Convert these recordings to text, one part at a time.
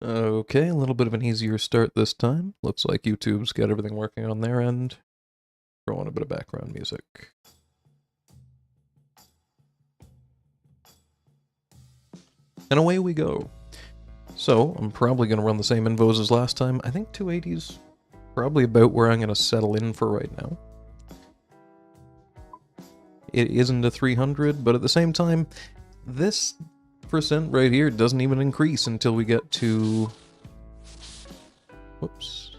Okay, a little bit of an easier start this time. Looks like YouTube's got everything working on their end. Throw on a bit of background music. And away we go. So, I'm probably going to run the same invos as last time. I think 280's probably about where I'm going to settle in for right now. It isn't a 300, but at the same time, this percent right here doesn't even increase until we get to... Whoops.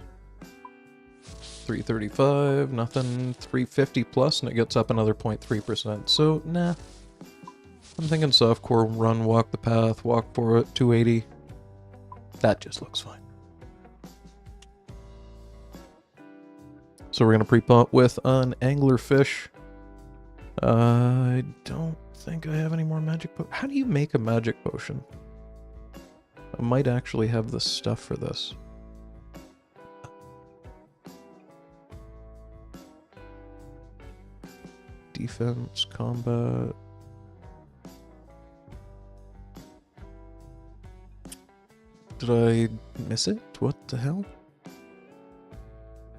335, nothing, 350 plus, and it gets up another 0.3%. So, nah. I'm thinking softcore run, walk the path, walk for it, 280. That just looks fine. So we're going to pre-pot with an anglerfish. I don't think I have any more magic potions. How do you make a magic potion? I might actually have the stuff for this. Defense, combat. Did I miss it? What the hell?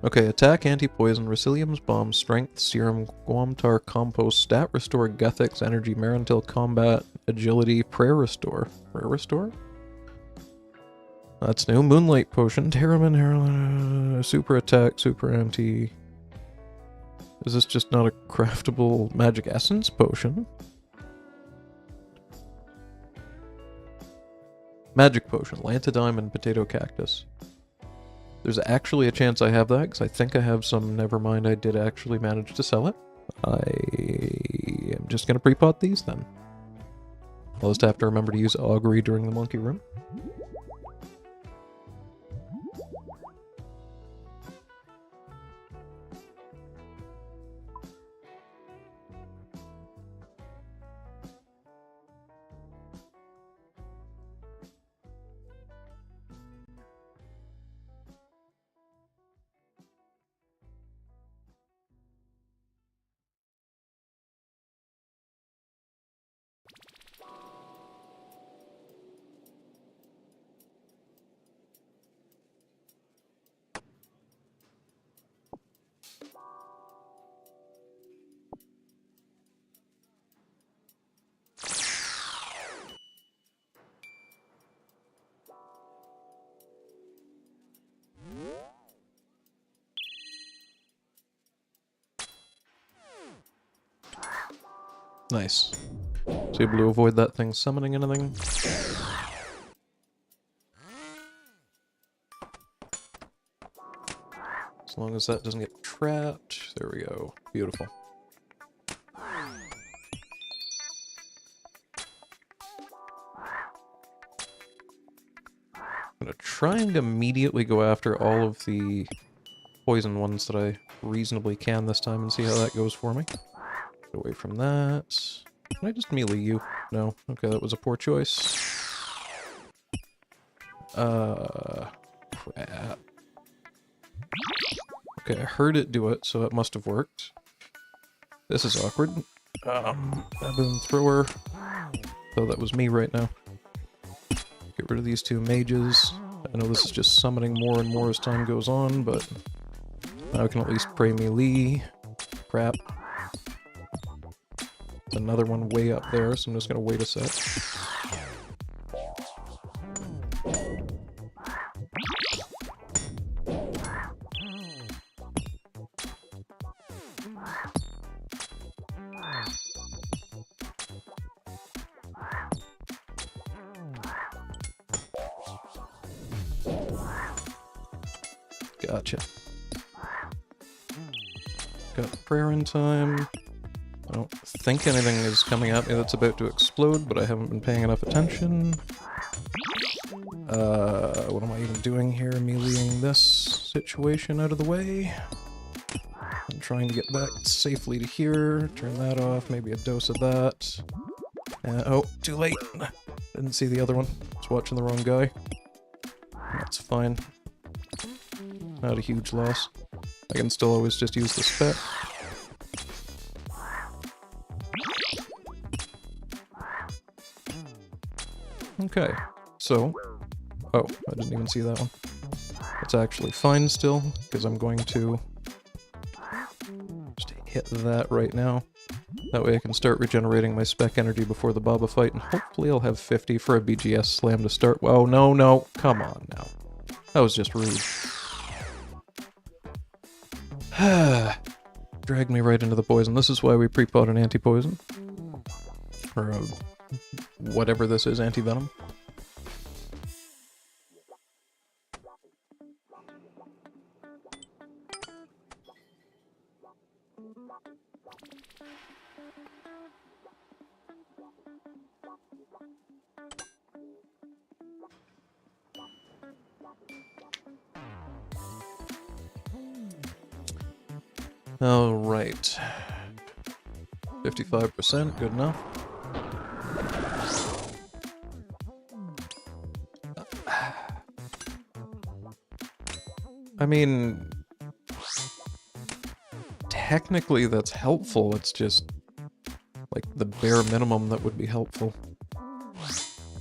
Okay, attack, anti-poison, Resilium's bomb, strength, serum, Guamtar, compost, stat restore, Gethix, energy, Marantil, combat, agility, prayer restore. Prayer restore? That's new. Moonlight potion, Terraman, super attack, super anti. Is this just not a craftable magic essence potion? Magic potion, Lanta Diamond, potato cactus. There's actually a chance I have that, because I think I have some. Never mind, I did actually manage to sell it. I am just going to pre-pot these then. I'll just have to remember to use augury during the monkey room. Nice. So able to avoid that thing summoning anything. As long as that doesn't get trapped. There we go. Beautiful. I'm gonna try and immediately go after all of the poison ones that I reasonably can this time and see how that goes for me. Get away from that. Can I just melee you? No. Okay, that was a poor choice. Crap. Okay, I heard it do it, so it must have worked. This is awkward. Baboon thrower. Oh, that was me right now. Get rid of these two mages. I know this is just summoning more and more as time goes on, but now I can at least pray melee. Crap. Another one way up there, so I'm just gonna wait a sec. Gotcha. Got prayer in time. I don't think anything is coming at me that's about to explode, but I haven't been paying enough attention. What am I even doing here? Meleeing this situation out of the way. I'm trying to get back safely to here. Turn that off, maybe a dose of that. Oh, too late. Didn't see the other one. Was watching the wrong guy. That's fine. Not a huge loss. I can still always just use the spec. Okay, so Oh, I didn't even see that one. It's actually fine still, because I'm going to just hit that right now. That way I can start regenerating my spec energy before the Baba fight, and hopefully I'll have 50 for a BGS slam to start. Oh, no, no. Come on now. That was just rude. Dragged me right into the poison. This is why we pre-pot an anti-poison. Or whatever this is, anti-venom. Alright. 55%, good enough. I mean, technically that's helpful, it's just like the bare minimum that would be helpful.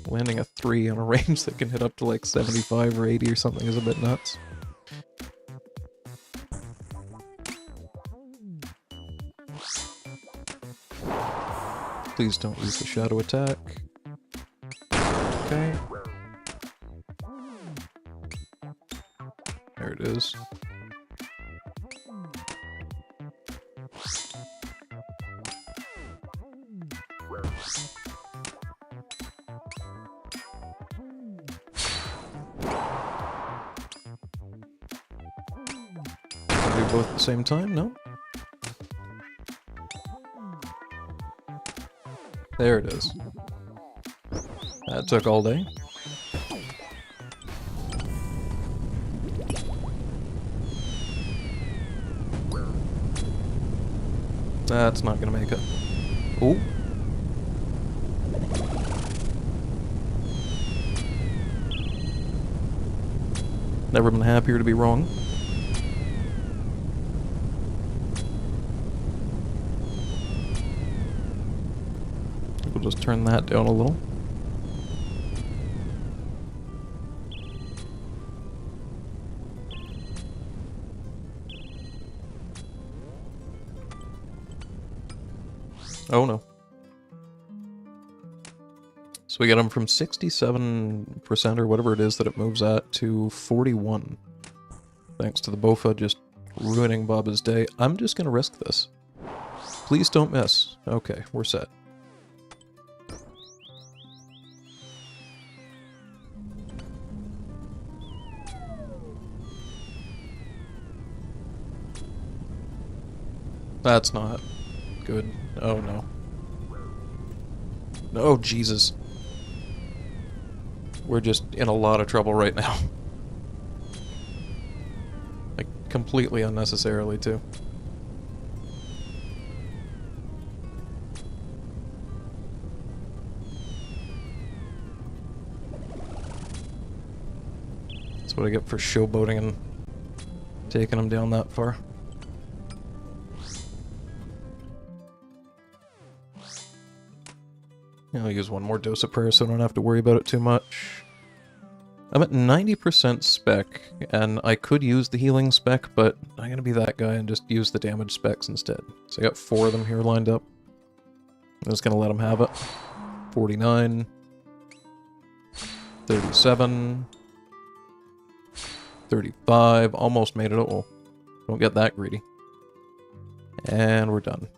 Landing a 3 on a range that can hit up to like 75 or 80 or something is a bit nuts. Please don't use the shadow attack. Okay. There it is. Do both at the same time? No? There it is. That took all day. That's not gonna make it. Ooh. Never been happier to be wrong. We'll just turn that down a little. Oh no. So we get them from 67% or whatever it is that it moves at to 41. Thanks to the Bofa just ruining Baba's day. I'm just gonna risk this. Please don't miss. Okay, we're set. That's not good. Oh no. Oh Jesus. We're just in a lot of trouble right now. Like, completely unnecessarily, too. That's what I get for showboating and taking them down that far. I'll use one more dose of prayer so I don't have to worry about it too much. I'm at 90% spec, and I could use the healing spec, but I'm gonna be that guy and just use the damage specs instead. So I got 4 of them here lined up. I'm just gonna let them have it. 49. 37. 35. Almost made it. Oh, don't get that greedy. And we're done.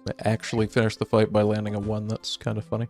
I actually finished the fight by landing a 1. That's kind of funny.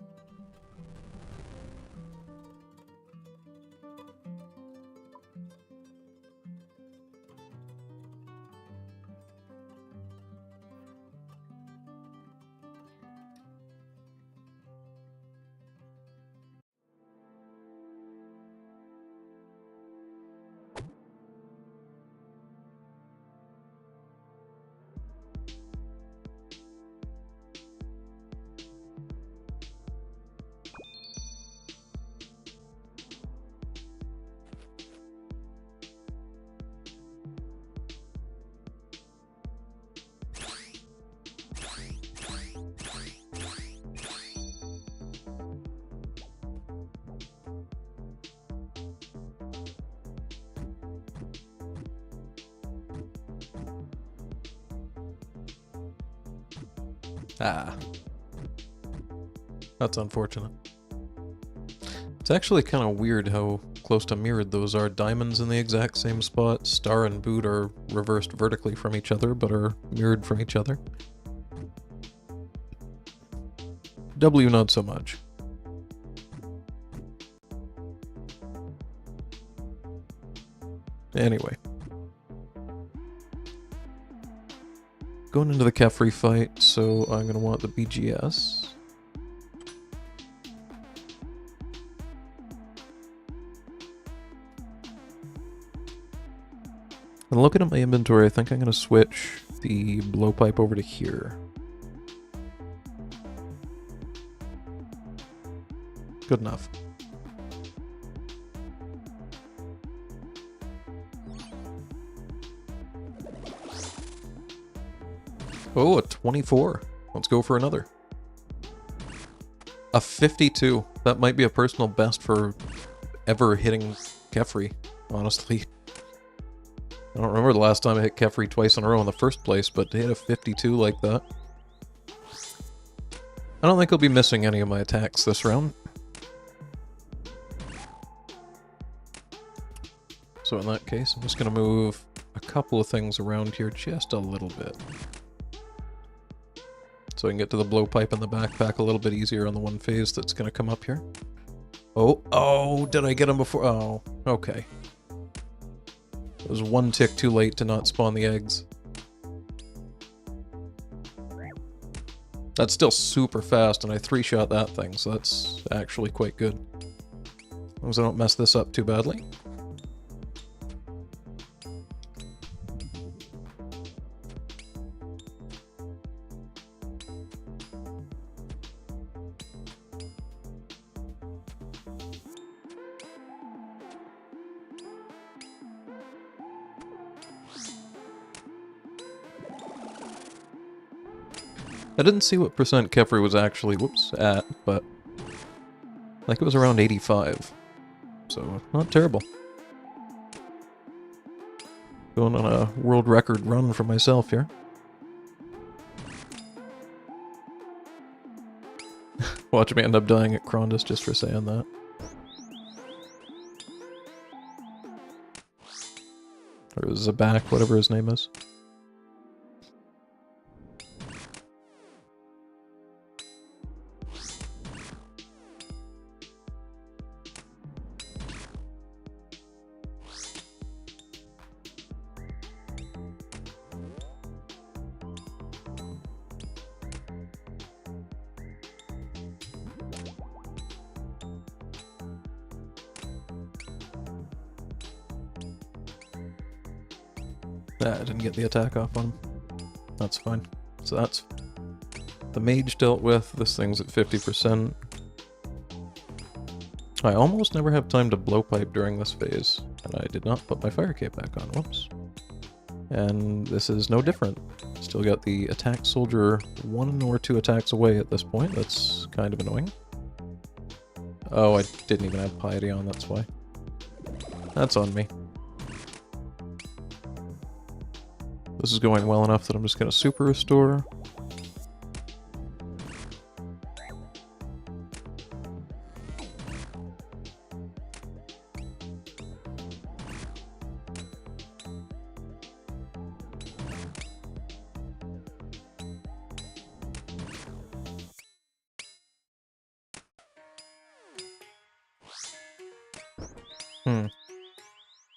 Ah. That's unfortunate. It's actually kind of weird how close to mirrored those are. Diamonds in the exact same spot. Star and boot are reversed vertically from each other, but are mirrored from each other. W not so much. Anyway. Going into the Kephri fight, so I'm going to want the BGS. And looking at my inventory, I think I'm going to switch the blowpipe over to here. Good enough. Oh, a 24. Let's go for another. A 52. That might be a personal best for ever hitting Kephri, honestly. I don't remember the last time I hit Kephri twice in a row in the first place, but to hit a 52 like that. I don't think I'll be missing any of my attacks this round. So in that case, I'm just going to move a couple of things around here just a little bit. So I can get to the blowpipe in the backpack a little bit easier on the one phase that's going to come up here. Oh, did I get him before? Oh, okay. It was one tick too late to not spawn the eggs. That's still super fast, and I 3-shot that thing, so that's actually quite good. As long as I don't mess this up too badly. I didn't see what percent Kephri was actually, at, but I think it was around 85. So, not terrible. Going on a world record run for myself here. Watch me end up dying at Krondus just for saying that. Or zebak, whatever his name is. I didn't get the attack off on him. That's fine. So that's the mage dealt with. This thing's at 50%. I almost never have time to blowpipe during this phase, and I did not put my fire cape back on. Whoops. And this is no different. Still got the attack soldier 1 or 2 attacks away at this point. That's kind of annoying. Oh, I didn't even have piety on, that's why. That's on me. This is going well enough that I'm just going to super restore.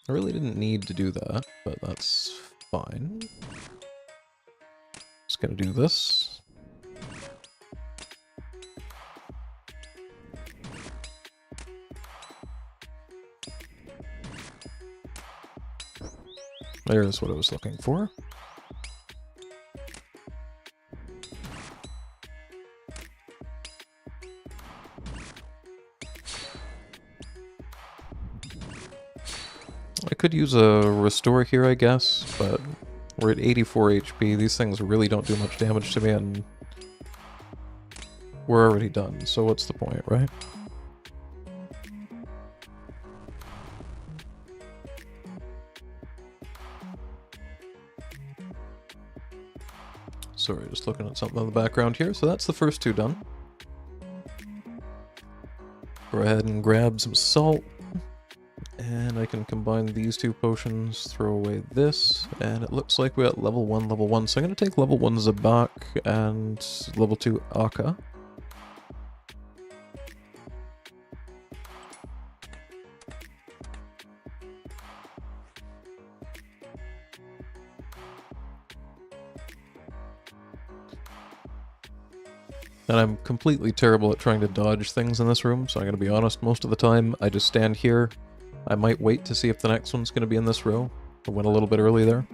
I really didn't need to do that, but that's fine. Just gonna do this. There's what I was looking for. I could use a restore here, I guess, but we're at 84 HP. These things really don't do much damage to me, and we're already done, so what's the point, right? sorry, just looking at something in the background here. So that's the first two done. Go ahead and grab some salt. And I can combine these two potions, throw away this, and it looks like we're at level 1. So I'm going to take level 1 zebak and level 2 akka. And I'm completely terrible at trying to dodge things in this room, so I'm going to be honest, most of the time I just stand here. I might wait to see if the next one's going to be in this row. I went a little bit early there.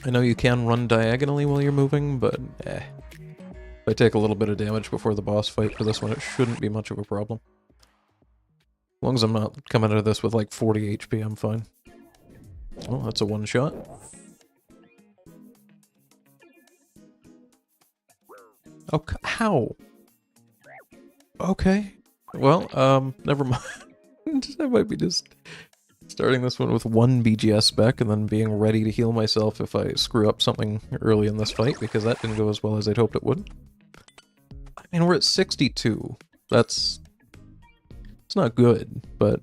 I know you can run diagonally while you're moving, but If I take a little bit of damage before the boss fight for this one, it shouldn't be much of a problem. As long as I'm not coming out of this with like 40 HP, I'm fine. Oh, that's a one-shot. Oh, how? Okay. Well, never mind. I might be just starting this one with 1 BGS spec and then being ready to heal myself if I screw up something early in this fight, because that didn't go as well as I'd hoped it would. I mean, we're at 62. It's not good, but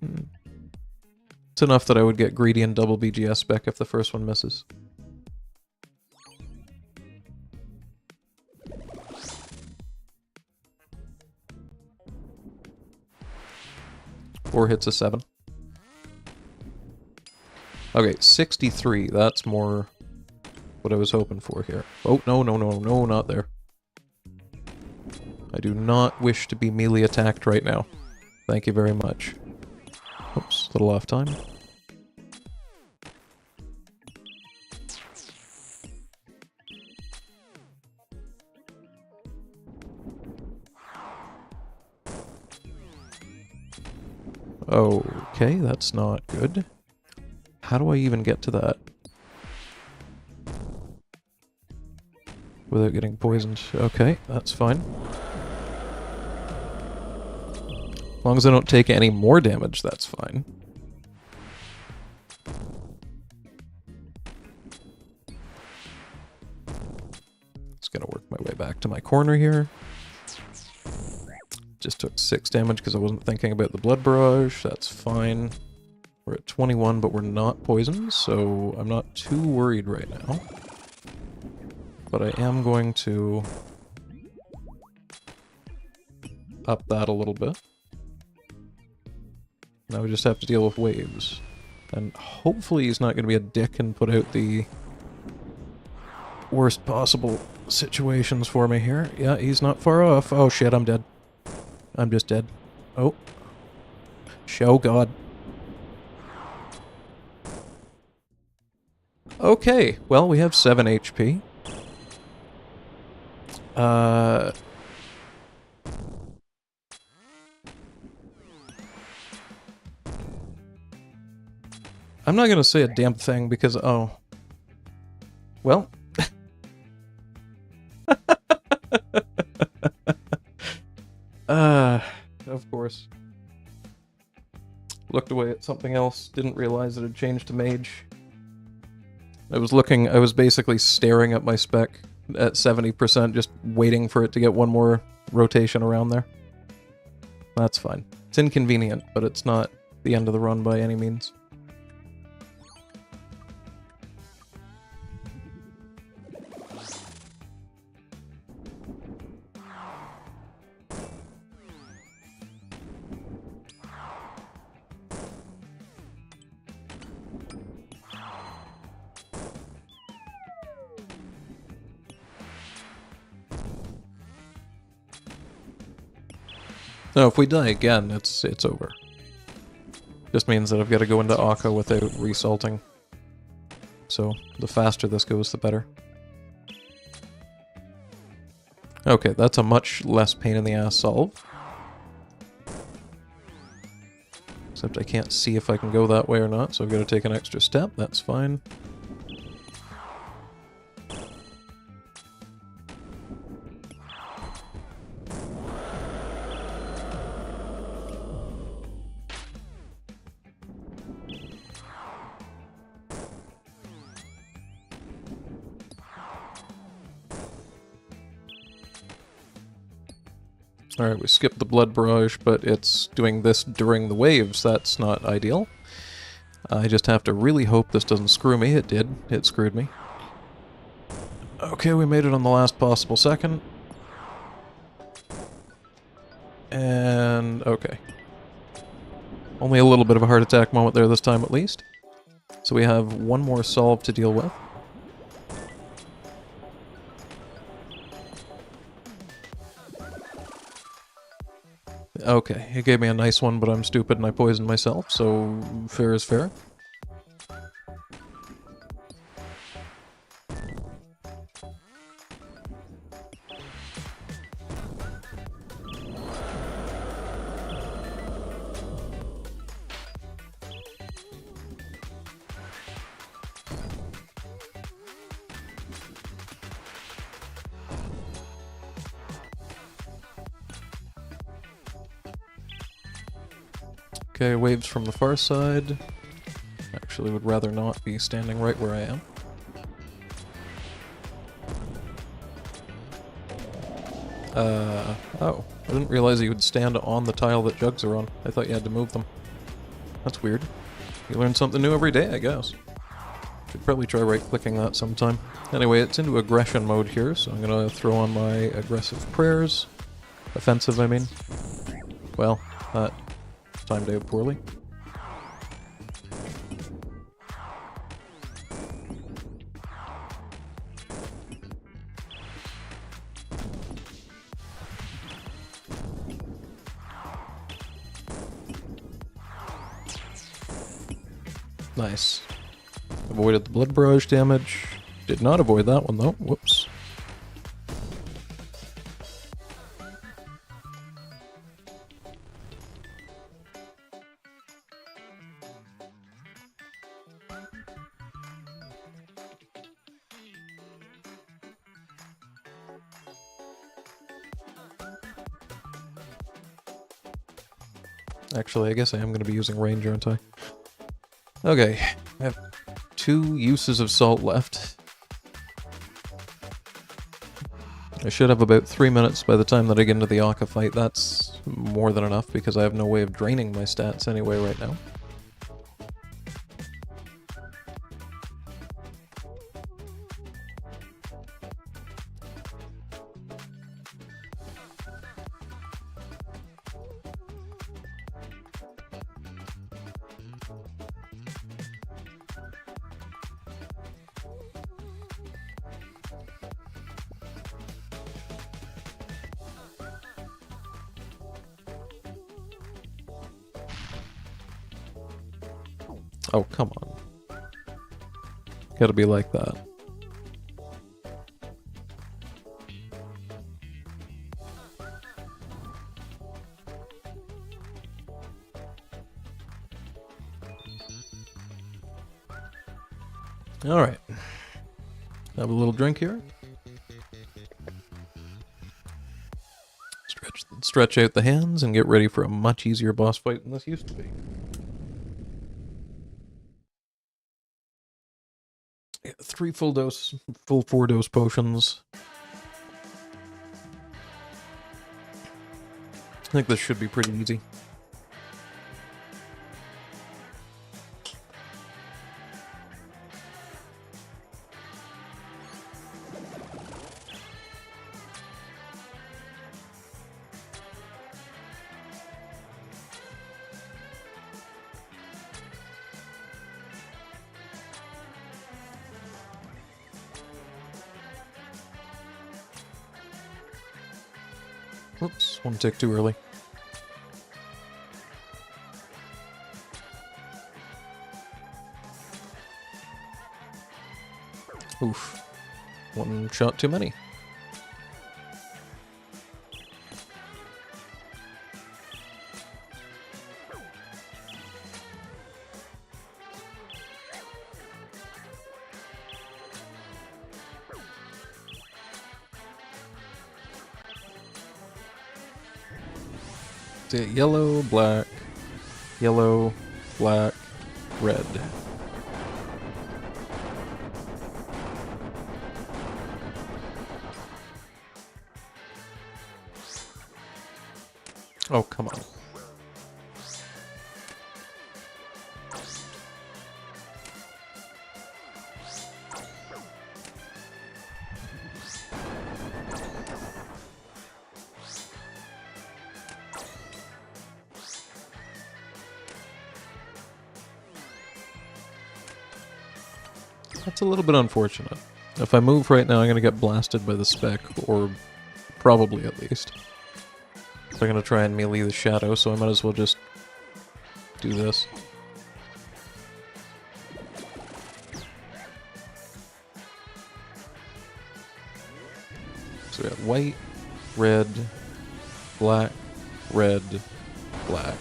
it's enough that I would get greedy and double BGS spec if the first one misses. Four hits a 7. Okay, 63. That's more what I was hoping for here. Oh, no, not there. I do not wish to be melee attacked right now. Thank you very much. Oops, a little off time. Okay, that's not good. How do I even get to that without getting poisoned? Okay, that's fine. As long as I don't take any more damage, that's fine. Just gonna work my way back to my corner here. Just took 6 damage because I wasn't thinking about the blood barrage. That's fine. We're at 21, but we're not poisoned, so I'm not too worried right now. But I am going to up that a little bit. Now we just have to deal with waves. And hopefully he's not going to be a dick and put out the worst possible situations for me here. Yeah, he's not far off. Oh shit, I'm dead. I'm just dead. Oh. Show God. Okay, well, we have 7 HP. I'm not gonna say a damn thing because, oh. Well. Of course. Looked away at something else, didn't realize it had changed to mage. I was basically staring at my spec at 70%, just waiting for it to get one more rotation around there. That's fine. It's inconvenient, but it's not the end of the run by any means. No, if we die again, it's over. Just means that I've got to go into akka without resalting. So, the faster this goes, the better. Okay, that's a much less pain in the ass solve. Except I can't see if I can go that way or not, so I've got to take an extra step, that's fine. Alright, we skipped the blood barrage, but it's doing this during the waves. That's not ideal. I just have to really hope this doesn't screw me. It did. It screwed me. Okay, we made it on the last possible second. And... okay. Only a little bit of a heart attack moment there this time at least. So we have one more solve to deal with. Okay, it gave me a nice one, but I'm stupid and I poisoned myself, so fair is fair. Okay, waves from the far side. Actually would rather not be standing right where I am. Oh. I didn't realize you would stand on the tile that jugs are on. I thought you had to move them. That's weird. You learn something new every day, I guess. Should probably try right-clicking that sometime. Anyway, it's into aggression mode here, so I'm gonna throw on my aggressive prayers. Offensive, I mean. Well, that timed out poorly. Nice. Avoided the blood barrage damage. Did not avoid that one though. Whoops. Actually, I guess I am going to be using range, aren't I? Okay, I have 2 uses of salt left. I should have about 3 minutes by the time that I get into the akka fight. That's more than enough because I have no way of draining my stats anyway right now. Oh, come on. Gotta be like that. Alright. Have a little drink here. Stretch out the hands and get ready for a much easier boss fight than this used to be. Yeah, 3 full 4-dose potions. I think this should be pretty easy. Whoops, one tick too early. Oof. One shot too many. Yellow, black, red. Oh, come on. That's a little bit unfortunate. If I move right now, I'm going to get blasted by the spec, or probably at least. So I'm going to try and melee the shadow, so I might as well just do this. So we got white, red, black, red, black.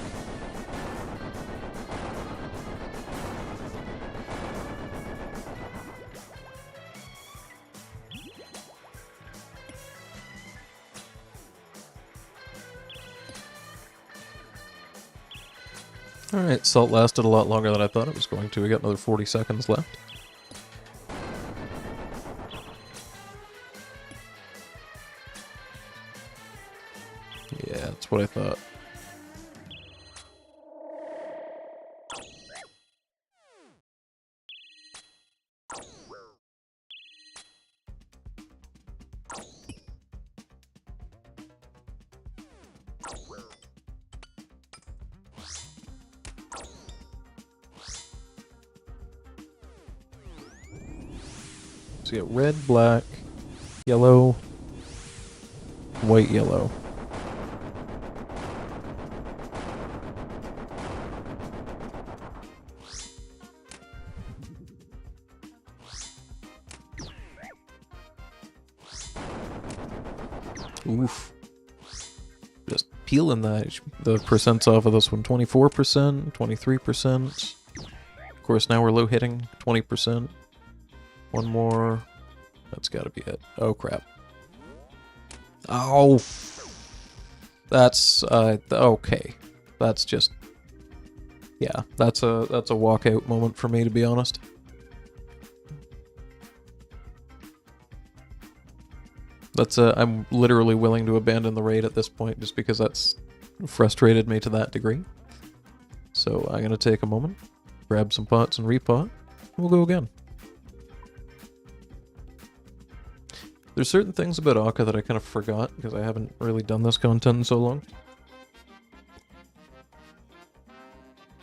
Alright, salt lasted a lot longer than I thought it was going to. We got another 40 seconds left. Yeah, that's what I thought. So you got red, black, yellow, white, yellow. Oof. Just peeling the percents off of this one. 24%, 23%. Of course, now we're low hitting. 20%. One more. That's gotta be it. Oh, crap. Oh! That's, okay. That's just... Yeah, that's a walkout moment for me, to be honest. I'm literally willing to abandon the raid at this point, just because that's frustrated me to that degree. So I'm gonna take a moment, grab some pots and repot, and we'll go again. There's certain things about Akka that I kind of forgot, because I haven't really done this content in so long.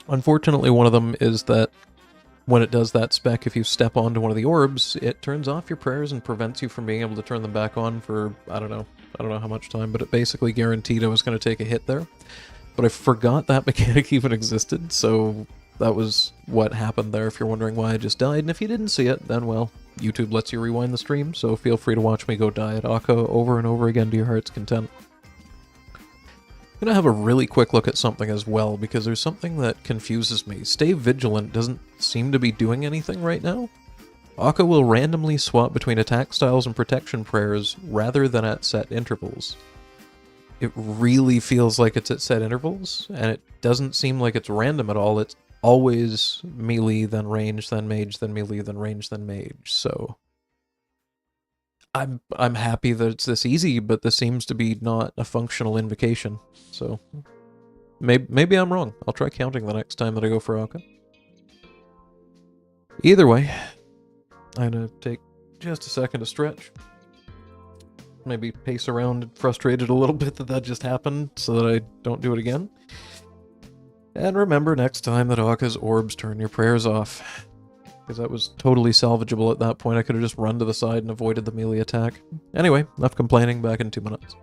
Unfortunately, one of them is that when it does that spec, if you step onto one of the orbs, it turns off your prayers and prevents you from being able to turn them back on for, I don't know how much time, but it basically guaranteed I was going to take a hit there. But I forgot that mechanic even existed, so that was what happened there if you're wondering why I just died. And if you didn't see it, then well, YouTube lets you rewind the stream, so feel free to watch me go die at Akka over and over again to your heart's content. I'm going to have a really quick look at something as well, because there's something that confuses me. Stay Vigilant doesn't seem to be doing anything right now. Akka will randomly swap between attack styles and protection prayers rather than at set intervals. It really feels like it's at set intervals, and it doesn't seem like it's random at all. It's always melee, then range, then mage, then melee, then range, then mage, so... I'm happy that it's this easy, but this seems to be not a functional invocation, so... Maybe I'm wrong. I'll try counting the next time that I go for Akka. Either way, I'm gonna take just a second to stretch. Maybe pace around frustrated a little bit that just happened, so that I don't do it again. And remember next time that Akka's orbs turn your prayers off. Because that was totally salvageable at that point. I could have just run to the side and avoided the melee attack. Anyway, enough complaining, back in 2 minutes.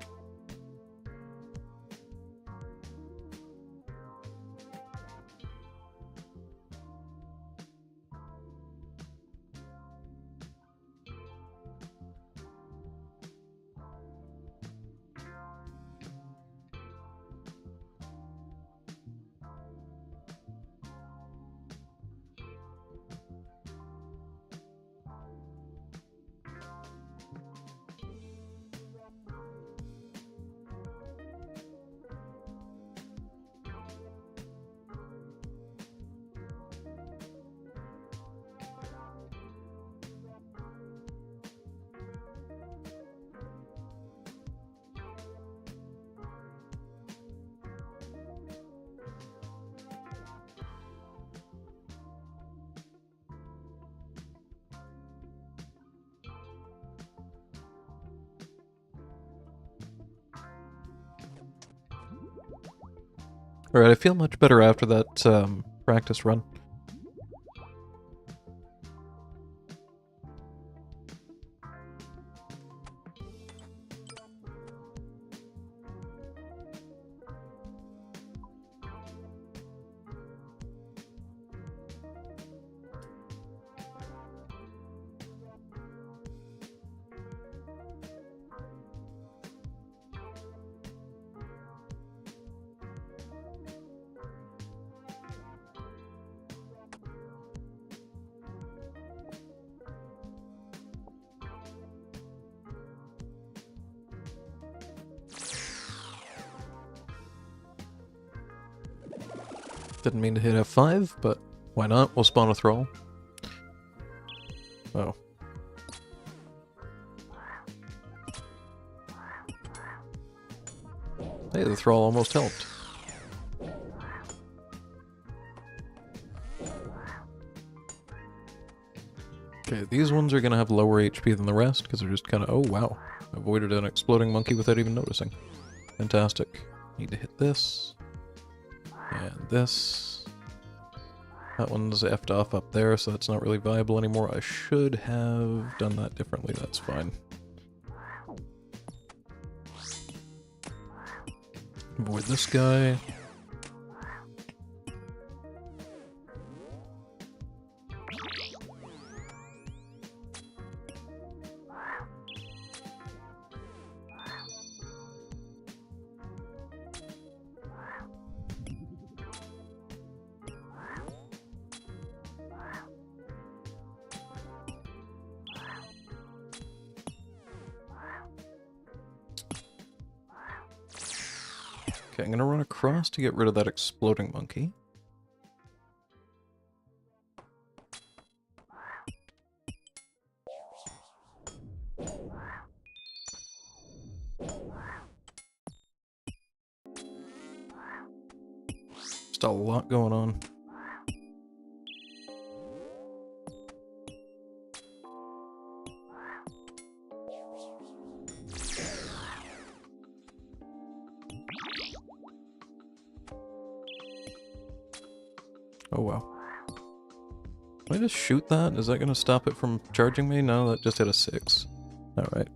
Alright, I feel much better after that practice run. Didn't mean to hit F5, but why not? We'll spawn a thrall. Oh. Hey, the thrall almost helped. Okay, these ones are gonna have lower HP than the rest, because they're just kinda... Oh, wow. Avoided an exploding monkey without even noticing. Fantastic. Need to hit this. And this. That one's effed off up there, so that's not really viable anymore. I should have done that differently, that's fine. Avoid this guy. Okay, I'm gonna run across to get rid of that exploding monkey. Just a lot going on. Oh wow. Can I just shoot that? Is that going to stop it from charging me? No, that just hit a 6. Alright.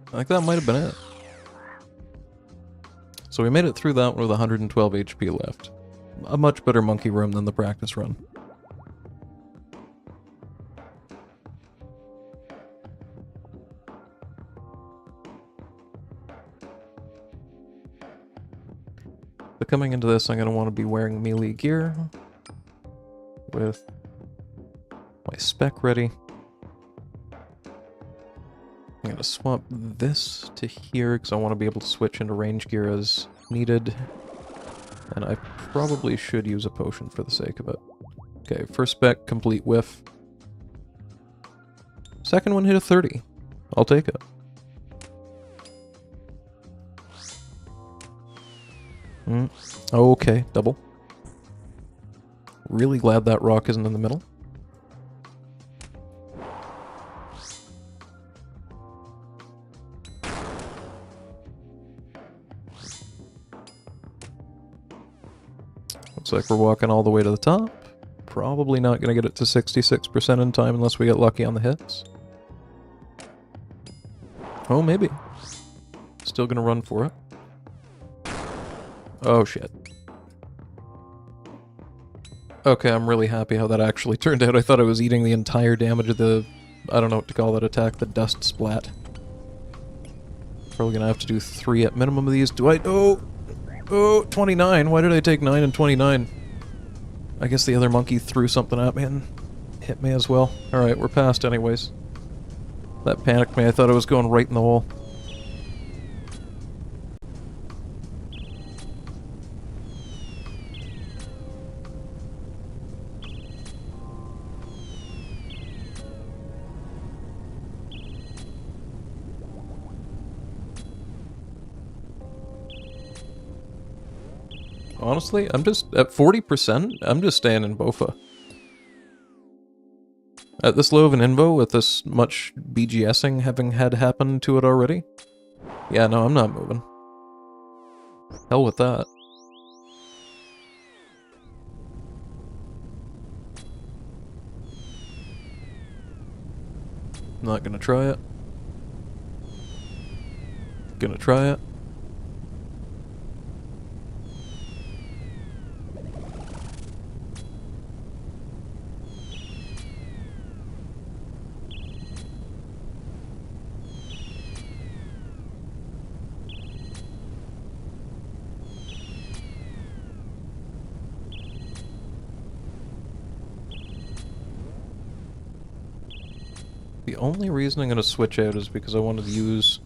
I think that might have been it. So we made it through that one with 112 HP left. A much better monkey room than the practice run. But coming into this, I'm going to want to be wearing melee gear with my spec ready. I'm going to swap this to here because I want to be able to switch into range gear as needed. And I probably should use a potion for the sake of it. Okay, first spec, complete whiff. Second one hit a 30. I'll take it. Okay, double. Really glad that rock isn't in the middle. Looks like we're walking all the way to the top. Probably not going to get it to 66% in time unless we get lucky on the hits. Oh, maybe. Still going to run for it. Oh, shit. Okay, I'm really happy how that actually turned out. I thought I was eating the entire damage of the... I don't know what to call that attack, the dust splat. Probably gonna have to do 3 at minimum of these. Do I... Oh, 29. Why did I take 9 and 29? I guess the other monkey threw something at me and hit me as well. Alright, we're past anyways. That panicked me. I thought I was going right in the hole. Honestly, I'm just, at 40%, I'm just staying in Bofa. At this low of an invo, with this much BGSing having had happened to it already? Yeah, no, I'm not moving. Hell with that. Not gonna try it. Gonna try it. The only reason I'm going to switch out is because I wanted to use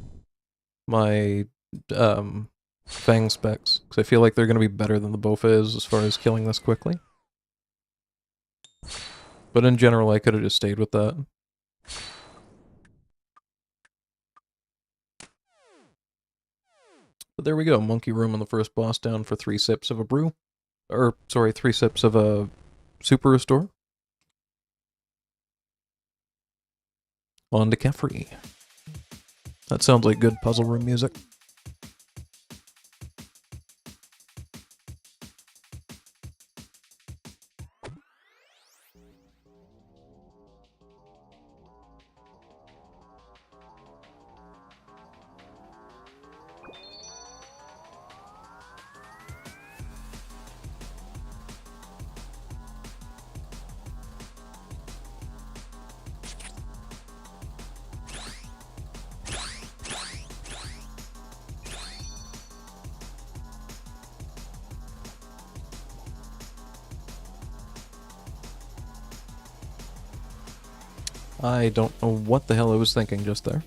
my Fang specs, because I feel like they're going to be better than the Bofa is as far as killing this quickly. But in general, I could have just stayed with that. But there we go, Monkey Room on the first boss down for 3 sips of a brew. Or, sorry, 3 sips of a Super Restore. On to Kephri. That sounds like good puzzle room music. I don't know what the hell I was thinking just there.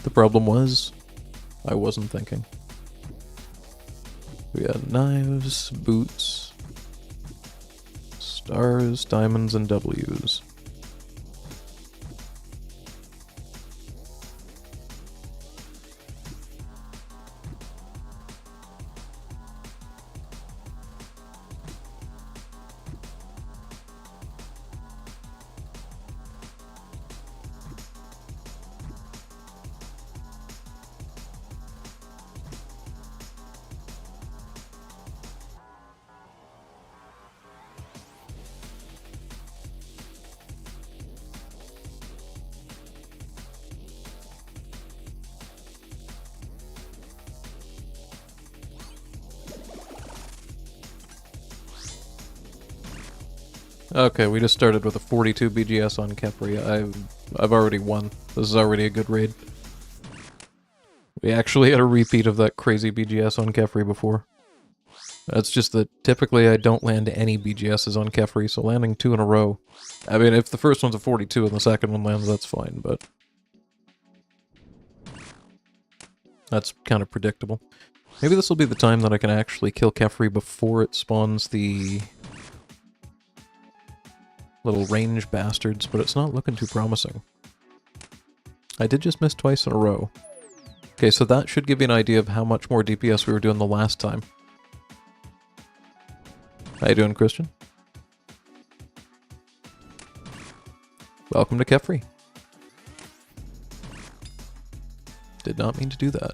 The problem was, I wasn't thinking. We had knives, boots, stars, diamonds, and W's. Okay, we just started with a 42 BGS on Kephri. I've already won. This is already a good raid. We actually had a repeat of that crazy BGS on Kephri before. That's just that typically I don't land any BGSs on Kephri, so landing 2 in a row. I mean, if the first one's a 42 and the second one lands, that's fine, but that's kind of predictable. Maybe this will be the time that I can actually kill Kephri before it spawns the little range bastards, but it's not looking too promising. I did just miss twice in a row. Okay, so that should give you an idea of how much more DPS we were doing the last time. How you doing, Christian? Welcome to Kephri. Did not mean to do that.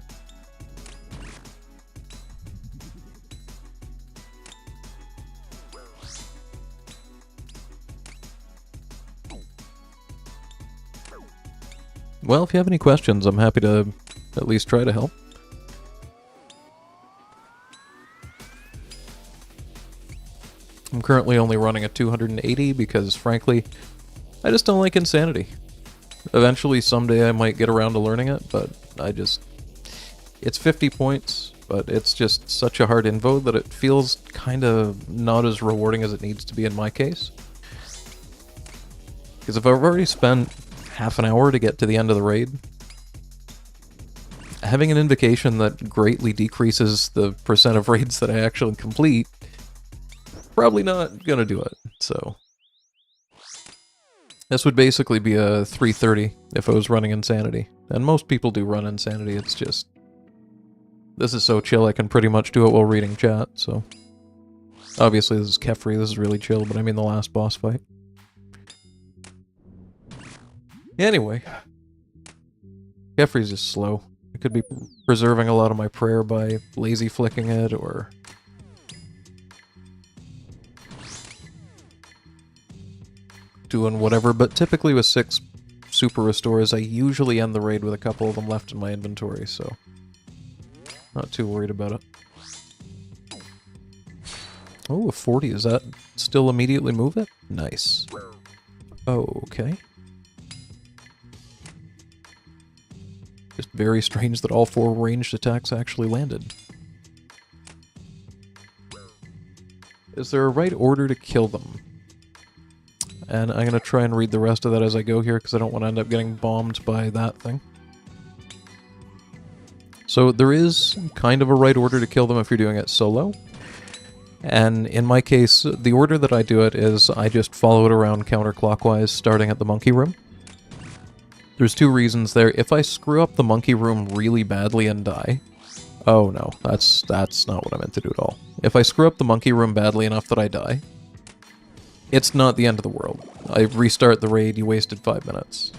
Well, if you have any questions, I'm happy to at least try to help. I'm currently only running at 280 because, frankly, I just don't like Insanity. Eventually, someday I might get around to learning it, but it's 50 points, but it's just such a hard invo that it feels kind of not as rewarding as it needs to be in my case. Because if I've already spent half an hour to get to the end of the raid, having an invocation that greatly decreases the percent of raids that I actually complete, probably not gonna do it, so. This would basically be a 330 if I was running Insanity. And most people do run Insanity, it's just, this is so chill I can pretty much do it while reading chat, so. Obviously, this is Kephri, this is really chill, but I mean the last boss fight. Anyway. Kephri's just slow. I could be preserving a lot of my prayer by lazy flicking it, or... doing whatever, but typically with 6 super restores, I usually end the raid with a couple of them left in my inventory, so... not too worried about it. Oh, a 40, is that still immediately move it? Nice. Okay. Just very strange that all 4 ranged attacks actually landed. Is there a right order to kill them? And I'm going to try and read the rest of that as I go here, because I don't want to end up getting bombed by that thing. So there is kind of a right order to kill them if you're doing it solo. And in my case, the order that I do it is I just follow it around counterclockwise, starting at the monkey room. There's 2 reasons there. If I screw up the monkey room really badly and die... oh no, that's not what I meant to do at all. If I screw up the monkey room badly enough that I die, it's not the end of the world. I restart the raid, you wasted 5 minutes.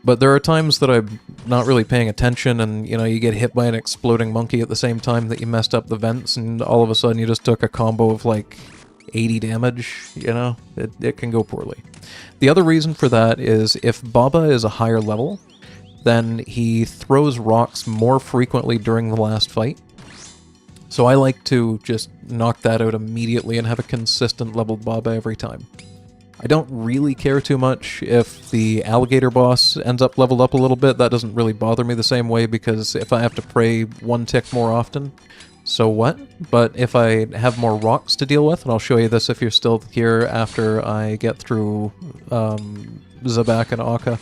But there are times that I'm not really paying attention and, you know, you get hit by an exploding monkey at the same time that you messed up the vents and all of a sudden you just took a combo of like 80 damage, you know? It can go poorly. The other reason for that is if Baba is a higher level, then he throws rocks more frequently during the last fight. So I like to just knock that out immediately and have a consistent leveled Baba every time. I don't really care too much if the alligator boss ends up leveled up a little bit. That doesn't really bother me the same way, because if I have to pray 1 tick more often, so what? But if I have more rocks to deal with, and I'll show you this if you're still here after I get through zebak and akka,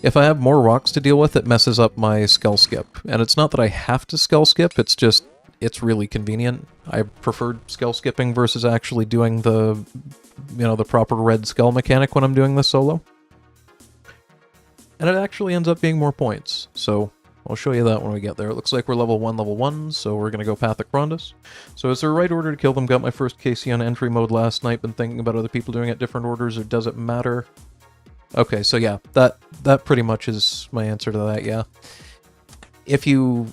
if I have more rocks to deal with, it messes up my skull skip. And it's not that I have to skull skip, it's just, it's really convenient. I preferred skull skipping versus actually doing the, you know, the proper red skull mechanic when I'm doing this solo. And it actually ends up being more points, so I'll show you that when we get there. It looks like we're level 1, so we're going to go Pathic Rondus. So is there a right order to kill them? Got my first KC on entry mode last night, been thinking about other people doing it different orders, or does it matter? Okay, so yeah, that pretty much is my answer to that, yeah. If you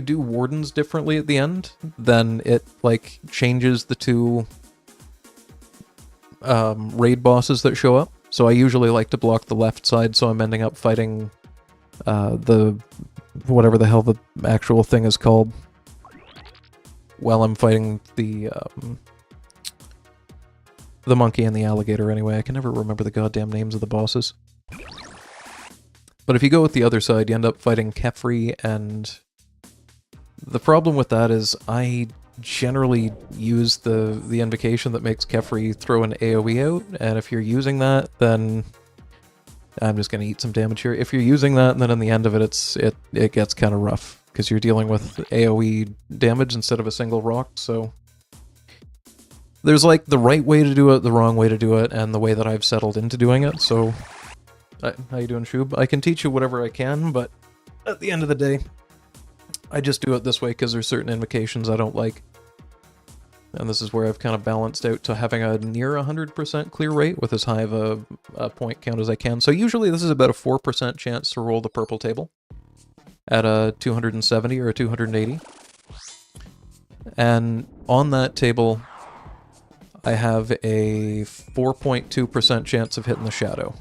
do wardens differently at the end, then it, like, changes the 2 raid bosses that show up. So I usually like to block the left side, so I'm ending up fighting the... whatever the hell the actual thing is called, while I'm fighting the monkey and the alligator anyway. I can never remember the goddamn names of the bosses. But if you go with the other side, you end up fighting Kephri, and the problem with that is I generally use the invocation that makes Kephri throw an AoE out, and if you're using that, then I'm just going to eat some damage here. If you're using that, and then in the end of it, it gets kind of rough, because you're dealing with AoE damage instead of a single rock, so... there's like the right way to do it, the wrong way to do it, and the way that I've settled into doing it, so... how you doing, Shub? I can teach you whatever I can, but at the end of the day, I just do it this way because there's certain invocations I don't like. And this is where I've kind of balanced out to having a near 100% clear rate with as high of a point count as I can. So usually this is about a 4% chance to roll the purple table at a 270 or a 280. And on that table, I have a 4.2% chance of hitting the shadow.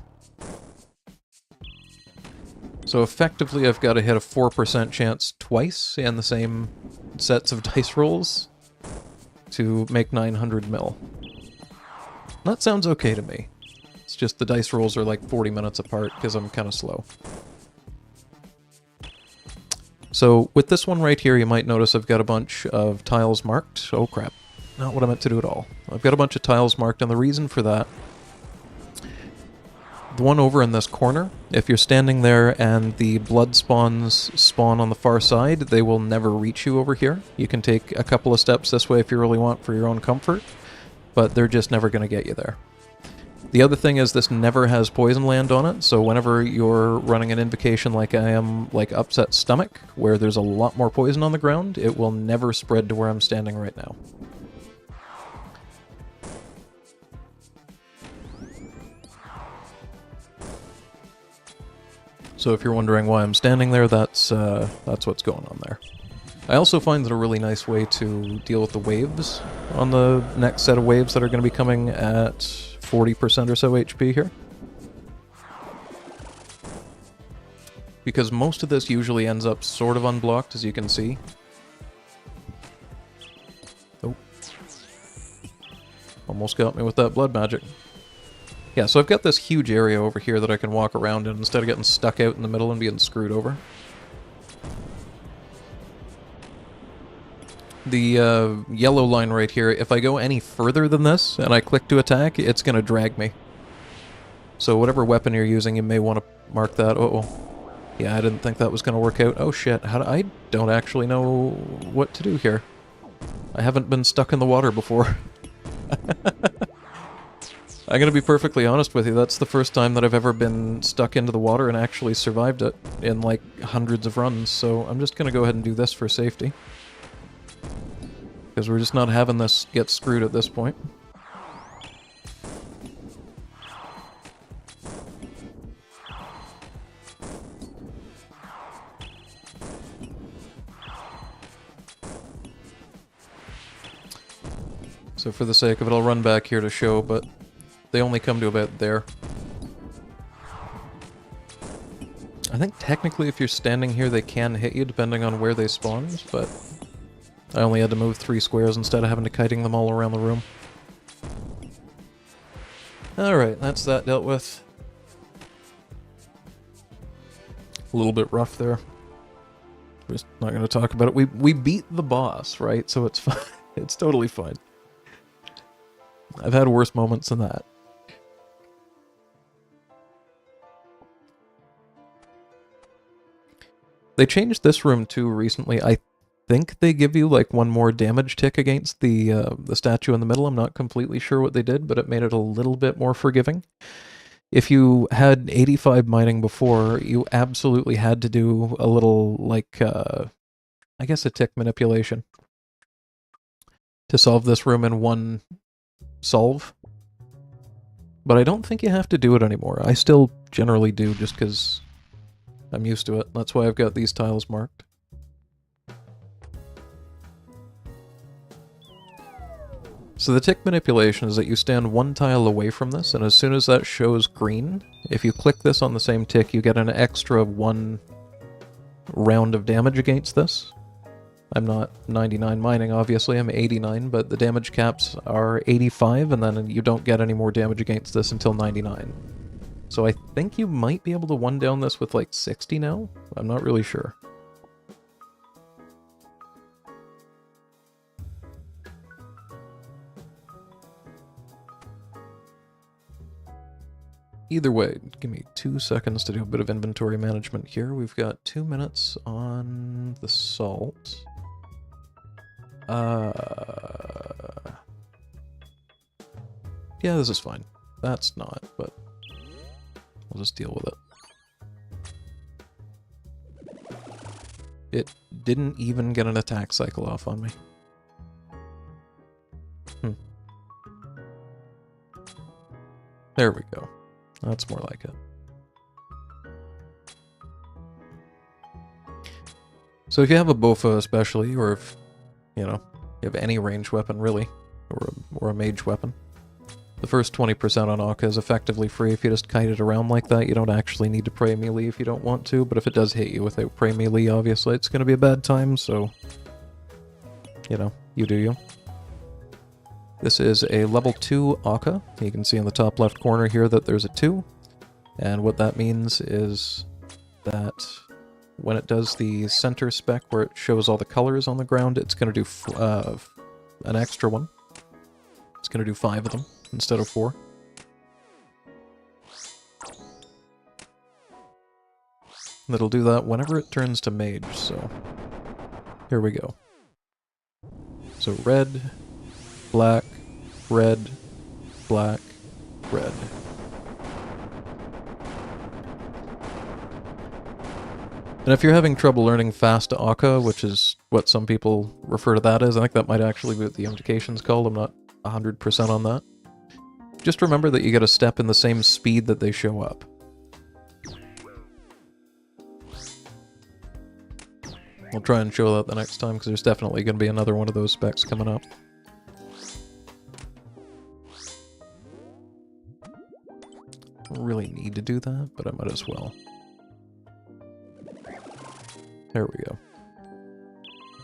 So effectively I've got to hit a 4% chance twice in the same sets of dice rolls to make 900 mil. That sounds okay to me. It's just the dice rolls are like 40 minutes apart because I'm kind of slow. So with this one right here, you might notice I've got a bunch of tiles marked. Oh crap, not what I meant to do at all. I've got a bunch of tiles marked, and the reason for that, the one over in this corner, if you're standing there and the blood spawns spawn on the far side, they will never reach you over here. You can take a couple of steps this way if you really want for your own comfort, but they're just never going to get you there. The other thing is this never has poison land on it, so whenever you're running an invocation like I am, like Upset Stomach, where there's a lot more poison on the ground, it will never spread to where I'm standing right now. So if you're wondering why I'm standing there, that's what's going on there. I also find that a really nice way to deal with the waves on the next set of waves that are going to be coming at 40% or so HP here. Because most of this usually ends up sort of unblocked, as you can see. Oh. Almost got me with that blood magic. Yeah, so I've got this huge area over here that I can walk around in instead of getting stuck out in the middle and being screwed over. The yellow line right here, if I go any further than this and I click to attack, it's going to drag me. So whatever weapon you're using, you may want to mark that. Uh-oh. Yeah, I didn't think that was going to work out. Oh shit, I don't actually know what to do here. I haven't been stuck in the water before. I'm going to be perfectly honest with you, that's the first time that I've ever been stuck into the water and actually survived it in like hundreds of runs, so I'm just going to go ahead and do this for safety. Because we're just not having this get screwed at this point. So for the sake of it, I'll run back here to show, but they only come to about there. I think technically if you're standing here they can hit you depending on where they spawned, but I only had to move 3 squares instead of having to kiting them all around the room. Alright, that's that dealt with. A little bit rough there. Just not going to talk about it. We beat the boss, right? So it's fine. It's totally fine. I've had worse moments than that. They changed this room too recently. I think they give you like one more damage tick against the statue in the middle. I'm not completely sure what they did, but it made it a little bit more forgiving. If you had 85 mining before, you absolutely had to do a little, like, I guess a tick manipulation to solve this room in one solve. But I don't think you have to do it anymore. I still generally do just because I'm used to it. That's why I've got these tiles marked. So the tick manipulation is that you stand one tile away from this, and as soon as that shows green, if you click this on the same tick, you get an extra 1 round of damage against this. I'm not 99 mining, obviously, I'm 89, but the damage caps are 85, and then you don't get any more damage against this until 99. So I think you might be able to one down this with like 60 now? I'm not really sure. Either way, give me 2 seconds to do a bit of inventory management here. We've got 2 minutes on the salt. Yeah, this is fine. That's not, but we'll just deal with it. It didn't even get an attack cycle off on me. There we go. That's more like it. So if you have a Bofa especially, or if, you know, you have any ranged weapon really, or a mage weapon, the first 20% on Akka is effectively free. If you just kite it around like that, you don't actually need to pray melee if you don't want to, but if it does hit you without pray melee, obviously it's going to be a bad time, so, you know, you do you. This is a level 2 Akka. You can see in the top left corner here that there's a 2. And what that means is that when it does the center spec where it shows all the colors on the ground, it's going to do an extra one. It's going to do 5 of them instead of 4. And it'll do that whenever it turns to mage, so here we go. So red, black, red, black, red. And if you're having trouble learning fast akka, which is what some people refer to that as, I think that might actually be what the implication's called, I'm not 100% on that. Just remember that you get a step in the same speed that they show up. I'll try and show that the next time, because there's definitely going to be another one of those specs coming up. I don't really need to do that, but I might as well. There we go.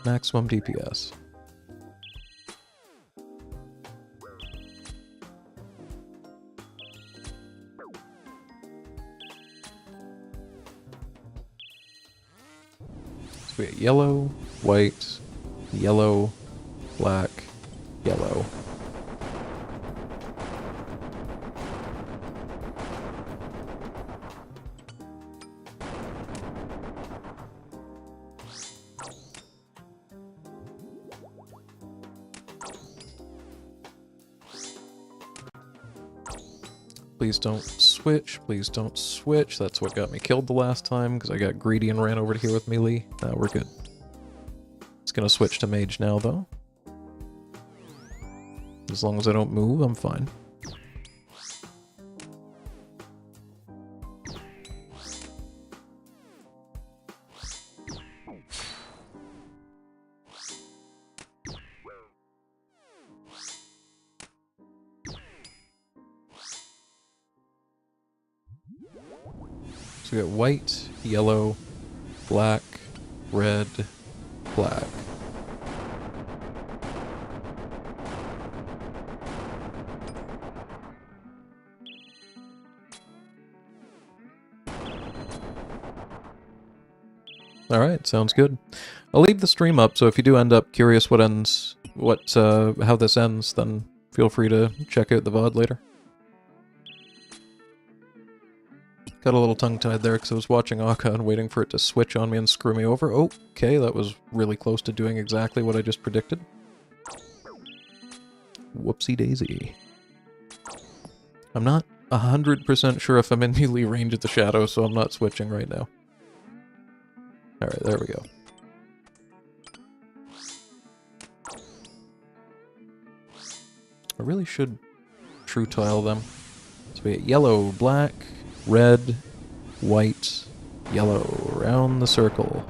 Maximum DPS. So we got yellow, white, yellow, black, yellow. Please don't switch, please don't switch. That's what got me killed the last time, because I got greedy and ran over to here with melee. We're good. It's gonna switch to mage now, though. As long as I don't move, I'm fine. So we got white, yellow, black, red, black. Alright, sounds good. I'll leave the stream up, so if you do end up curious how this ends, then feel free to check out the VOD later. Got a little tongue-tied there because I was watching akka and waiting for it to switch on me and screw me over. Okay, that was really close to doing exactly what I just predicted. Whoopsie daisy. I'm not 100% sure if I'm in melee range of the shadow, so I'm not switching right now. Alright, there we go. I really should true tile them. So we get yellow, black, red, white, yellow, around the circle.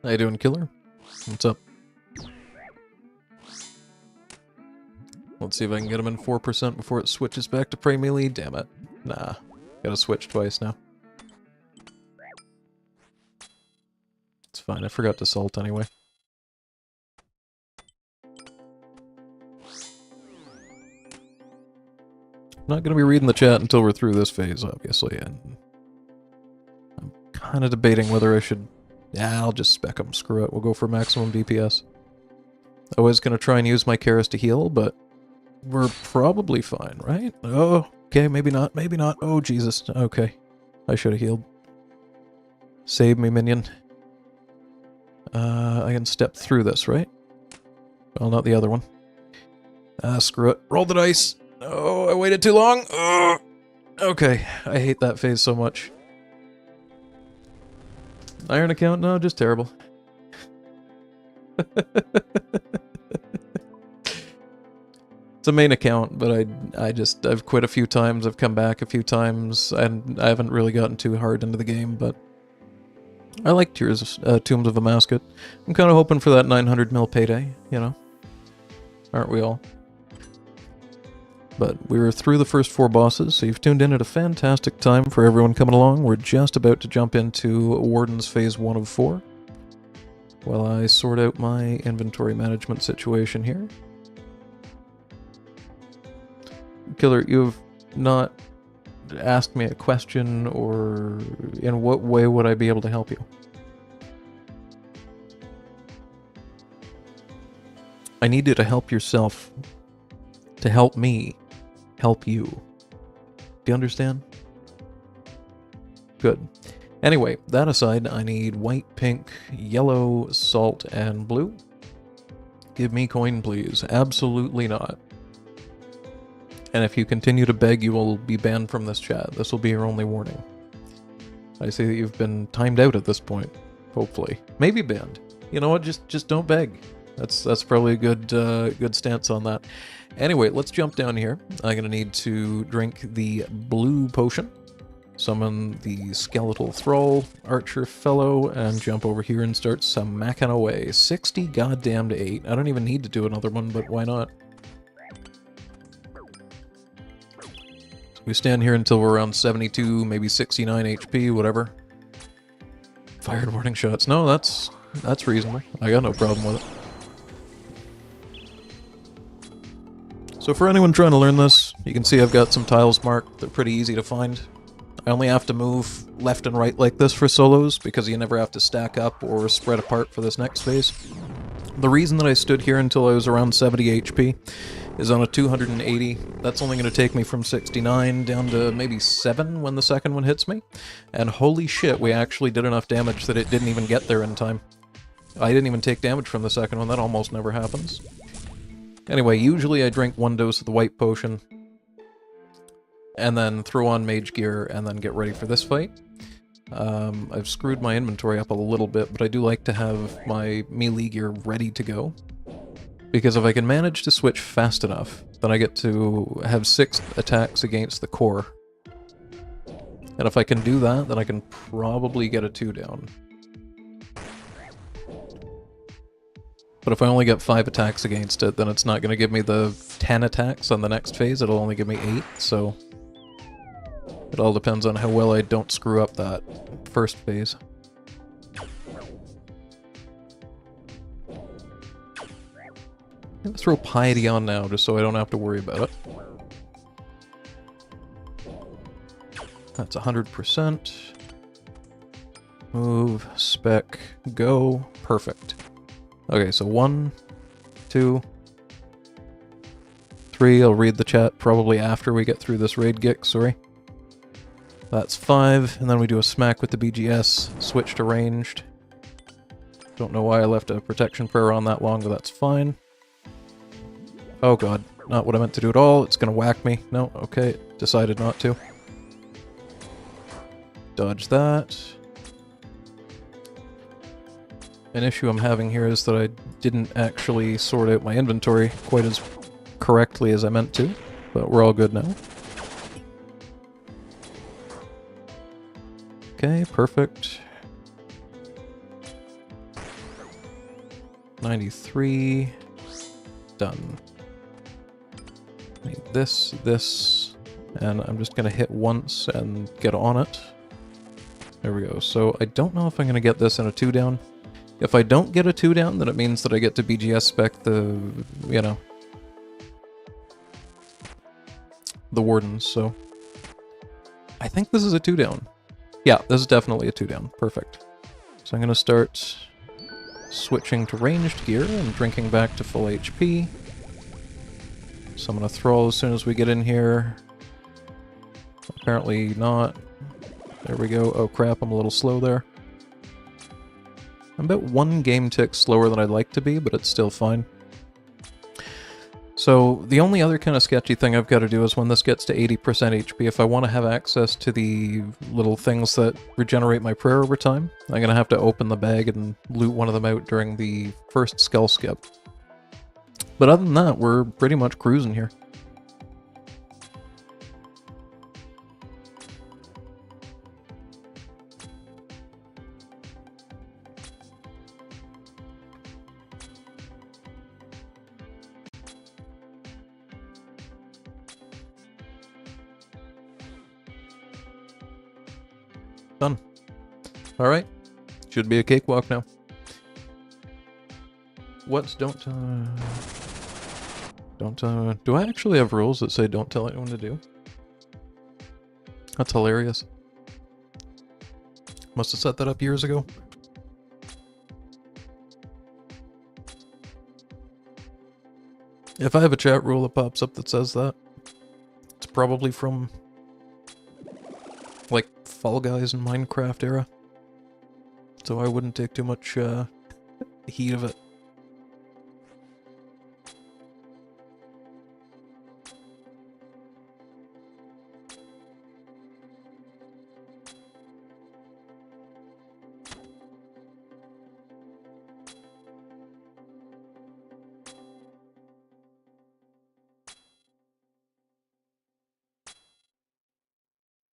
How you doing, killer? What's up? Let's see if I can get him in 4% before it switches back to prey melee. Damn it. Nah. Gotta switch twice now. It's fine, I forgot to salt anyway. I'm not gonna be reading the chat until we're through this phase, obviously, and I'm kinda debating whether I should... Yeah, I'll just spec him. Screw it, we'll go for maximum DPS. I was gonna try and use my Karis to heal, but we're probably fine, right? Oh, okay, maybe not, maybe not. Oh, Jesus. Okay. I should have healed. Save me, minion. I can step through this, right? Well, not the other one. Screw it. Roll the dice. Oh, I waited too long. Oh, okay, I hate that phase so much. Iron account? No, just terrible. It's a main account, but I've quit a few times, I've come back a few times, and I haven't really gotten too hard into the game, but I like Tombs of Amascut. I'm kind of hoping for that 900 mil payday, you know? Aren't we all? But we were through the first 4 bosses, so you've tuned in at a fantastic time for everyone coming along. We're just about to jump into Warden's Phase 1 of 4, while I sort out my inventory management situation here. Killer, you've not asked me a question, or in what way would I be able to help you? I need you to help yourself to help me help you. Do you understand? Good. Anyway, that aside, I need white, pink, yellow, salt, and blue. Give me coin, please. Absolutely not. And if you continue to beg, you will be banned from this chat. This will be your only warning. I see that you've been timed out at this point. Hopefully. Maybe banned. You know what? Just don't beg. That's probably a good stance on that. Anyway, let's jump down here. I'm going to need to drink the blue potion. Summon the skeletal thrall, archer fellow, and jump over here and start smacking away. 60 goddamn to 8. I don't even need to do another one, but why not? So we stand here until we're around 72, maybe 69 HP, whatever. Fired warning shots. No, that's reasonable. I got no problem with it. So for anyone trying to learn this, you can see I've got some tiles marked. They're pretty easy to find. I only have to move left and right like this for solos, because you never have to stack up or spread apart for this next phase. The reason that I stood here until I was around 70 HP is on a 280. That's only going to take me from 69 down to maybe 7 when the second one hits me. And holy shit, we actually did enough damage that it didn't even get there in time. I didn't even take damage from the second one. That almost never happens. Anyway, usually I drink 1 dose of the white potion, and then throw on mage gear, and then get ready for this fight. I've screwed my inventory up a little bit, but I do like to have my melee gear ready to go. Because if I can manage to switch fast enough, then I get to have 6 attacks against the core. And if I can do that, then I can probably get a 2 down. But if I only get 5 attacks against it, then it's not going to give me the 10 attacks on the next phase, it'll only give me 8, so... It all depends on how well I don't screw up that first phase. Let's throw Piety on now, just so I don't have to worry about it. That's 100%. Move, spec, go. Perfect. Okay, so 1, 2, 3. I'll read the chat probably after we get through this raid gig, sorry. That's 5, and then we do a smack with the BGS, switch to ranged. Don't know why I left a protection prayer on that long, but that's fine. Oh god, not what I meant to do at all. It's gonna whack me. No, okay, decided not to. Dodge that. An issue I'm having here is that I didn't actually sort out my inventory quite as correctly as I meant to, but we're all good now. Okay, perfect. 93. Done. Need this, and I'm just gonna hit once and get on it. There we go. So I don't know if I'm gonna get this in a 2 down. If I don't get a 2 down, then it means that I get to BGS spec the, you know, the wardens, so... I think this is a 2 down. Yeah, this is definitely a 2 down. Perfect. So I'm going to start switching to ranged gear and drinking back to full HP. Summon a thrall as soon as we get in here. Apparently not. There we go. Oh crap, I'm a little slow there. I'm about 1 game tick slower than I'd like to be, but it's still fine. So, the only other kind of sketchy thing I've got to do is when this gets to 80% HP, if I want to have access to the little things that regenerate my prayer over time, I'm going to have to open the bag and loot one of them out during the first skull skip. But other than that, we're pretty much cruising here. Done. Alright. Should be a cakewalk now. What? Do I actually have rules that say don't tell anyone to do? That's hilarious. Must have set that up years ago. If I have a chat rule that pops up that says that, it's probably from like Fall Guys and Minecraft era. So I wouldn't take too much heat of it.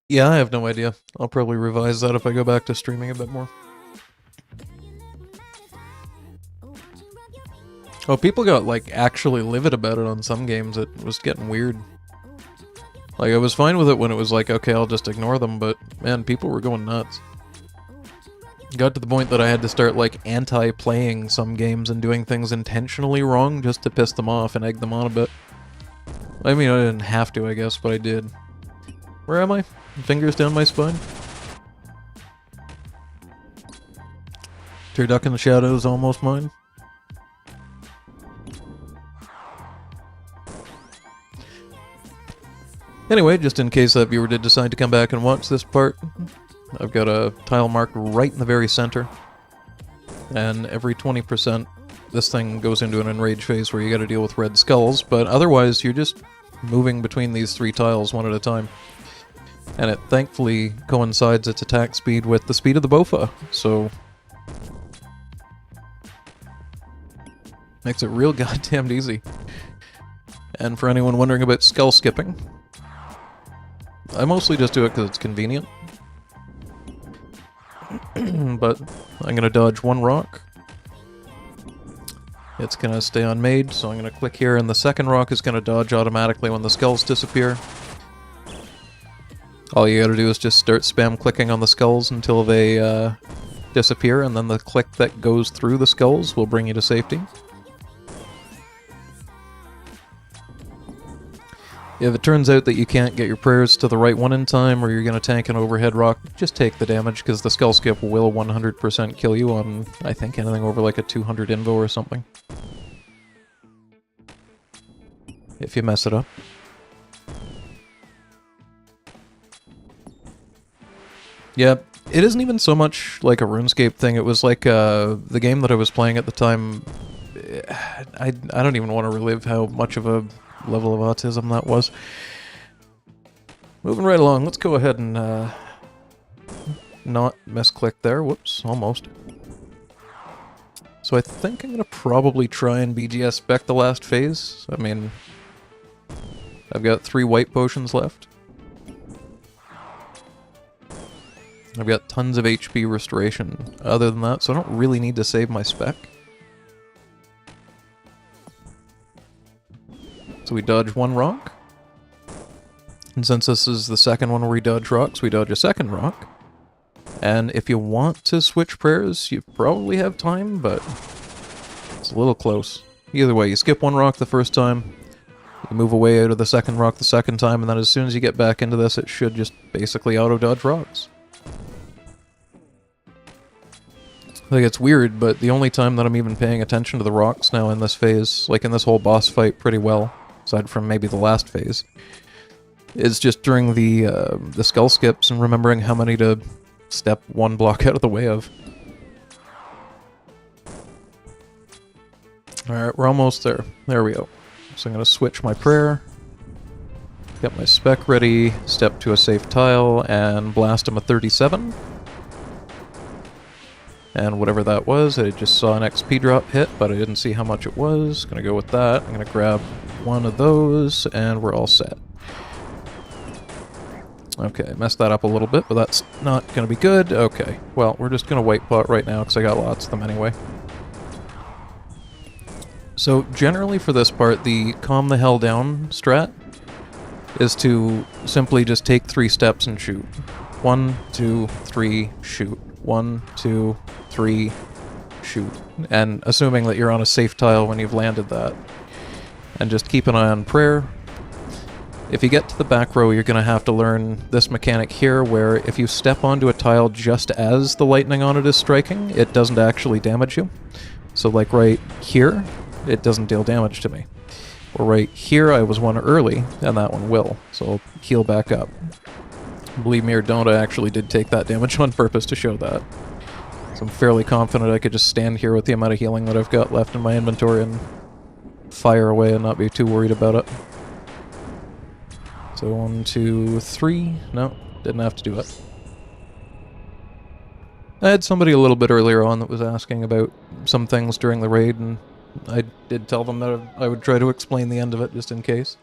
Yeah, I have no idea. I'll probably revise that if I go back to streaming a bit more. Oh, people got, like, actually livid about it on some games. It was getting weird. Like, I was fine with it when it was like, okay, I'll just ignore them, but, man, people were going nuts. Got to the point that I had to start, like, anti-playing some games and doing things intentionally wrong just to piss them off and egg them on a bit. I mean, I didn't have to, I guess, but I did. Where am I? Fingers down my spine? Turduck in the Shadows, almost mine. Anyway, just in case that viewer did decide to come back and watch this part, I've got a tile marked right in the very center. And every 20%, this thing goes into an enrage phase where you gotta deal with red skulls, but otherwise you're just moving between these 3 tiles one at a time. And it thankfully coincides its attack speed with the speed of the Bofa, so makes it real goddamn easy. And for anyone wondering about skull skipping, I mostly just do it because it's convenient. But I'm gonna dodge 1 rock. It's gonna stay unmade, so I'm gonna click here, and the second rock is gonna dodge automatically when the skulls disappear. All you gotta do is just start spam clicking on the skulls until they disappear, and then the click that goes through the skulls will bring you to safety. If it turns out that you can't get your prayers to the right one in time, or you're gonna tank an overhead rock, just take the damage, because the skull skip will 100% kill you on, I think, anything over like a 200 invo or something. If you mess it up. Yeah, it isn't even so much like a RuneScape thing. It was like the game that I was playing at the time. I don't even want to relive how much of a level of autism that was. Moving right along, let's go ahead and not misclick there. Whoops, almost. So I think I'm going to probably try and BGS spec the last phase. I mean, I've got 3 white potions left. I've got tons of HP restoration other than that, so I don't really need to save my spec. So we dodge 1 rock. And since this is the second one where we dodge rocks, we dodge a second rock. And if you want to switch prayers, you probably have time, but it's a little close. Either way, you skip 1 rock the first time, you move away out of the second rock the second time, and then as soon as you get back into this, it should just basically auto-dodge rocks. Like, it's weird, but the only time that I'm even paying attention to the rocks now in this phase, like in this whole boss fight pretty well, aside from maybe the last phase, is just during the skull skips and remembering how many to step 1 block out of the way of. Alright, we're almost there. There we go. So I'm going to switch my prayer, get my spec ready, step to a safe tile, and blast him a 37. And whatever that was, I just saw an XP drop hit, but I didn't see how much it was. Gonna go with that. I'm gonna grab 1 of those, and we're all set. Okay, messed that up a little bit, but that's not gonna be good. Okay, well, we're just gonna white pot right now, because I got lots of them anyway. So, generally for this part, the calm the hell down strat is to simply just take 3 steps and shoot. 1, 2, 3, shoot. 1, 2, 3, shoot. And assuming that you're on a safe tile when you've landed that. And just keep an eye on prayer. If you get to the back row, you're going to have to learn this mechanic here, where if you step onto a tile just as the lightning on it is striking, it doesn't actually damage you. So like right here, it doesn't deal damage to me. Or right here, I was 1 early, and that one will. So I'll heal back up. Believe me or don't, I actually did take that damage on purpose to show that. So I'm fairly confident I could just stand here with the amount of healing that I've got left in my inventory and fire away and not be too worried about it. So 1, 2, 3. No, didn't have to do it. I had somebody a little bit earlier on that was asking about some things during the raid, and I did tell them that I would try to explain the end of it just in case.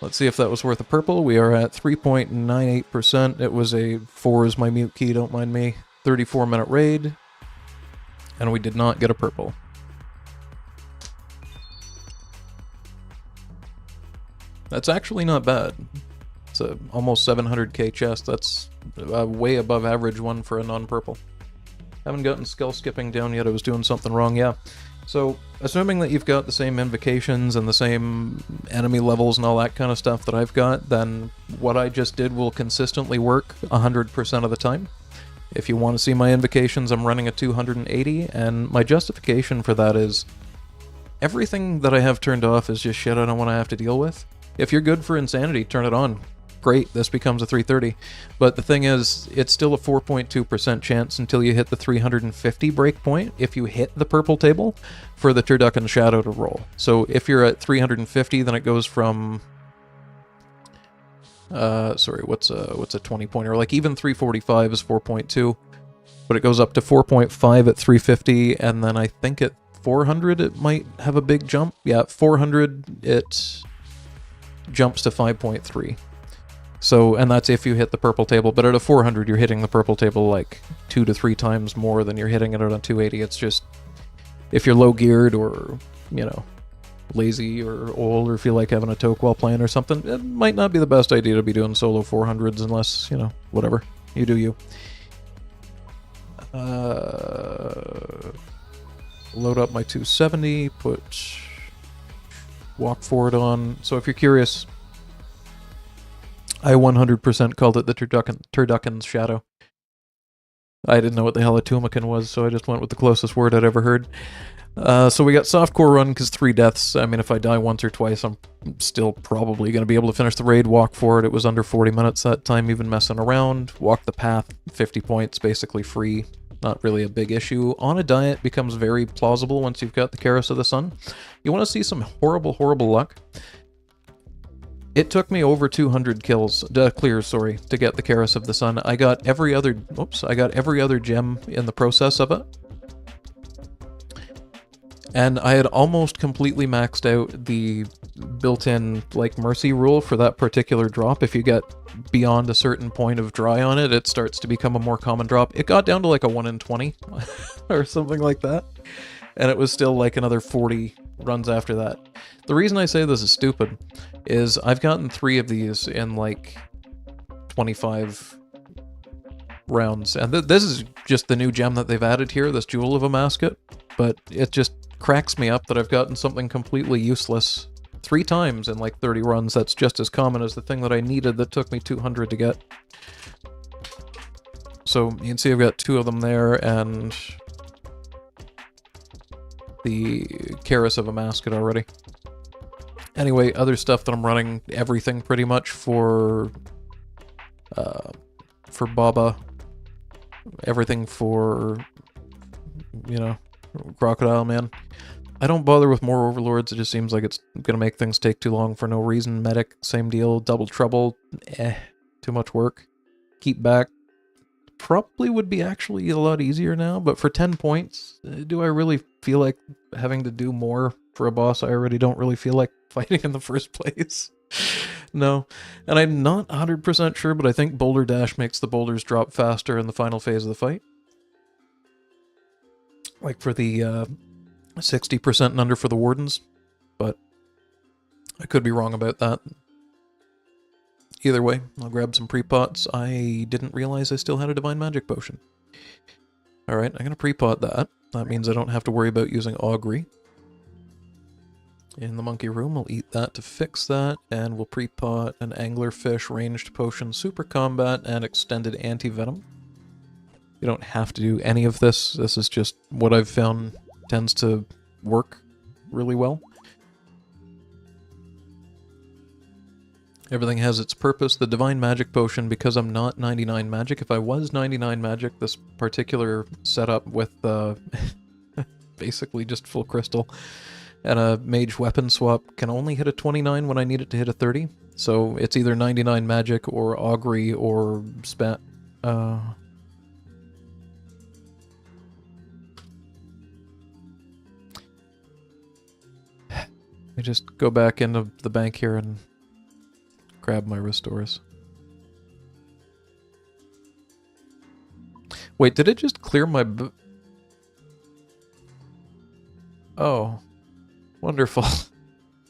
Let's see if that was worth a purple. We are at 3.98%. It was a 4 is my mute key, don't mind me. 34-minute raid. And we did not get a purple. That's actually not bad. It's a almost 700k chest. That's a way above average one for a non-purple. Haven't gotten skill skipping down yet. I was doing something wrong, yeah. So, assuming that you've got the same invocations and the same enemy levels and all that kind of stuff that I've got, then what I just did will consistently work 100% of the time. If you want to see my invocations, I'm running a 280, and my justification for that is everything that I have turned off is just shit I don't want to have to deal with. If you're good for insanity, turn it on. Great, this becomes a 330. But the thing is, it's still a 4.2% chance until you hit the 350 breakpoint if you hit the purple table for the Turducken Shadow to roll. So if you're at 350, then it goes from... sorry, what's a 20 pointer? Like even 345 is 4.2, but it goes up to 4.5 at 350, and then I think at 400 it might have a big jump. Yeah, at 400 it jumps to 5.3. So, and that's if you hit the purple table, but at a 400 you're hitting the purple table like 2 to 3 times more than you're hitting it at a 280. It's just, if you're low geared or, you know, lazy or old or feel like having a toke while playing or something, it might not be the best idea to be doing solo 400s unless, you know, whatever. You do you. Load up my 270, put walk forward on. So if you're curious, I 100% called it the Turducken's Shadow. I didn't know what the hell a Tumakin was, so I just went with the closest word I'd ever heard. So we got softcore run, because 3 deaths. I mean, if I die once or twice, I'm still probably going to be able to finish the raid. Walk forward, it was under 40 minutes that time, even messing around. Walk the path, 50 points, basically free. Not really a big issue. On a diet becomes very plausible once you've got the Keris of the Sun. You want to see some horrible, horrible luck? It took me over 200 clears, sorry, to get the Keris of the Sun. I got every other gem in the process of it. And I had almost completely maxed out the built-in, like, mercy rule for that particular drop. If you get beyond a certain point of dry on it, it starts to become a more common drop. It got down to like a 1 in 20 or something like that. And it was still like another 40 runs after that. The reason I say this is stupid is I've gotten 3 of these in like 25 rounds. And this is just the new gem that they've added here, this Jewel of Amascut. But it just cracks me up that I've gotten something completely useless 3 times in like 30 runs. That's just as common as the thing that I needed that took me 200 to get. So you can see I've got 2 of them there, and the Keris of Amascut already. Anyway, other stuff that I'm running, everything pretty much for Baba, everything for, you know, Crocodile Man. I don't bother with more overlords, it just seems like it's gonna make things take too long for no reason. Medic, same deal. Double trouble, too much work. Keep back, probably would be actually a lot easier now, but for 10 points, do I really feel like having to do more for a boss I already don't really feel like fighting in the first place? No. And I'm not 100% sure, but I think Boulder Dash makes the boulders drop faster in the final phase of the fight. Like for the 60% and under for the Wardens, but I could be wrong about that. Either way, I'll grab some pre-pots. I didn't realize I still had a Divine Magic Potion. Alright, I'm going to pre-pot that. That means I don't have to worry about using Augury. In the monkey room, I'll eat that to fix that, and we'll pre-pot an Anglerfish, Ranged Potion, Super Combat, and Extended Anti-Venom. You don't have to do any of this. This is just what I've found tends to work really well. Everything has its purpose. The Divine Magic Potion, because I'm not 99 magic. If I was 99 magic, this particular setup with basically just full crystal and a mage weapon swap can only hit a 29 when I need it to hit a 30. So it's either 99 magic or augury or spat. I just go back into the bank here and grab my restores. Wait, did it just clear my oh, wonderful.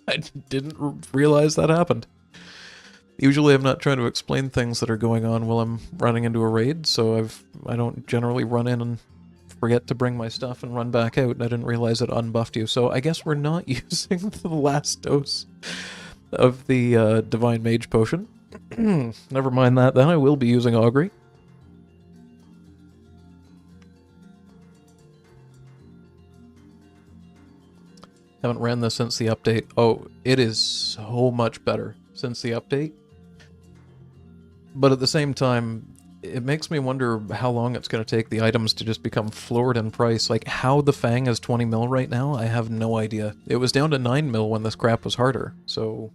I didn't realize that happened. Usually I'm not trying to explain things that are going on while I'm running into a raid, so I don't generally run in and forget to bring my stuff and run back out, and I didn't realize it unbuffed you. So I guess we're not using the last dose of the Divine Mage Potion. Never mind that, then I will be using Augury. Haven't ran this since the update. Oh, it is so much better since the update. But at the same time, it makes me wonder how long it's going to take the items to just become floored in price. Like, how the Fang is 20 mil right now, I have no idea. It was down to 9 mil when this crap was harder, so...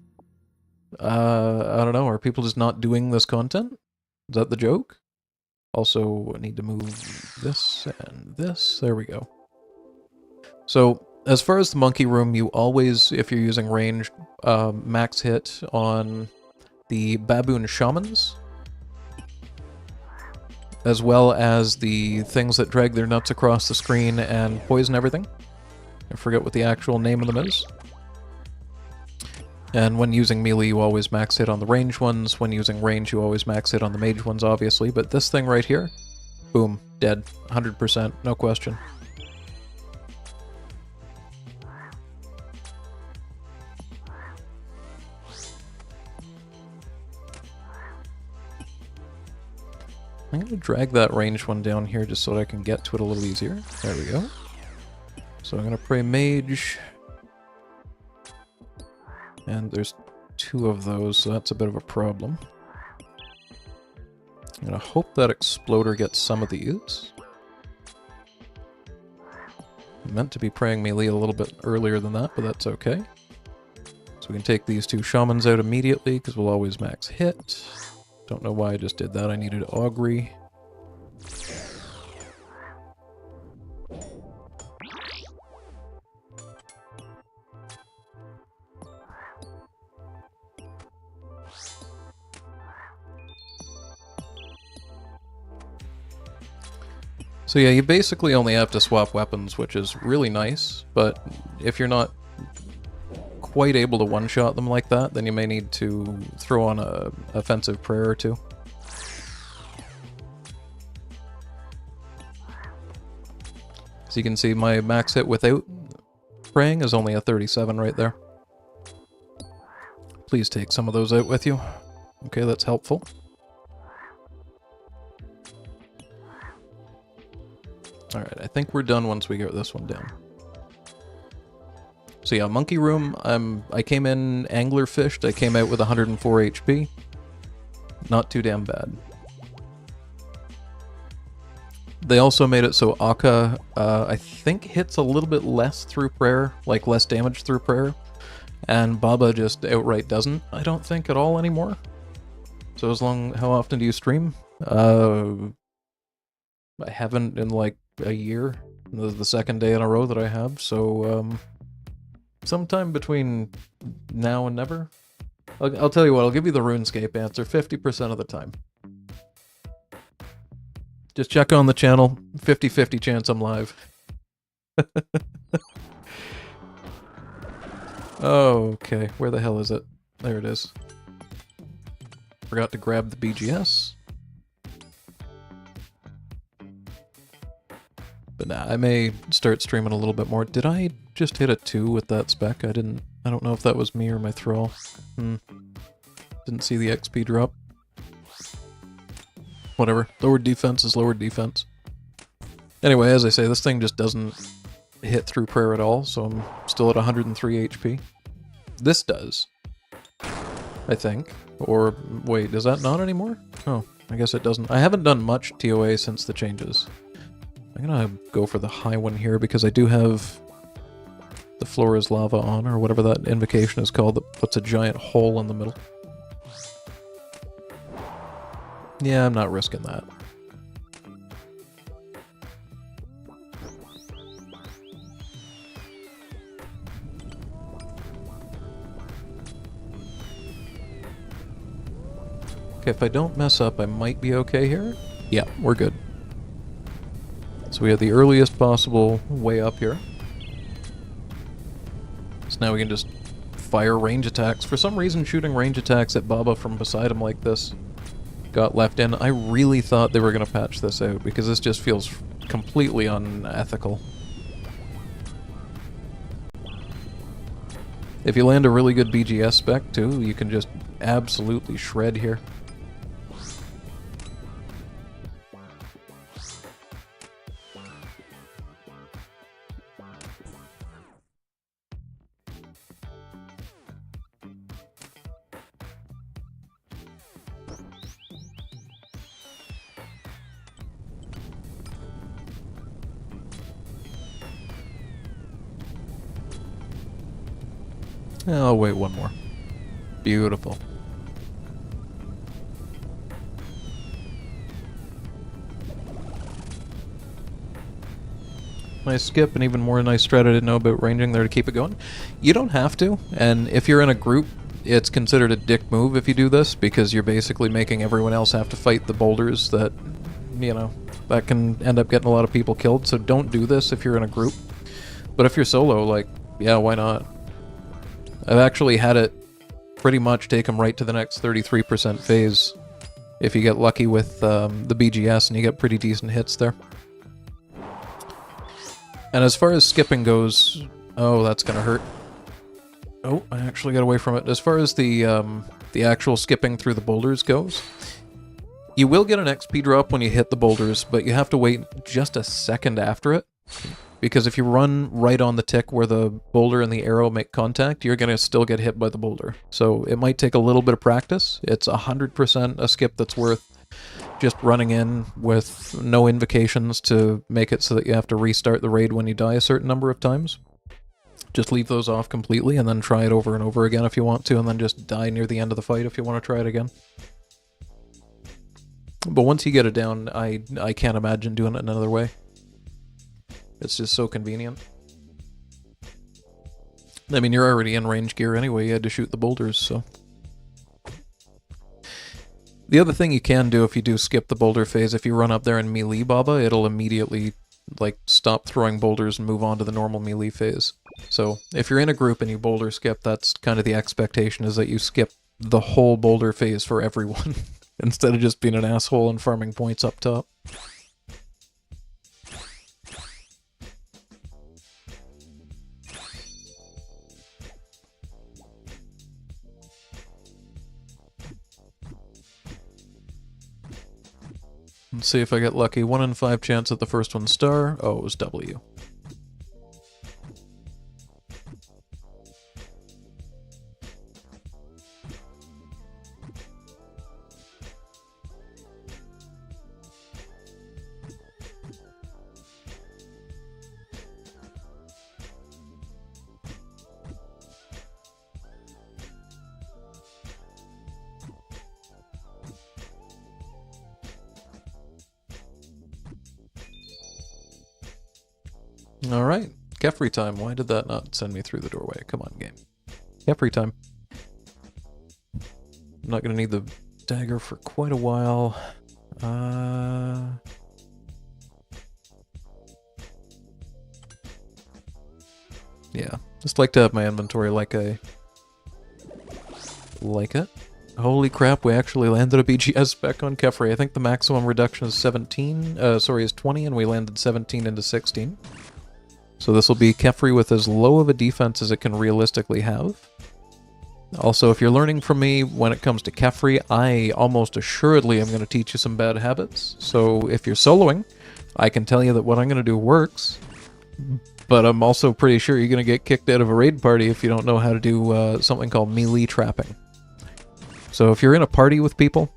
I don't know, are people just not doing this content? Is that the joke? Also, I need to move this and this. There we go. So, as far as the monkey room, you always, if you're using ranged, max hit on the baboon shamans, as well as the things that drag their nuts across the screen and poison everything. I forget what the actual name of them is. And when using melee, you always max hit on the range ones. When using range, you always max hit on the mage ones, obviously. But this thing right here, boom, dead. 100%, no question. I'm going to drag that range one down here just so that I can get to it a little easier. There we go. So I'm going to pray mage. And there's 2 of those, so that's a bit of a problem. I'm going to hope that exploder gets some of these. I meant to be praying melee a little bit earlier than that, but that's okay. So we can take these 2 shamans out immediately, because we'll always max hit. Don't know why I just did that. I needed augury. So yeah, you basically only have to swap weapons, which is really nice, but if you're not quite able to one-shot them like that, then you may need to throw on a offensive prayer or 2. So you can see my max hit without praying is only a 37 right there. Please take some of those out with you. Okay, that's helpful. Alright, I think we're done once we get this one down. So yeah, monkey room, I came in angler fished, I came out with 104 HP. Not too damn bad. They also made it so akka, I think, hits a little bit less through prayer, like less damage through prayer. And Baba just outright doesn't, I don't think, at all anymore. So how often do you stream? I haven't in like a year. This is the 2nd day in a row that I have, so sometime between now and never. I'll tell you what, I'll give you the RuneScape answer 50% of the time. Just check on the channel, 50-50 chance I'm live. Okay, where the hell is it? There it is. Forgot to grab the BGS. But nah, I may start streaming a little bit more. Did I just hit a 2 with that spec? I don't know if that was me or my thrall. Didn't see the XP drop. Whatever. Lowered defense is lowered defense. Anyway, as I say, this thing just doesn't hit through prayer at all, so I'm still at 103 HP. This does. I think. Or, wait, is that not anymore? Oh, I guess it doesn't. I haven't done much TOA since the changes. I'm gonna go for the high one here because I do have the floor is lava on, or whatever that invocation is called that puts a giant hole in the middle. Yeah, I'm not risking that. Okay, if I don't mess up, I might be okay here. Yeah, we're good. So we have the earliest possible way up here. So now we can just fire range attacks. For some reason, shooting range attacks at Baba from beside him like this got left in. I really thought they were going to patch this out, because this just feels completely unethical. If you land a really good BGS spec, too, you can just absolutely shred here. I'll wait one more. Beautiful. Nice skip, and even more nice strat I didn't know about ranging there to keep it going. You don't have to, and if you're in a group, it's considered a dick move if you do this, because you're basically making everyone else have to fight the boulders that, you know, that can end up getting a lot of people killed, so don't do this if you're in a group. But if you're solo, like, yeah, why not? I've actually had it pretty much take them right to the next 33% phase if you get lucky with the BGS and you get pretty decent hits there. And as far as skipping goes... Oh, that's gonna hurt. Oh, I actually got away from it. As far as the actual skipping through the boulders goes, you will get an XP drop when you hit the boulders, but you have to wait just a second after it. Because if you run right on the tick where the boulder and the arrow make contact, you're going to still get hit by the boulder. So it might take a little bit of practice. It's 100% a skip that's worth just running in with no invocations to make it so that you have to restart the raid when you die a certain number of times. Just leave those off completely and then try it over and over again if you want to, and then just die near the end of the fight if you want to try it again. But once you get it down, I can't imagine doing it another way. It's just so convenient. I mean, you're already in range gear anyway, you had to shoot the boulders, so... The other thing you can do if you do skip the boulder phase, if you run up there and melee Baba, it'll immediately, like, stop throwing boulders and move on to the normal melee phase. So, if you're in a group and you boulder skip, that's kind of the expectation, is that you skip the whole boulder phase for everyone, instead of just being an asshole and farming points up top. Let's see if I get lucky. 1 in 5 chance at the first one star. Oh, it was W. Alright, Kephri time. Why did that not send me through the doorway? Come on, game. Kephri time. I'm not gonna need the dagger for quite a while. Yeah, just like to have my inventory like I like it. Holy crap, we actually landed a BGS spec on Kephri. I think the maximum reduction is 20, and we landed 17 into 16. So this will be Kephri with as low of a defense as it can realistically have. Also, if you're learning from me when it comes to Kephri, I almost assuredly am going to teach you some bad habits. So if you're soloing, I can tell you that what I'm going to do works. But I'm also pretty sure you're going to get kicked out of a raid party if you don't know how to do something called melee trapping. So if you're in a party with people,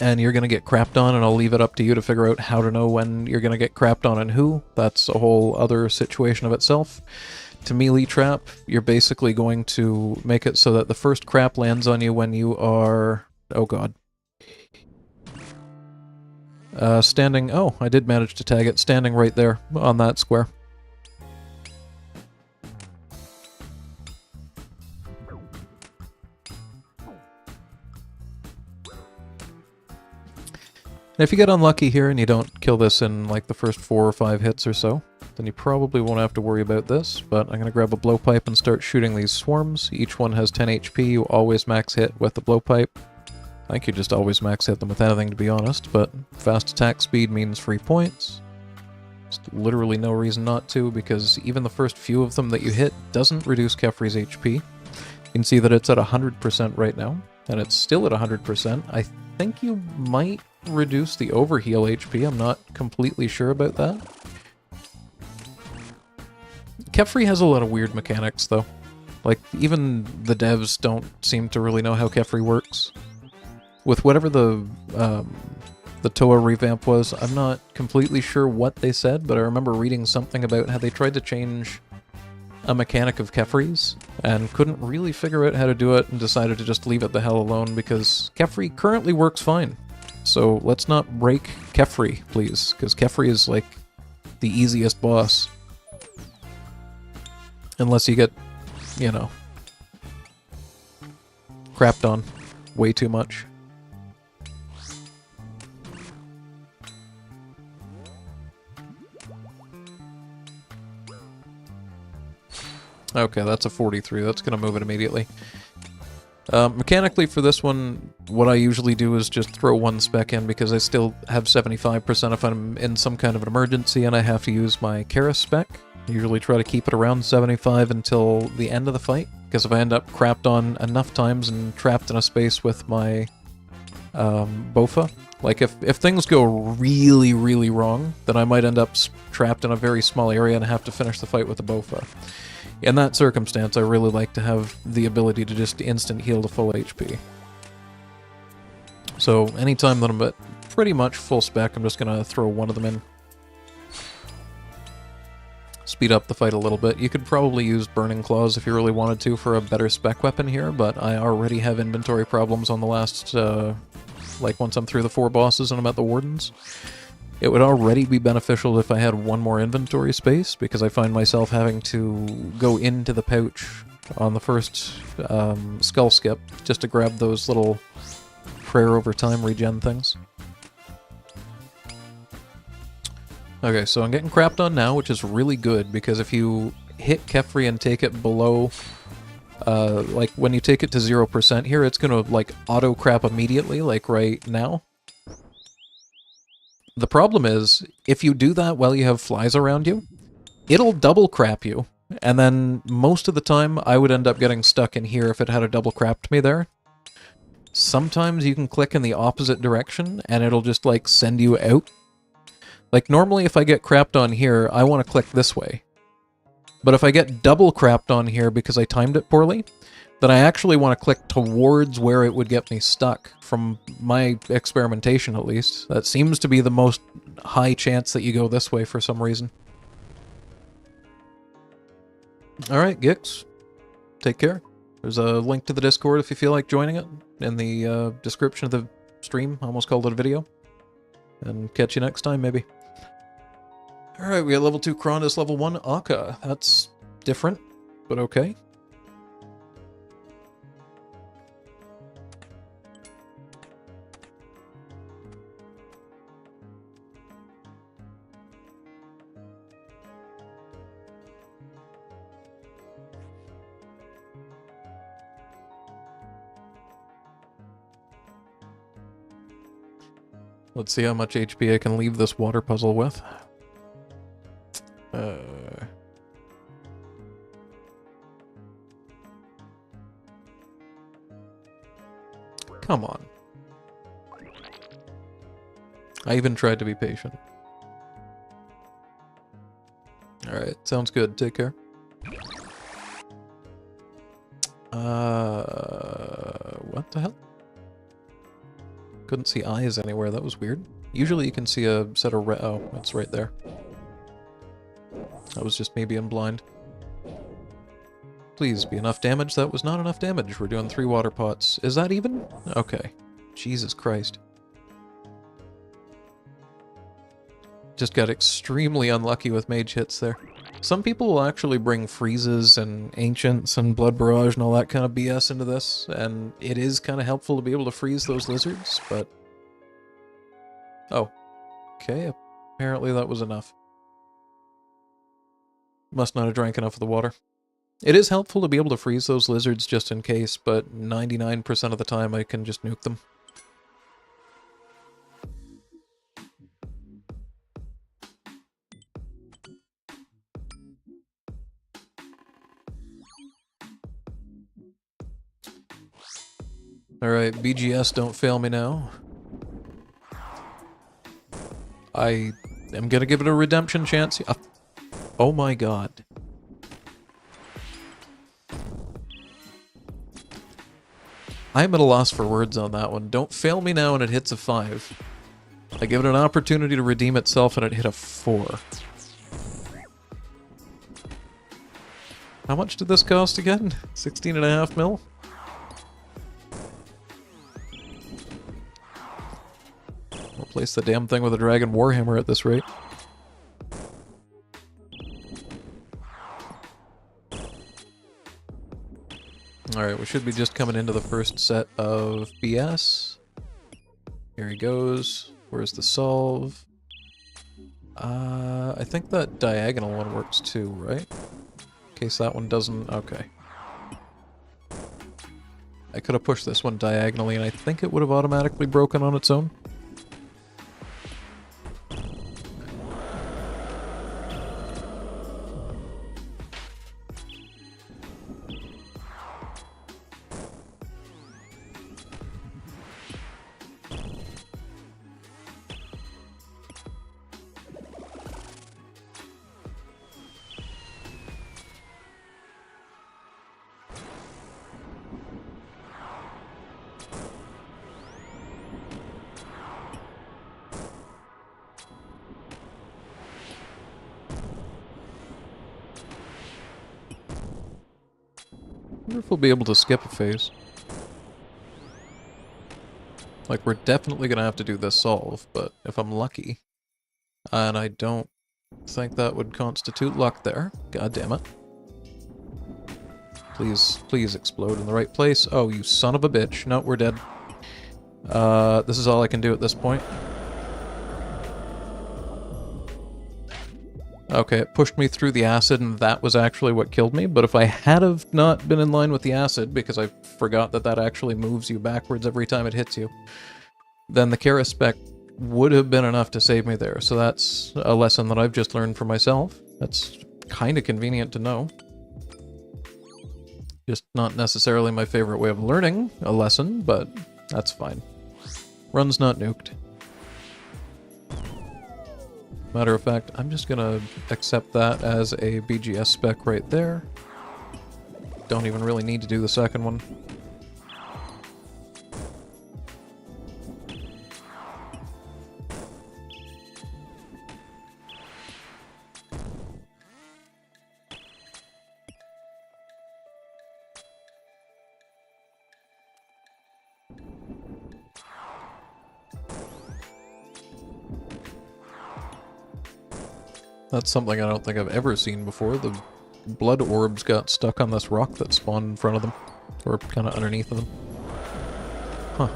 and you're going to get crapped on, and I'll leave it up to you to figure out how to know when you're going to get crapped on and who. That's a whole other situation of itself. To melee trap, you're basically going to make it so that the first crap lands on you when you are... oh god. Standing... oh, I did manage to tag it. Standing right there on that square. And if you get unlucky here and you don't kill this in like the first 4 or 5 hits or so, then you probably won't have to worry about this, but I'm going to grab a blowpipe and start shooting these swarms. Each one has 10 HP, you always max hit with the blowpipe. I think you just always max hit them with anything, to be honest, but fast attack speed means free points. There's literally no reason not to, because even the first few of them that you hit doesn't reduce Kephri's HP. You can see that it's at 100% right now, and it's still at 100%. I think you might reduce the overheal HP, I'm not completely sure about that. Kephri has a lot of weird mechanics, though. Like, even the devs don't seem to really know how Kephri works. With whatever the Toa revamp was, I'm not completely sure what they said, but I remember reading something about how they tried to change a mechanic of Kephri's, and couldn't really figure out how to do it, and decided to just leave it the hell alone, because Kephri currently works fine. So let's not break Kephri, please, because Kephri is, like, the easiest boss. Unless you get, you know, crapped on way too much. Okay, that's a 43. That's going to move it immediately. Mechanically for this one, what I usually do is just throw one spec in because I still have 75% if I'm in some kind of an emergency and I have to use my Karis spec. I usually try to keep it around 75 until the end of the fight, because if I end up crapped on enough times and trapped in a space with my Bofa, like if things go really, really wrong, then I might end up trapped in a very small area and have to finish the fight with the Bofa. In that circumstance, I really like to have the ability to just instant heal to full HP. So anytime that I'm at pretty much full spec, I'm just going to throw one of them in. Speed up the fight a little bit. You could probably use Burning Claws if you really wanted to for a better spec weapon here, but I already have inventory problems on the last, like once I'm through the 4 bosses and I'm at the Wardens. It would already be beneficial if I had one more inventory space, because I find myself having to go into the pouch on the first skull skip just to grab those little prayer over time regen things. Okay, so I'm getting crapped on now, which is really good, because if you hit Kephri and take it below, like when you take it to 0% here, it's going to like auto-crap immediately, like right now. The problem is, if you do that while you have flies around you, it'll double crap you, and then most of the time I would end up getting stuck in here if it had a double crapped me there. Sometimes you can click in the opposite direction and it'll just like send you out. Like normally if I get crapped on here, I want to click this way. But if I get double crapped on here because I timed it poorly, then I actually want to click towards where it would get me stuck, from my experimentation at least. That seems to be the most high chance that you go this way for some reason. Alright, Gix. Take care. There's a link to the Discord if you feel like joining it in the description of the stream. I almost called it a video. And catch you next time, maybe. Alright, we got level 2 Krondus, level 1 Akka. That's different, but okay. Let's see how much HP I can leave this water puzzle with. Come on. I even tried to be patient. Alright, sounds good. Take care. What the hell? Couldn't see eyes anywhere, that was weird. Usually you can see a set of oh, it's right there. That was just me being blind. Please be enough damage. That was not enough damage. We're doing 3 water pots. Is that even? Okay. Jesus Christ. Just got extremely unlucky with mage hits there. Some people will actually bring freezes and ancients and blood barrage and all that kind of BS into this, and it is kind of helpful to be able to freeze those lizards, but... Oh. Okay, apparently that was enough. Must not have drank enough of the water. It is helpful to be able to freeze those lizards just in case, but 99% of the time I can just nuke them. Alright, BGS, don't fail me now. I am gonna give it a redemption chance. Oh my god. I'm at a loss for words on that one. Don't fail me now and it hits a 5. I give it an opportunity to redeem itself and it hit a 4. How much did this cost again? 16.5 mil? I'll place the damn thing with a Dragon Warhammer at this rate. Alright, we should be just coming into the first set of BS. Here he goes. Where's the solve? I think that diagonal one works too, right? In case that one doesn't... okay. I could have pushed this one diagonally and I think it would have automatically broken on its own. I wonder if we'll be able to skip a phase. Like, we're definitely gonna have to do this solve, but if I'm lucky, and I don't think that would constitute luck there. God damn it. Please, please explode in the right place. Oh, you son of a bitch. No, we're dead. This is all I can do at this point. Okay, it pushed me through the acid, and that was actually what killed me, but if I had have not been in line with the acid, because I forgot that that actually moves you backwards every time it hits you, then the Kara spec would have been enough to save me there, so that's a lesson that I've just learned for myself. That's kind of convenient to know. Just not necessarily my favorite way of learning a lesson, but that's fine. Run's not nuked. Matter of fact, I'm just gonna accept that as a BGS spec right there. Don't even really need to do the second one. That's something I don't think I've ever seen before. The blood orbs got stuck on this rock that spawned in front of them. Or kind of underneath of them. Huh.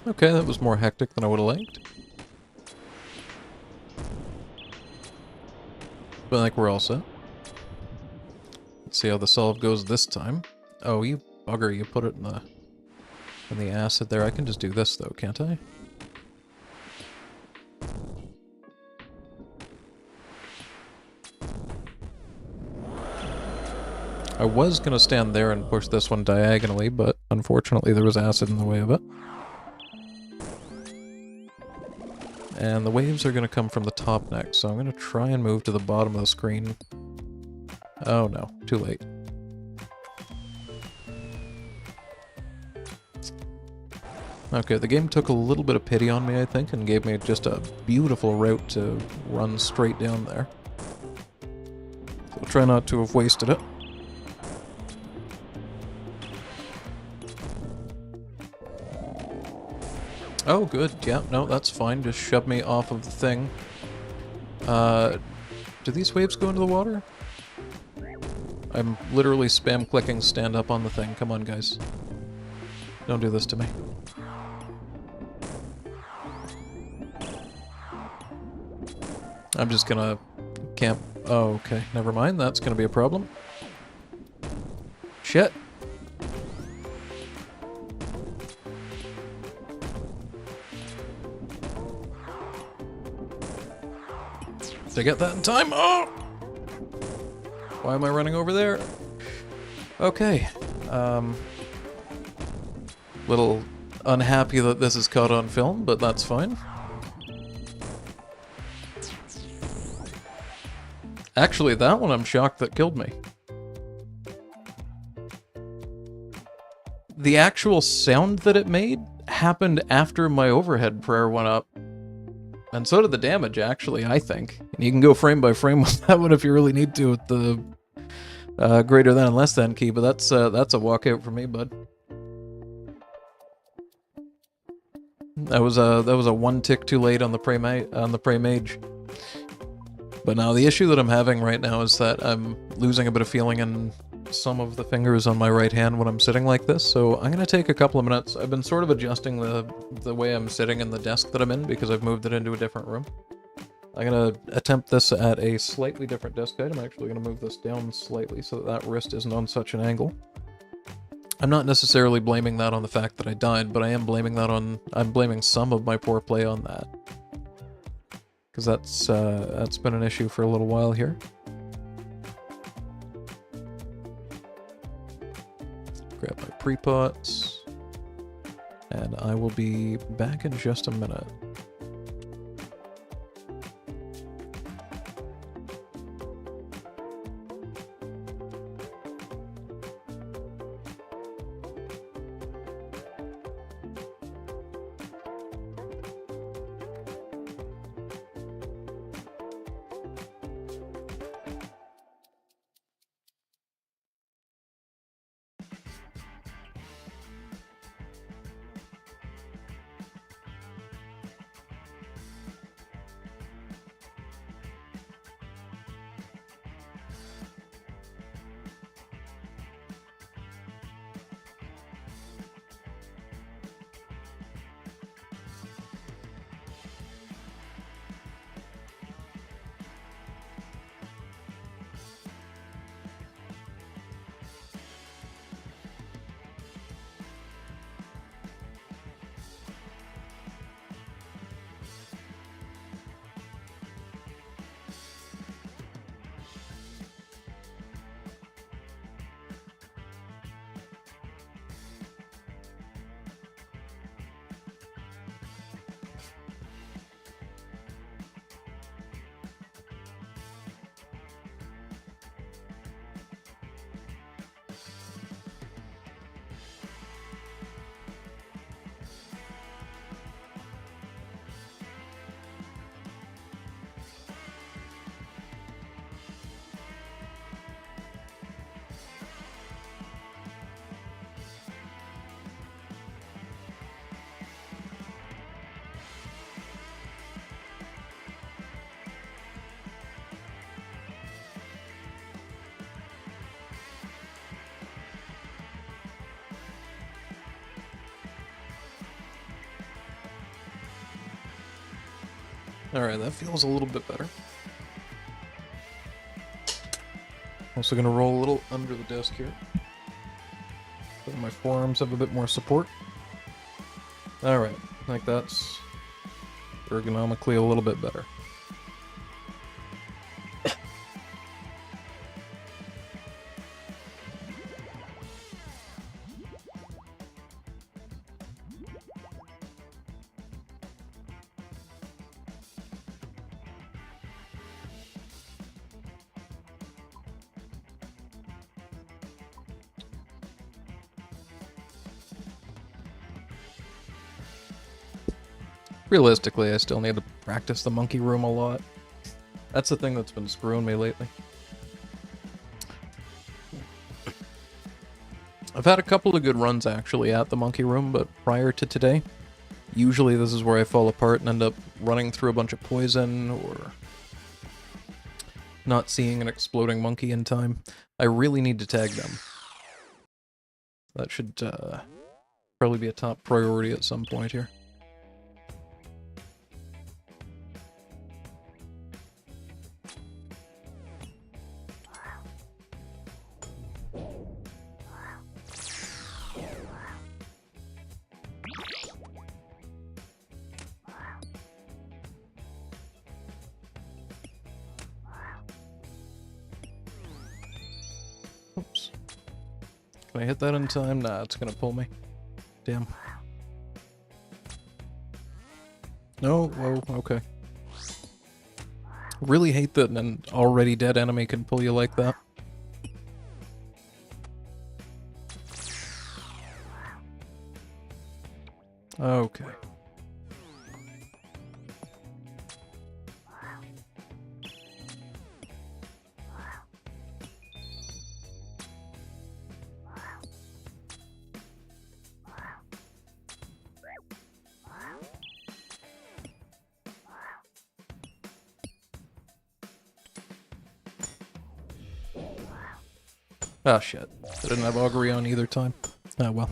Okay, that was more hectic than I would have liked. But I think we're all set. Let's see how the solve goes this time. Oh, you bugger, you put it in the And the acid there. I can just do this though, can't I? I was gonna stand there and push this one diagonally, but unfortunately there was acid in the way of it. And the waves are gonna come from the top next, so I'm gonna try and move to the bottom of the screen. Oh no, too late. Okay, the game took a little bit of pity on me, I think, and gave me just a beautiful route to run straight down there. So I'll try not to have wasted it. Oh, good. Yeah, no, that's fine. Just shove me off of the thing. Do these waves go into the water? I'm literally spam clicking stand up on the thing. Come on, guys. Don't do this to me. I'm just gonna camp. Oh, okay. Never mind. That's gonna be a problem. Shit. Did I get that in time? Oh! Why am I running over there? Okay. Little unhappy that this is caught on film, but that's fine. Actually, that one I'm shocked that killed me. The actual sound that it made happened after my overhead prayer went up. And so did the damage, actually, I think. And you can go frame by frame with that one if you really need to with the greater than and less than key, but that's a walkout for me, bud. That was a one tick too late on the prey mage. But now the issue that I'm having right now is that I'm losing a bit of feeling in some of the fingers on my right hand when I'm sitting like this, so I'm gonna take a couple of minutes. I've been sort of adjusting the way I'm sitting in the desk that I'm in because I've moved it into a different room. I'm gonna attempt this at a slightly different desk height. I'm actually gonna move this down slightly so that wrist isn't on such an angle. I'm not necessarily blaming that on the fact that I died, but I am blaming that on... I'm blaming some of my poor play on that. Because that's been an issue for a little while here. Grab my pre-pots. And I will be back in just a minute. Alright, that feels a little bit better. Also gonna roll a little under the desk here, so my forearms have a bit more support. Alright, I think that's ergonomically a little bit better. Realistically, I still need to practice the monkey room a lot. That's the thing that's been screwing me lately. I've had a couple of good runs actually at the monkey room, but prior to today, usually this is where I fall apart and end up running through a bunch of poison or not seeing an exploding monkey in time. I really need to tag them. That should probably be a top priority at some point here. Oops. Can I hit that in time? Nah, it's gonna pull me. Damn. No, whoa, okay. Really hate that an already dead enemy can pull you like that. Okay. Ah, shit. I didn't have augury on either time. Ah, well.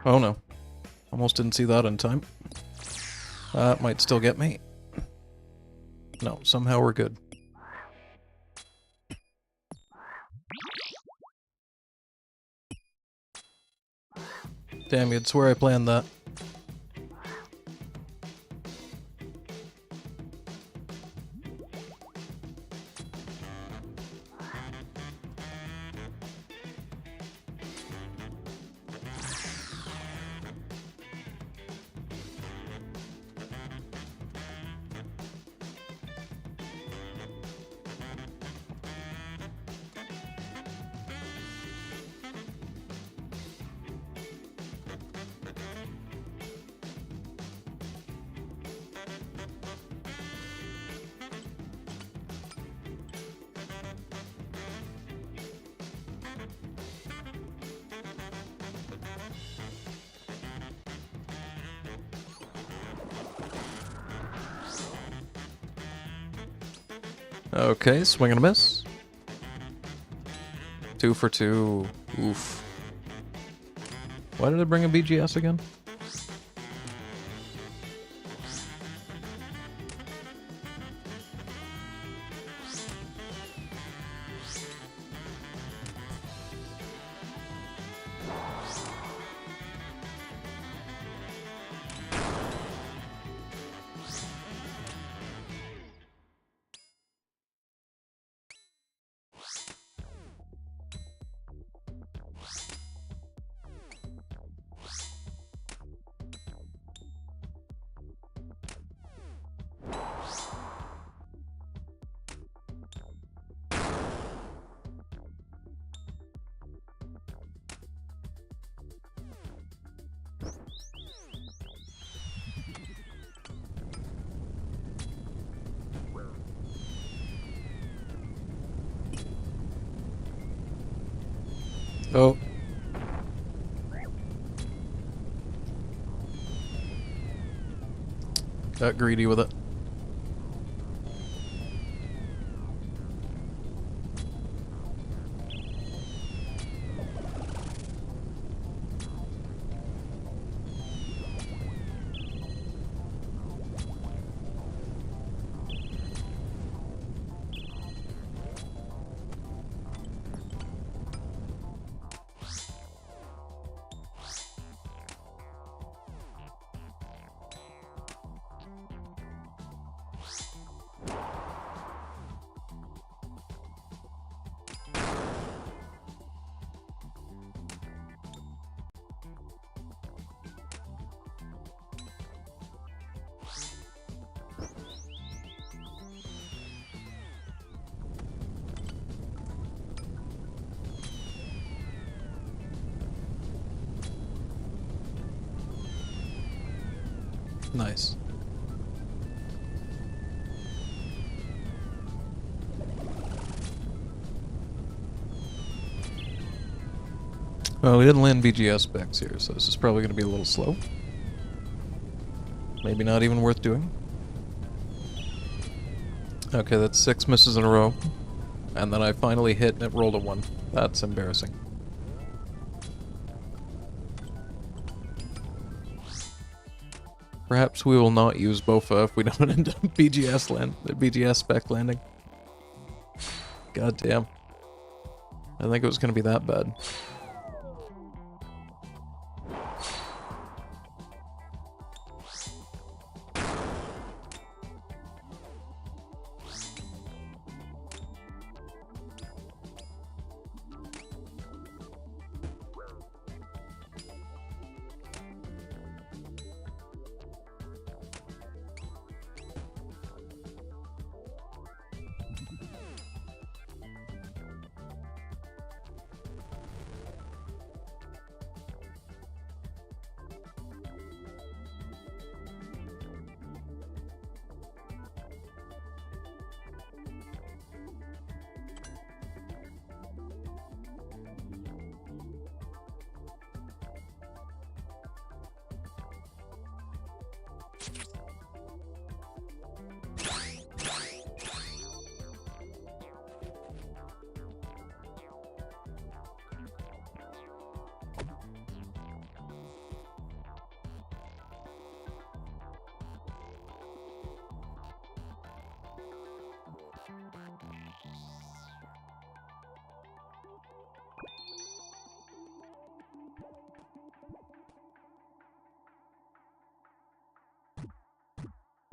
Oh no. Almost didn't see that in time. That might still get me. No, somehow we're good. Damn, you'd swear I planned that. Okay, swing and a miss. 2 for 2. Oof. Why did I bring a BGS again? Oh. Got greedy with it. Nice. Well, we didn't land BGS specs here, so this is probably going to be a little slow. Maybe not even worth doing. Okay, that's 6 misses in a row. And then I finally hit and it rolled a 1. That's embarrassing. Perhaps we will not use Bofa if we don't end up BGS spec landing. God damn. I think it was going to be that bad.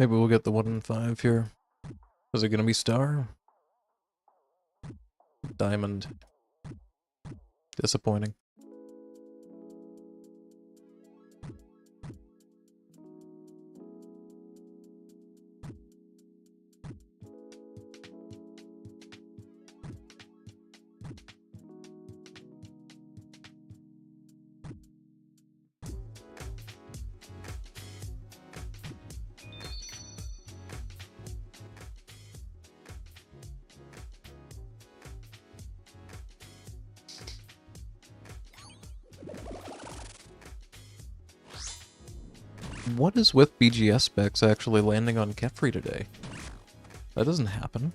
Maybe we'll get the 1 in 5 here. Is it gonna be star? Diamond. Disappointing. What is with BGS specs actually landing on Kephri today? That doesn't happen.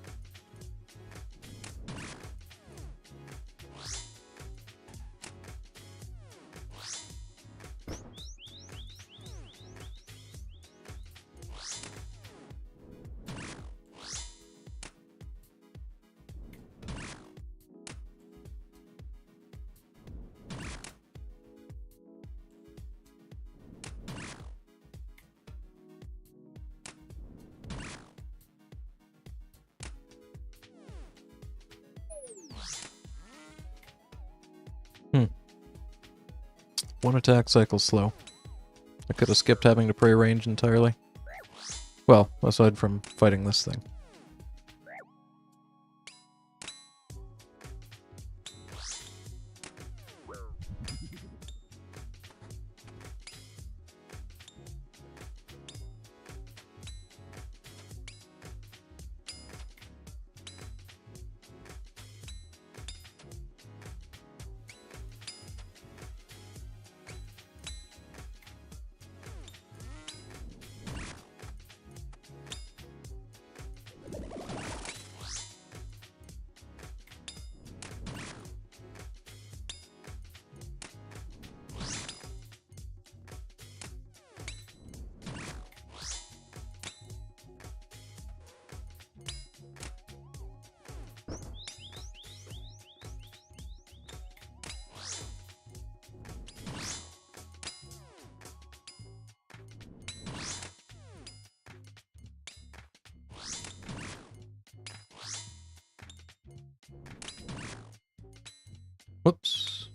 One attack cycle slow. I could have skipped having to pray range entirely. Well, aside from fighting this thing. Whoops.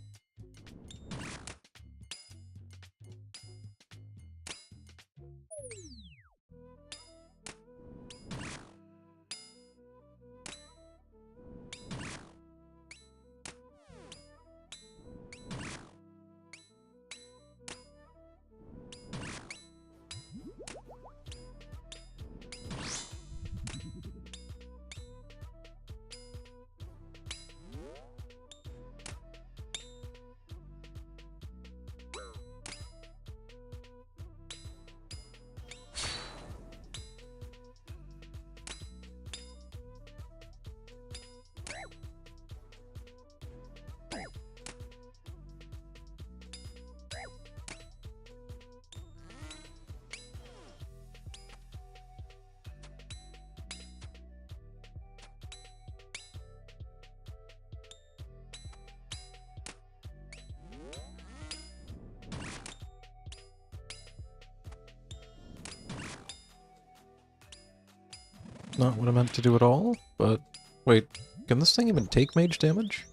not what I meant to do at all, but... Wait, can this thing even take mage damage?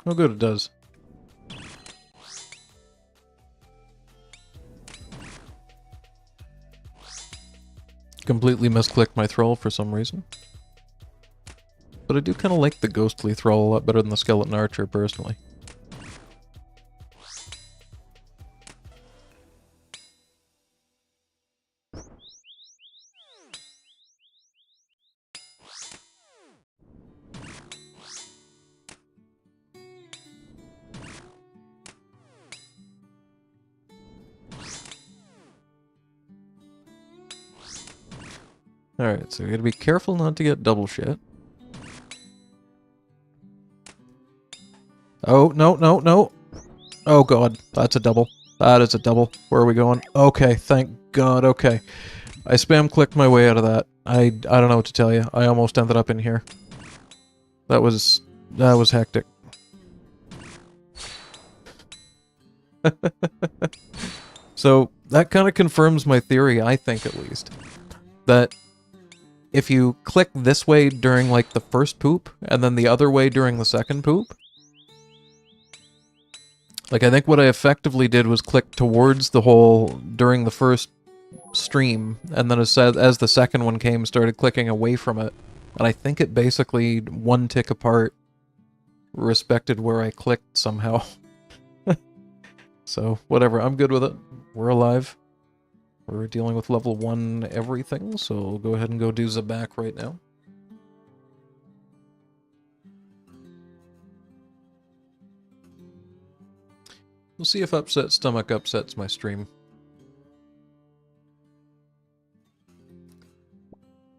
Oh good, it does. Completely misclicked my thrall for some reason. But I do kind of like the ghostly thrall a lot better than the skeleton archer, personally. Alright, so we gotta be careful not to get double shit. Oh, no, no, no! Oh god, that's a double. That is a double. Where are we going? Okay, thank god, okay. I spam clicked my way out of that. I don't know what to tell you. I almost ended up in here. That was hectic. So, that kind of confirms my theory, I think at least. That if you click this way during, like, the first poop, and then the other way during the second poop... Like, I think what I effectively did was click towards the hole during the first stream, and then as the second one came, started clicking away from it. And I think it basically, one tick apart, respected where I clicked somehow. So, whatever, I'm good with it. We're alive. We're dealing with level 1 everything, so we'll go ahead and go do zebak right now. We'll see if upset stomach upsets my stream.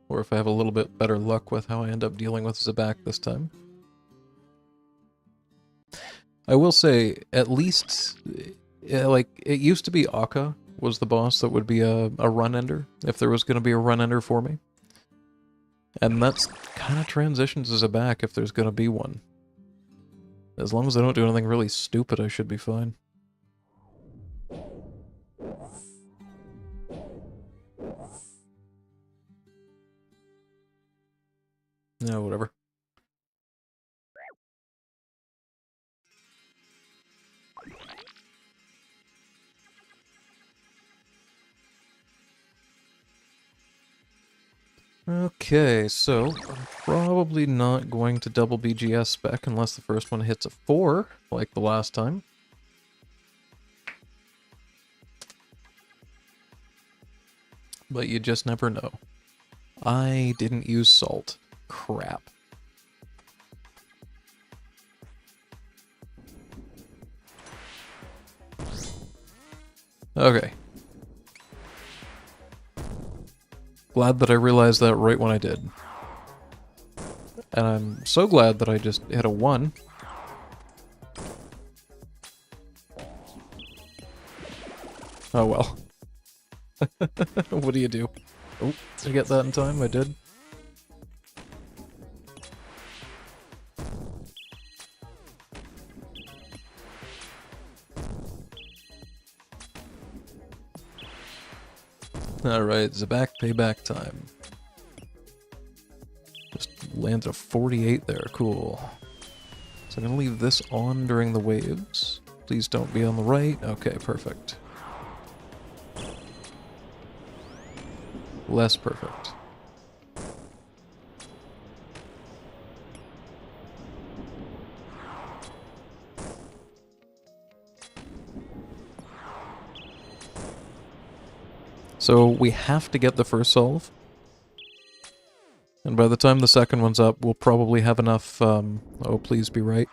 Or if I have a little bit better luck with how I end up dealing with zebak this time. I will say, at least, like, it used to be Akka was the boss that would be a run-ender, if there was going to be a run-ender for me. And that's kind of transitions to zebak if there's going to be one. As long as I don't do anything really stupid, I should be fine. No, whatever. Okay, so I'm probably not going to double BGS spec unless the first one hits a 4, like the last time. But you just never know. I didn't use salt. Crap. Okay. Glad that I realized that right when I did. And I'm so glad that I just hit a 1. Oh well. What do you do? Oh, did I get that in time? I did. Alright, zebak payback time. Just landed a 48 there, cool. So I'm gonna leave this on during the waves. Please don't be on the right. Okay, perfect. Less perfect. So we have to get the first solve. And by the time the second one's up, we'll probably have enough, oh, please be right.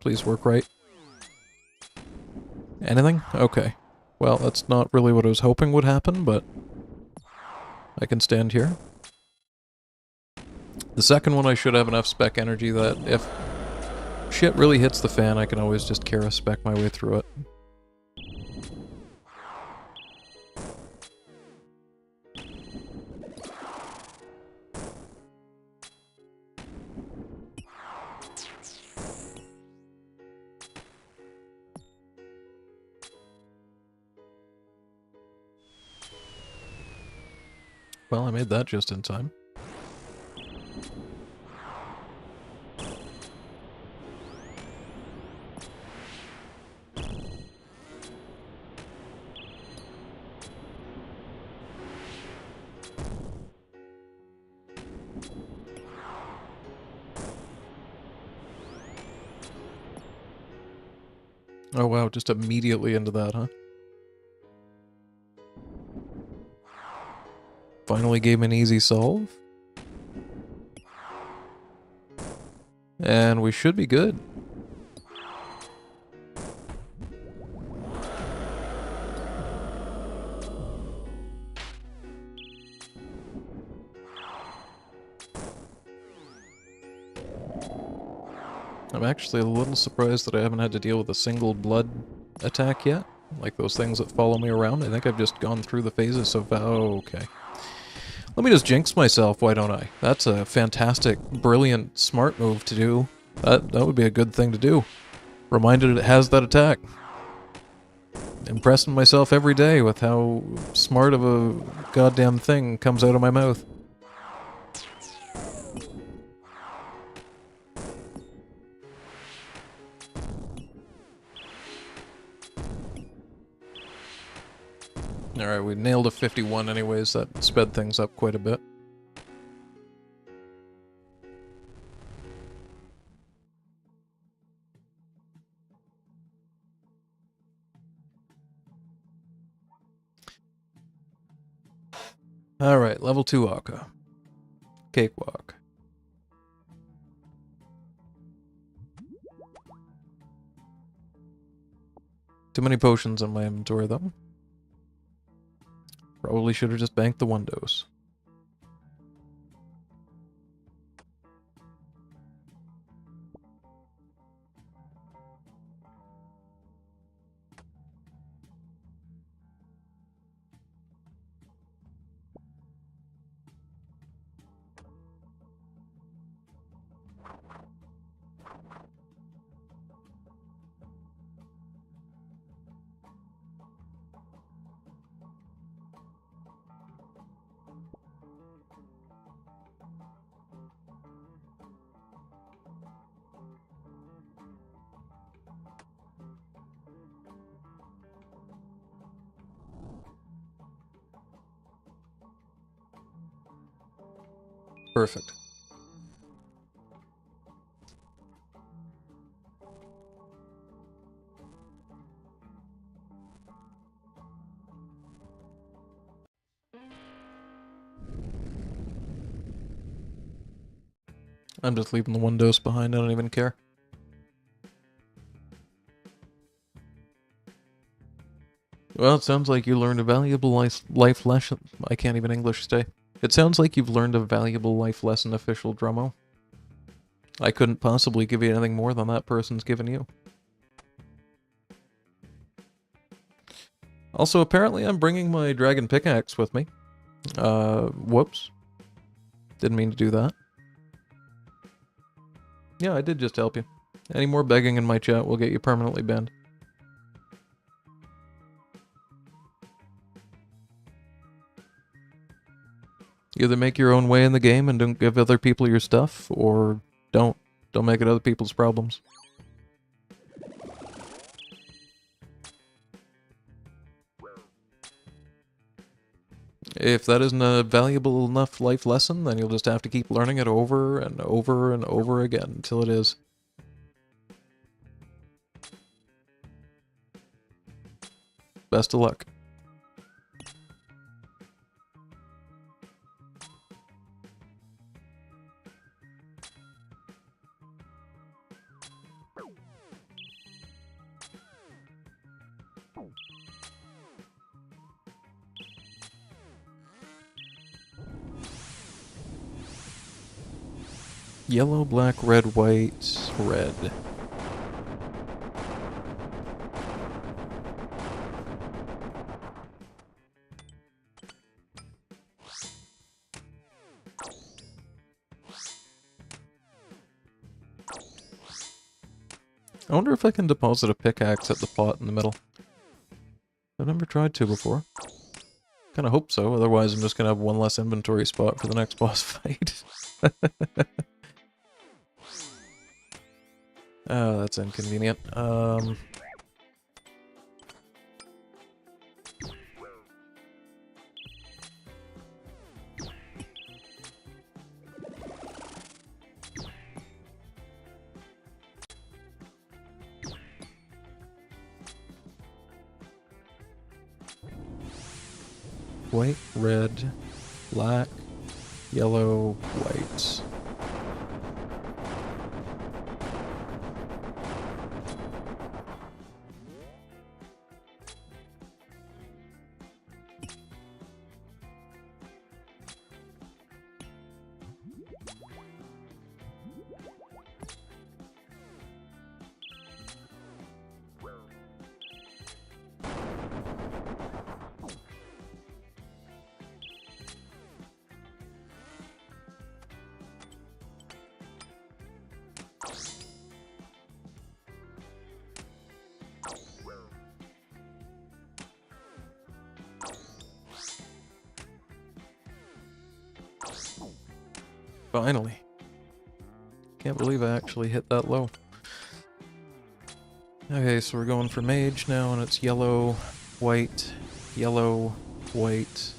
Please work right. Anything? Okay. Well, that's not really what I was hoping would happen, but I can stand here. The second one I should have enough spec energy that if shit really hits the fan, I can always just Kara spec my way through it. Well, I made that just in time. Oh wow, just immediately into that, huh? Finally gave me an easy solve. And we should be good. I'm actually a little surprised that I haven't had to deal with a single blood attack yet. Like those things that follow me around. I think I've just gone through the phases so far. Oh, okay. Let me just jinx myself, why don't I? That's a fantastic, brilliant, smart move to do. That would be a good thing to do. Reminded it has that attack. Impressing myself every day with how smart of a goddamn thing comes out of my mouth. Alright, we nailed a 51 anyways, that sped things up quite a bit. Alright, level 2 akka. Cakewalk. Too many potions in my inventory though. Probably should have just banked the one dose. Perfect. I'm just leaving the one dose behind, I don't even care. Well, it sounds like you learned a valuable life lesson. I can't even English stay. It sounds like you've learned a valuable life lesson, official Drummo. I couldn't possibly give you anything more than that person's given you. Also, apparently I'm bringing my dragon pickaxe with me. Whoops. Didn't mean to do that. Yeah, I did just help you. Any more begging in my chat will get you permanently banned. Either make your own way in the game and don't give other people your stuff, or don't. Don't make it other people's problems. If that isn't a valuable enough life lesson, then you'll just have to keep learning it over and over and over again until it is. Best of luck. Yellow, black, red, white, red. I wonder if I can deposit a pickaxe at the pot in the middle. I've never tried to before. Kind of hope so, otherwise I'm just gonna have one less inventory spot for the next boss fight. Oh, that's inconvenient. White, red, black, yellow, white. Finally. Can't believe I actually hit that low. Okay, so we're going for mage now, and it's yellow, white, yellow, white,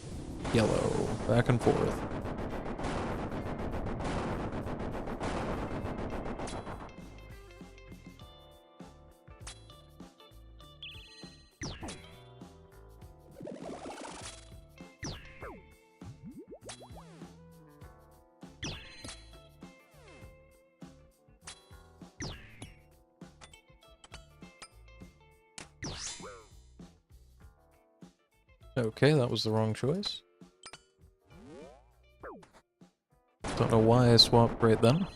yellow. Back and forth. Okay, that was the wrong choice. Don't know why I swapped right then.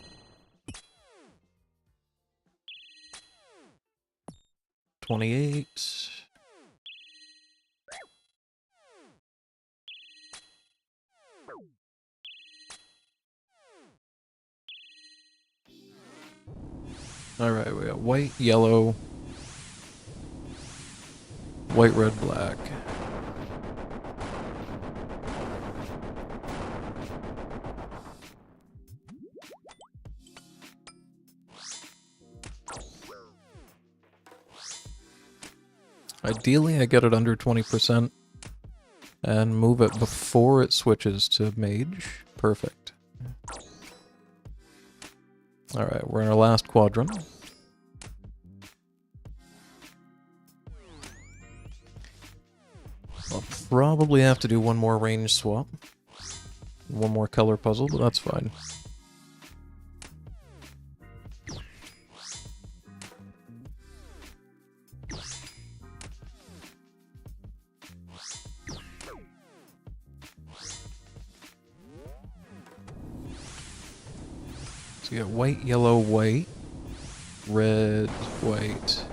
$28. Alright, we got white, yellow, white, red, black. Ideally, I get it under 20% and move it before it switches to mage. Perfect. Alright, we're in our last quadrant. I'll probably have to do one more range swap. One more color puzzle, but that's fine. So you got white, yellow, white, red, white.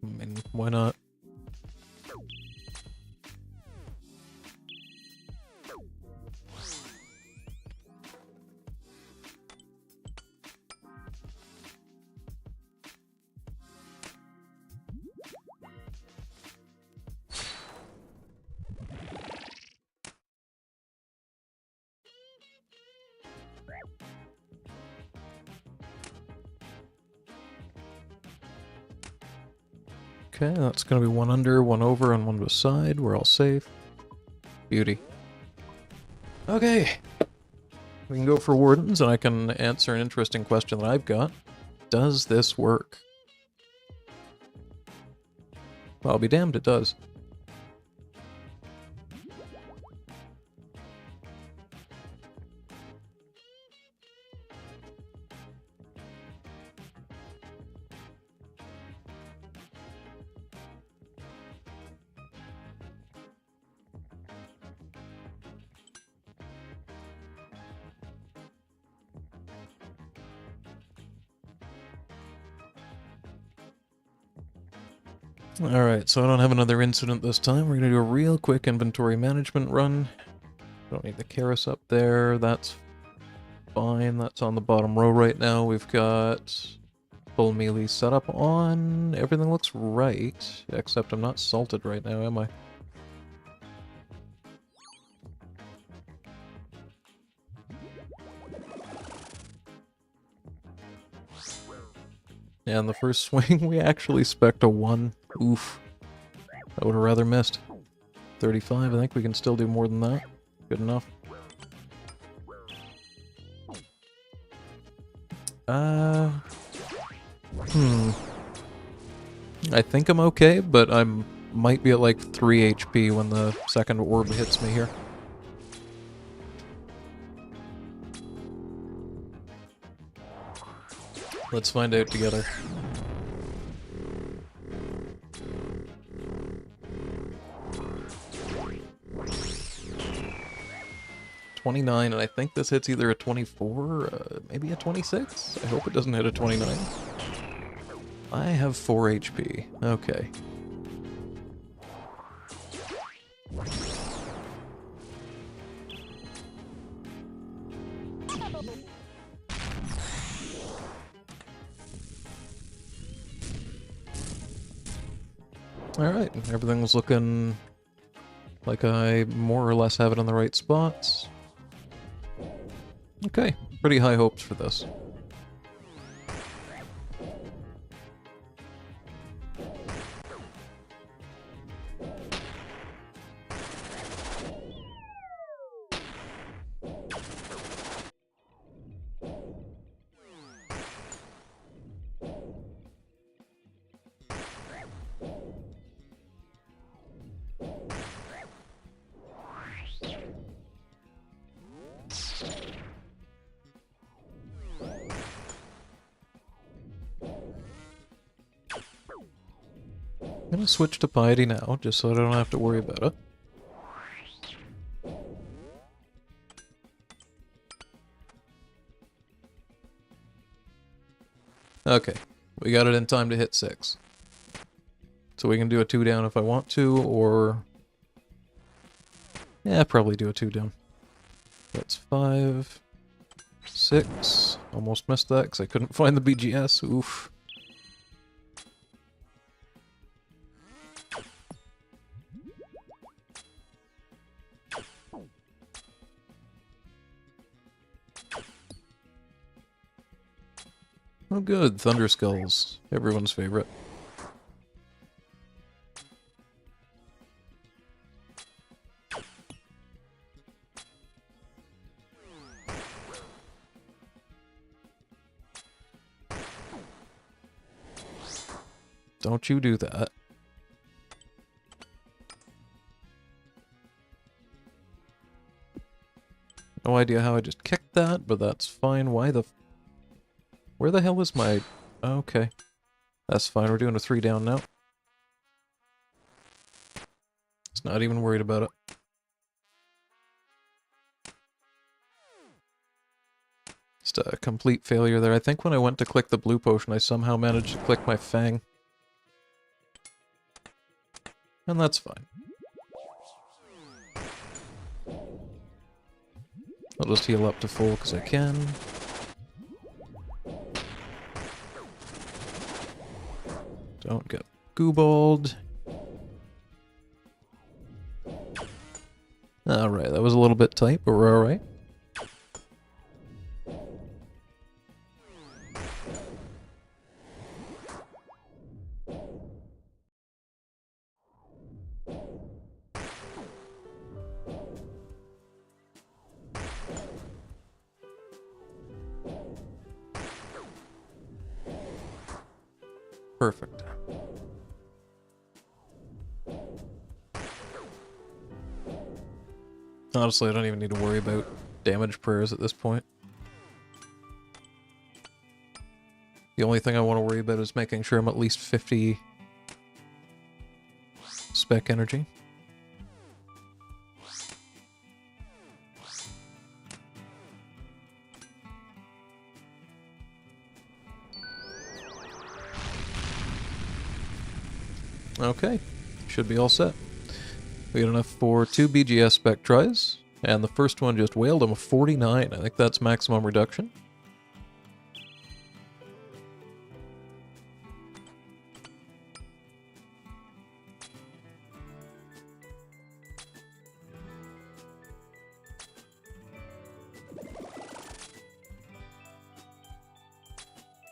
I mean, why not? Okay, that's gonna be one under, one over, and one beside. We're all safe. Beauty. Okay. We can go for wardens, and I can answer an interesting question that I've got. Does this work? Well, I'll be damned, it does. Alright, so I don't have another incident this time. We're gonna do a real quick inventory management run. Don't need the Karis up there. That's fine. That's on the bottom row right now. We've got full melee set up on. Everything looks right, except I'm not salted right now, am I? Yeah, in the first swing, we actually spec'd a 1. Oof. I would have rather missed. 35, I think we can still do more than that. Good enough. I think I'm okay, but I might be at like 3 HP when the second orb hits me here. Let's find out together. $29, and I think this hits either a 24, maybe a 26? I hope it doesn't hit a 29. I have 4 HP. Okay. Alright, everything was looking like I more or less have it in the right spots. Okay, pretty high hopes for this. I'm gonna switch to piety now, just so I don't have to worry about it. Okay, we got it in time to hit 6. So we can do a 2 down if I want to, or... yeah, probably do a 2 down. That's 5, 6. Almost missed that because I couldn't find the BGS. Oof. Oh good, Thunder Skulls. Everyone's favorite. Don't you do that. No idea how I just kicked that, but that's fine. Why the... where the hell is my... okay. That's fine, we're doing a 3 down now. It's not even worried about it. Just a complete failure there. I think when I went to click the blue potion, I somehow managed to click my fang. And that's fine. I'll just heal up to full because I can. Don't get gooballed. Alright, that was a little bit tight, but we're alright. Perfect. Honestly, I don't even need to worry about damage prayers at this point. The only thing I want to worry about is making sure I'm at least 50 spec energy. Okay, should be all set. We got enough for 2 BGS spec tries, And the first one just whaled him a 49. I think that's maximum reduction.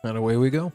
And away we go.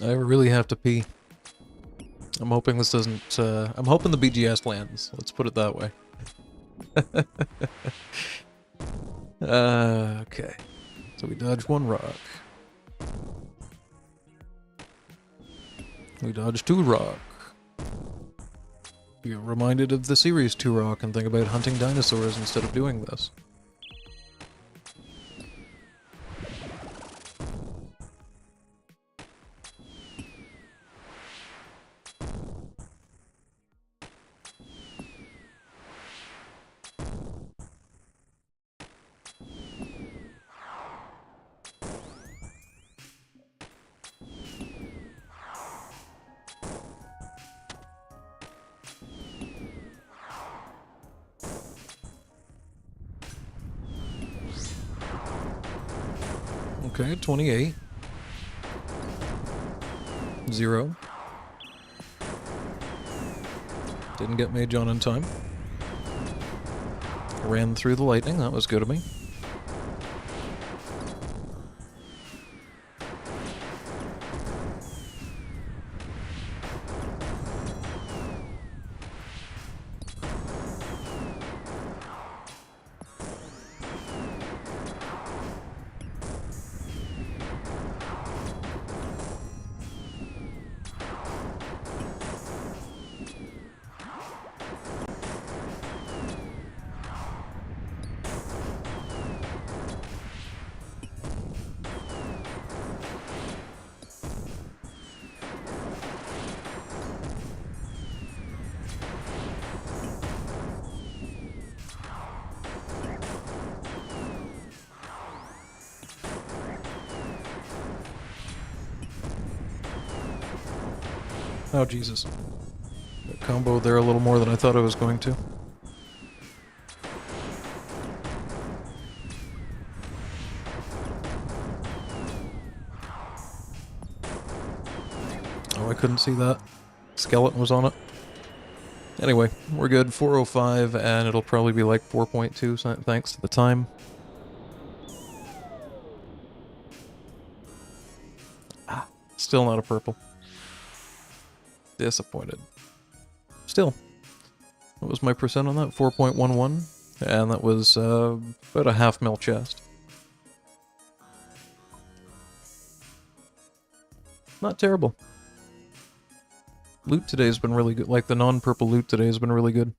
I really have to pee. I'm hoping this doesn't, I'm hoping the BGS lands. Let's put it that way. Okay. So we dodged one rock. We dodged 2 rock. You're reminded of the series 2 rock and think about hunting dinosaurs instead of doing this. Okay, 28. 0. Didn't get Mage on in time. Ran through the lightning, that was good of me. Oh, Jesus. Got comboed there a little more than I thought I was going to. Oh, I couldn't see that. Skeleton was on it. Anyway, we're good. 405, and it'll probably be like 4.2 thanks to the time. Ah, still not a purple. Disappointed. Still. What was my percent on that? 4.11? And that was about a half mil chest. Not terrible. Loot today has been really good. Like, the non-purple loot today has been really good.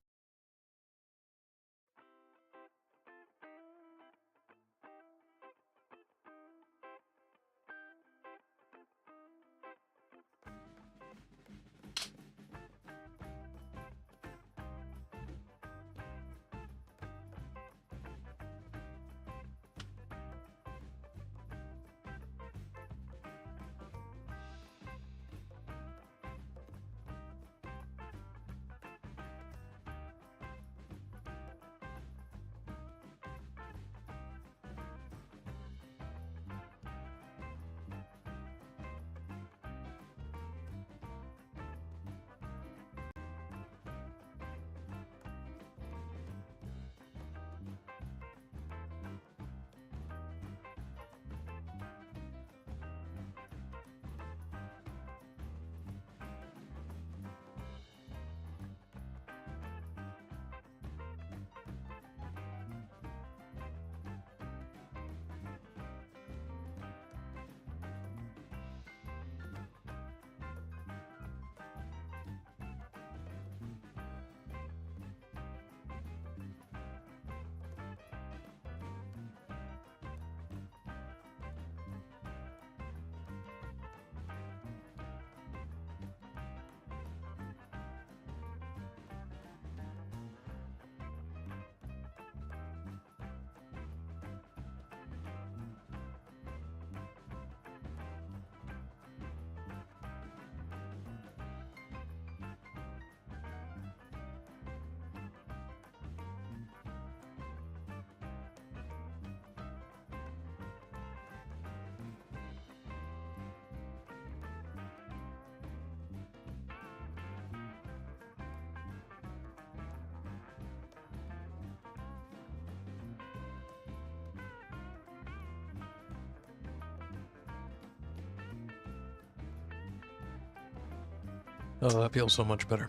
Oh, that feels so much better.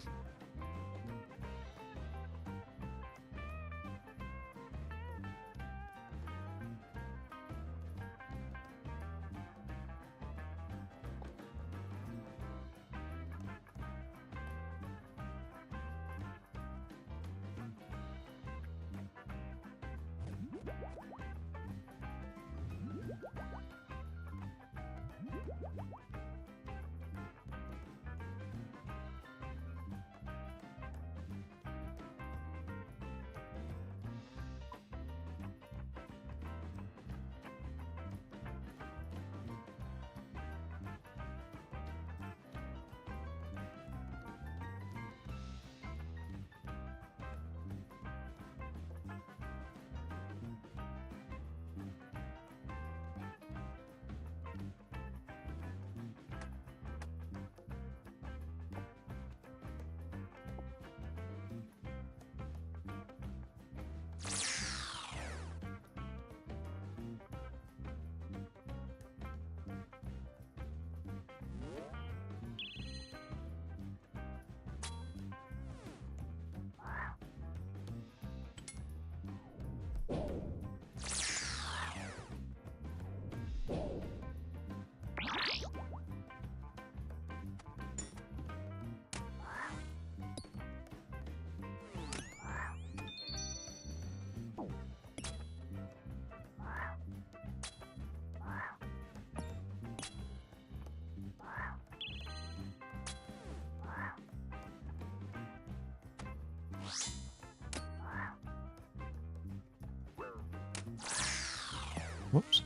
Whoops.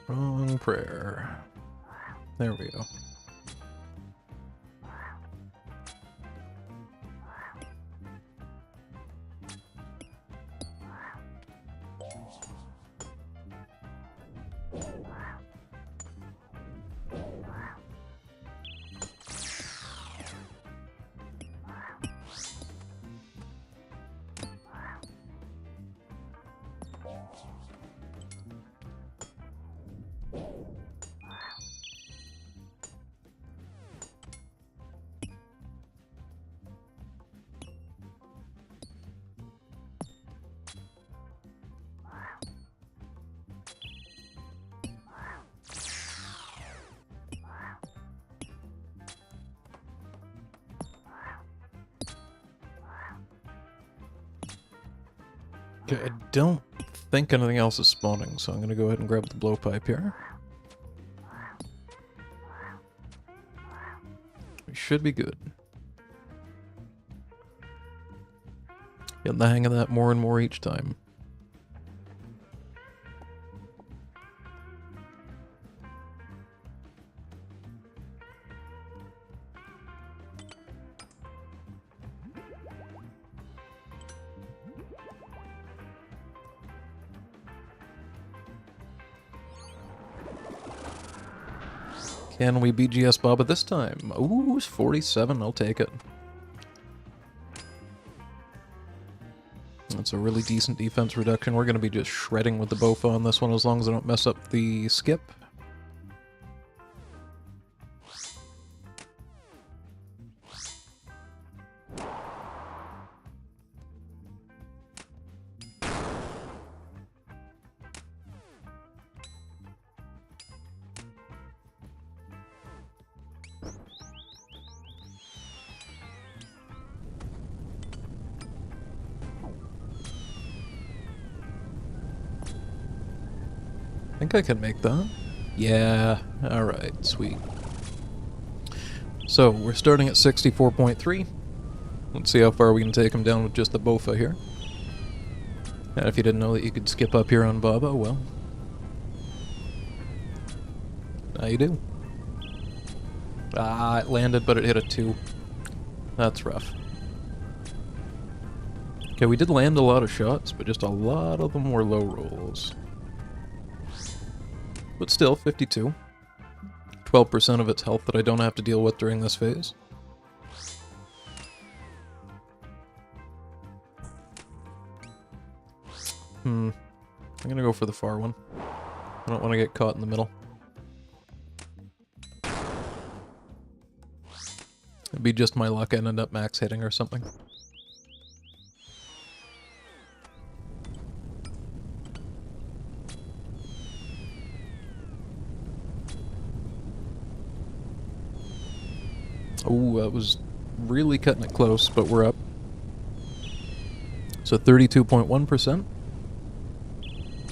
Wrong prayer. There we go. Okay, I don't think anything else is spawning, so I'm gonna go ahead and grab the blowpipe here. We should be good. Getting the hang of that more and more each time. Can we BGS Baba this time? Ooh, it's 47. I'll take it. That's a really decent defense reduction. We're going to be just shredding with the Bofa on this one as long as I don't mess up the skip. I think I can make that. Yeah, alright, sweet. So, we're starting at 64.3. Let's see how far we can take him down with just the Bofa here. And if you didn't know that you could skip up here on Baba, well... now you do. Ah, it landed, but it hit a 2. That's rough. Okay, we did land a lot of shots, but just a lot of them were low rolls. But still, 52. 12% of its health that I don't have to deal with during this phase. I'm gonna go for the far one. I don't want to get caught in the middle. It'd be just my luck and end up max hitting or something. Oh, that was really cutting it close, but we're up. So 32.1%.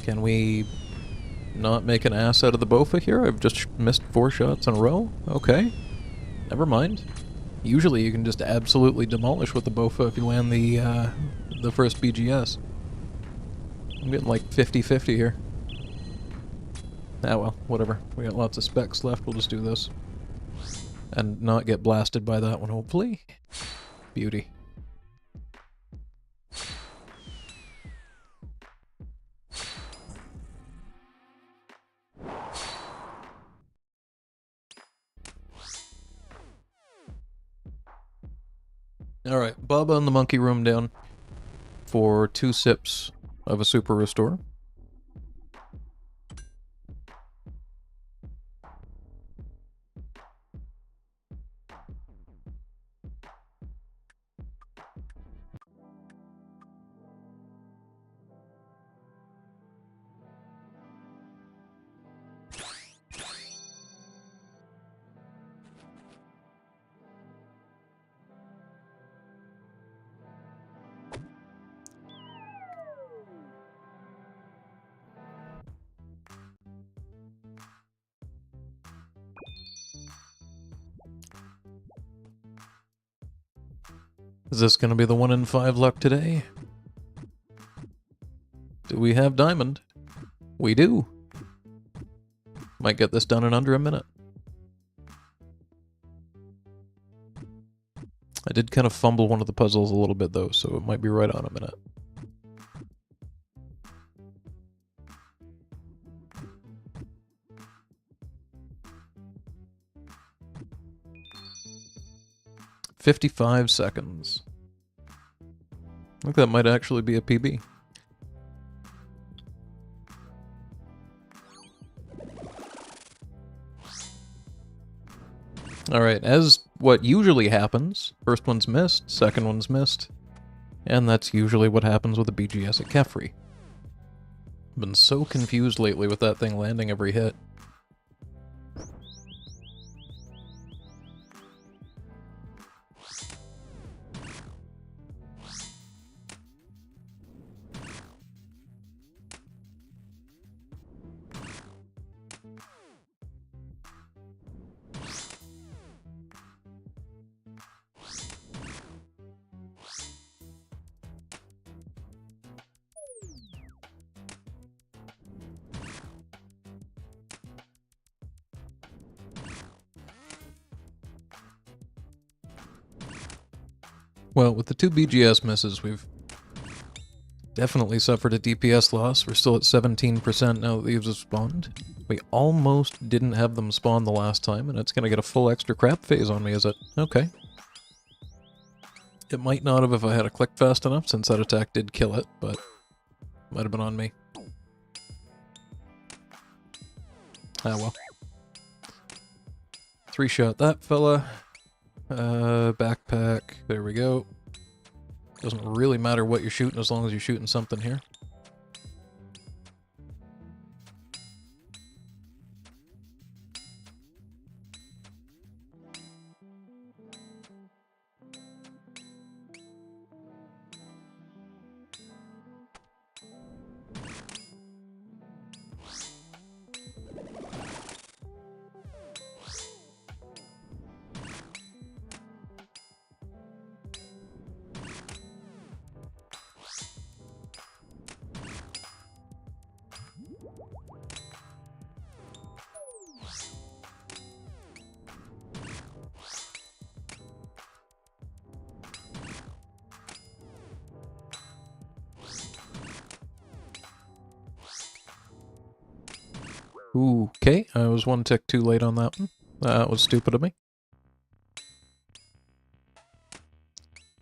Can we not make an ass out of the Bofa here? I've just missed 4 shots in a row? Okay. Never mind. Usually you can just absolutely demolish with the Bofa if you land the first BGS. I'm getting like 50-50 here. Ah well, whatever. We got lots of specs left, we'll just do this. And not get blasted by that one, hopefully. Beauty. Alright, Baba in the monkey room down for 2 sips of a super restore. Is this going to be the 1 in 5 luck today? Do we have diamond? We do. Might get this done in under a minute. I did kind of fumble one of the puzzles a little bit though, so it might be right on a minute. "55 seconds. I think that might actually be a PB. Alright, as what usually happens, first one's missed, second one's missed, and that's usually what happens with a BGS at Kephri. I've been so confused lately with that thing landing every hit. Well, with the 2 BGS misses, we've definitely suffered a DPS loss. We're still at 17% now that these have spawned. We almost didn't have them spawn the last time, and it's going to get a full extra crap phase on me, is it? Okay. It might not have if I had a click fast enough, since that attack did kill it, but might have been on me. Ah well. 3-shot that fella. Backpack, there we go. Doesn't really matter what you're shooting as long as you're shooting something here. Ooh, okay, I was 1 tick too late on that one. That was stupid of me.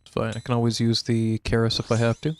It's fine, I can always use the Karis if I have to.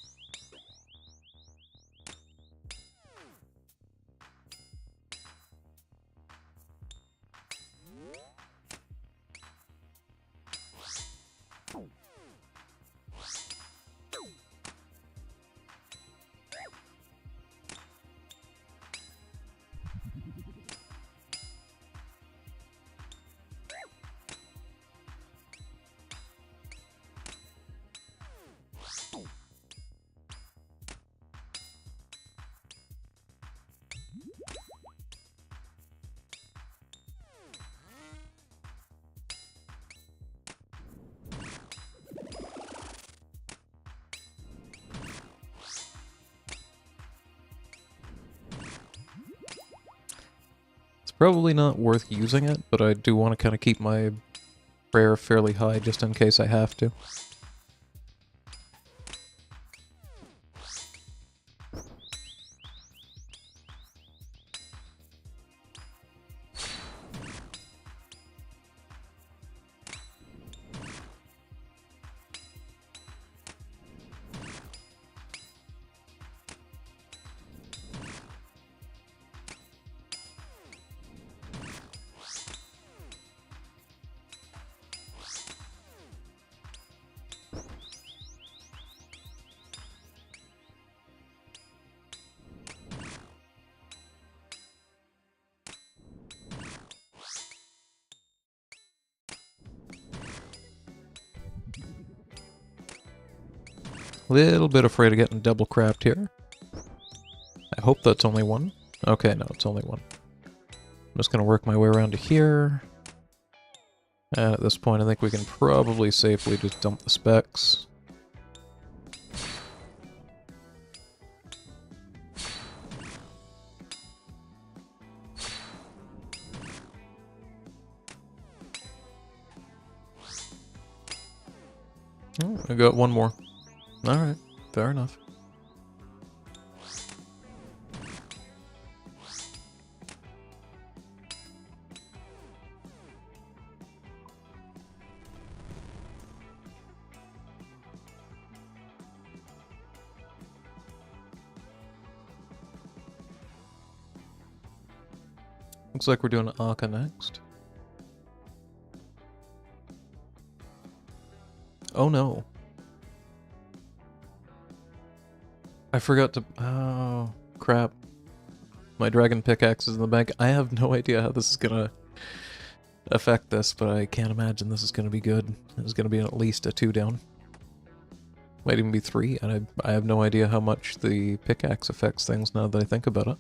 Probably not worth using it, but I do want to kind of keep my prayer fairly high just in case I have to. Little bit afraid of getting double crapped here. I hope that's only one. Okay, no, it's only one. I'm just gonna work my way around to here. And at this point, I think we can probably safely just dump the specs. Oh, I got one more. Alright, fair enough. Looks like we're doing akka next. Oh no. I forgot to... Oh, crap. My dragon pickaxe is in the bag. I have no idea how this is gonna affect this, but I can't imagine this is gonna be good. This is gonna be at least a 2 down. Might even be 3, and I have no idea how much the pickaxe affects things now that I think about it.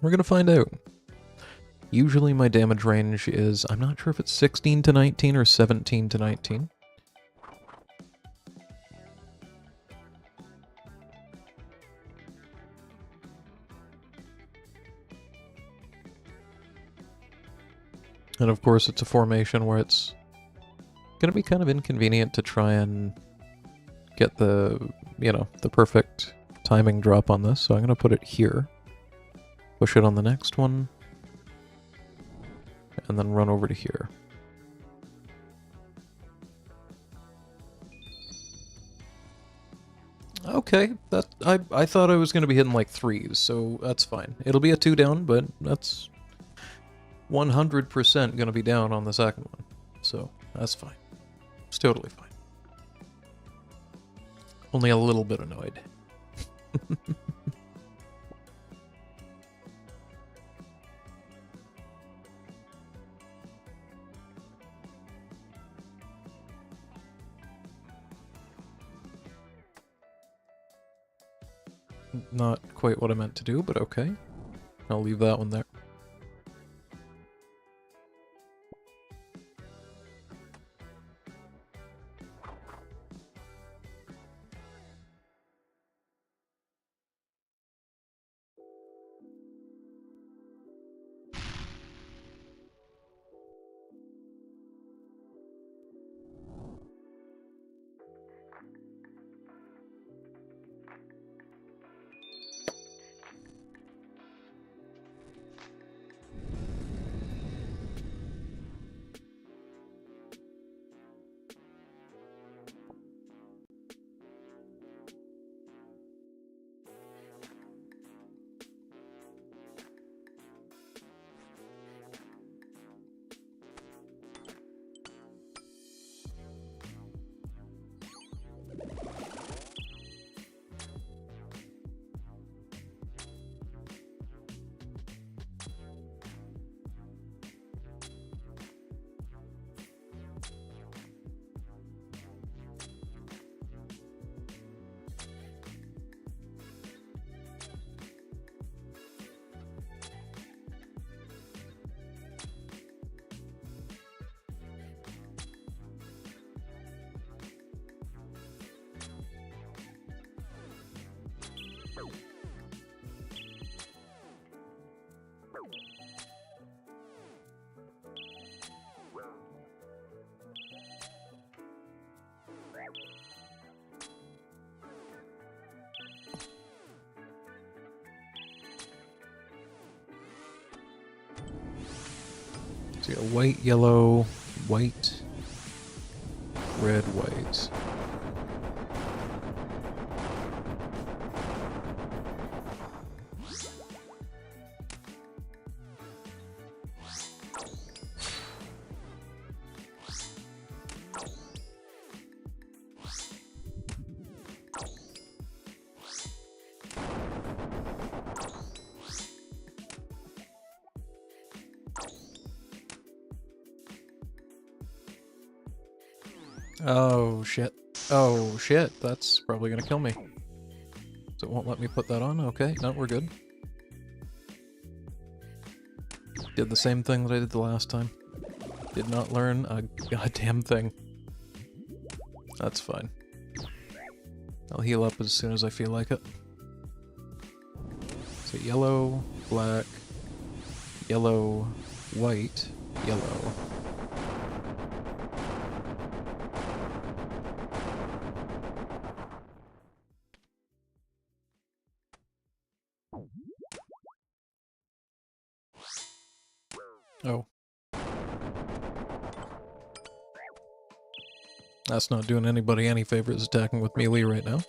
We're gonna find out. Usually my damage range is, I'm not sure if it's 16 to 19 or 17 to 19. And of course it's a formation where it's gonna be kind of inconvenient to try and get the, you know, the perfect timing drop on this, so I'm gonna put it here. Push it on the next one. And then run over to here. Okay, that I thought I was going to be hitting like 3s, so that's fine. It'll be a 2 down, but that's 100% going to be down on the second one. So, that's fine. It's totally fine. Only a little bit annoyed. Not quite what I meant to do, but okay. I'll leave that one there. So you got white, yellow, white, red, white. Oh shit. Oh shit, that's probably gonna kill me. So it won't let me put that on? Okay, no, we're good. Did the same thing that I did the last time. Did not learn a goddamn thing. That's fine. I'll heal up as soon as I feel like it. So yellow, black, yellow, white, yellow. Oh. That's not doing anybody any favors attacking with melee right now.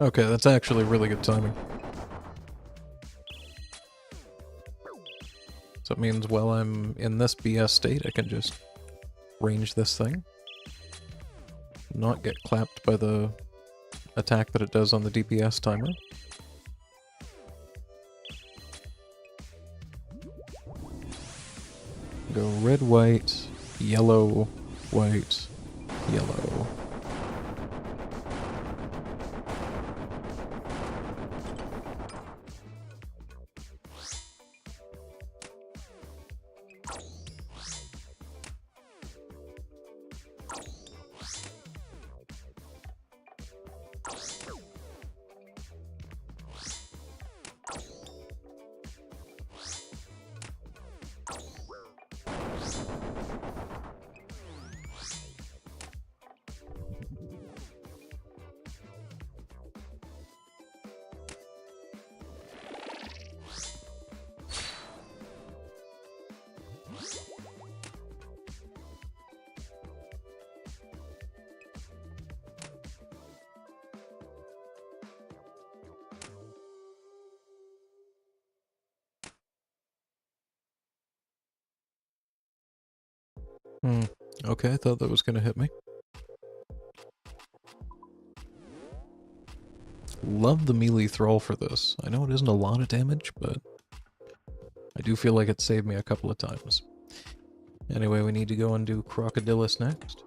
Okay, that's actually really good timing. So it means while I'm in this BS state, I can just range this thing. Not get clapped by the attack that it does on the DPS timer. Go red, white, yellow, white, yellow. Okay, I thought that was gonna hit me. Love the melee thrall for this. I know it isn't a lot of damage, but I do feel like it saved me a couple of times. Anyway, we need to go and do Crocodilus next.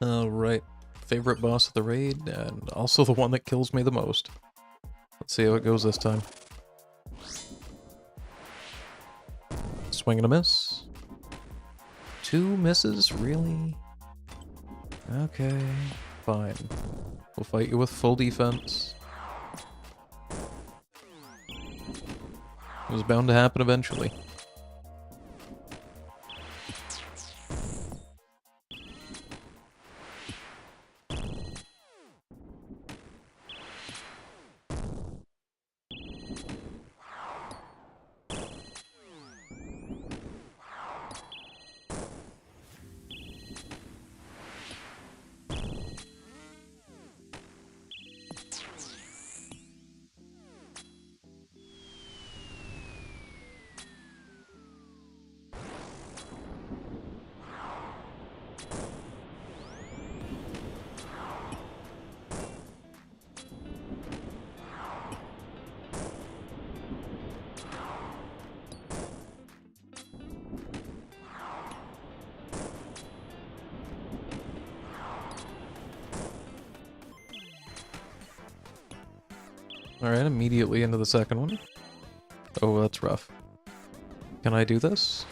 Alright, favorite boss of the raid, and also the one that kills me the most. Let's see how it goes this time. Swing and a miss. 2 misses? Really? Okay, fine. We'll fight you with full defense. It was bound to happen eventually. Alright, immediately into the second one. Oh, that's rough. Can I do this?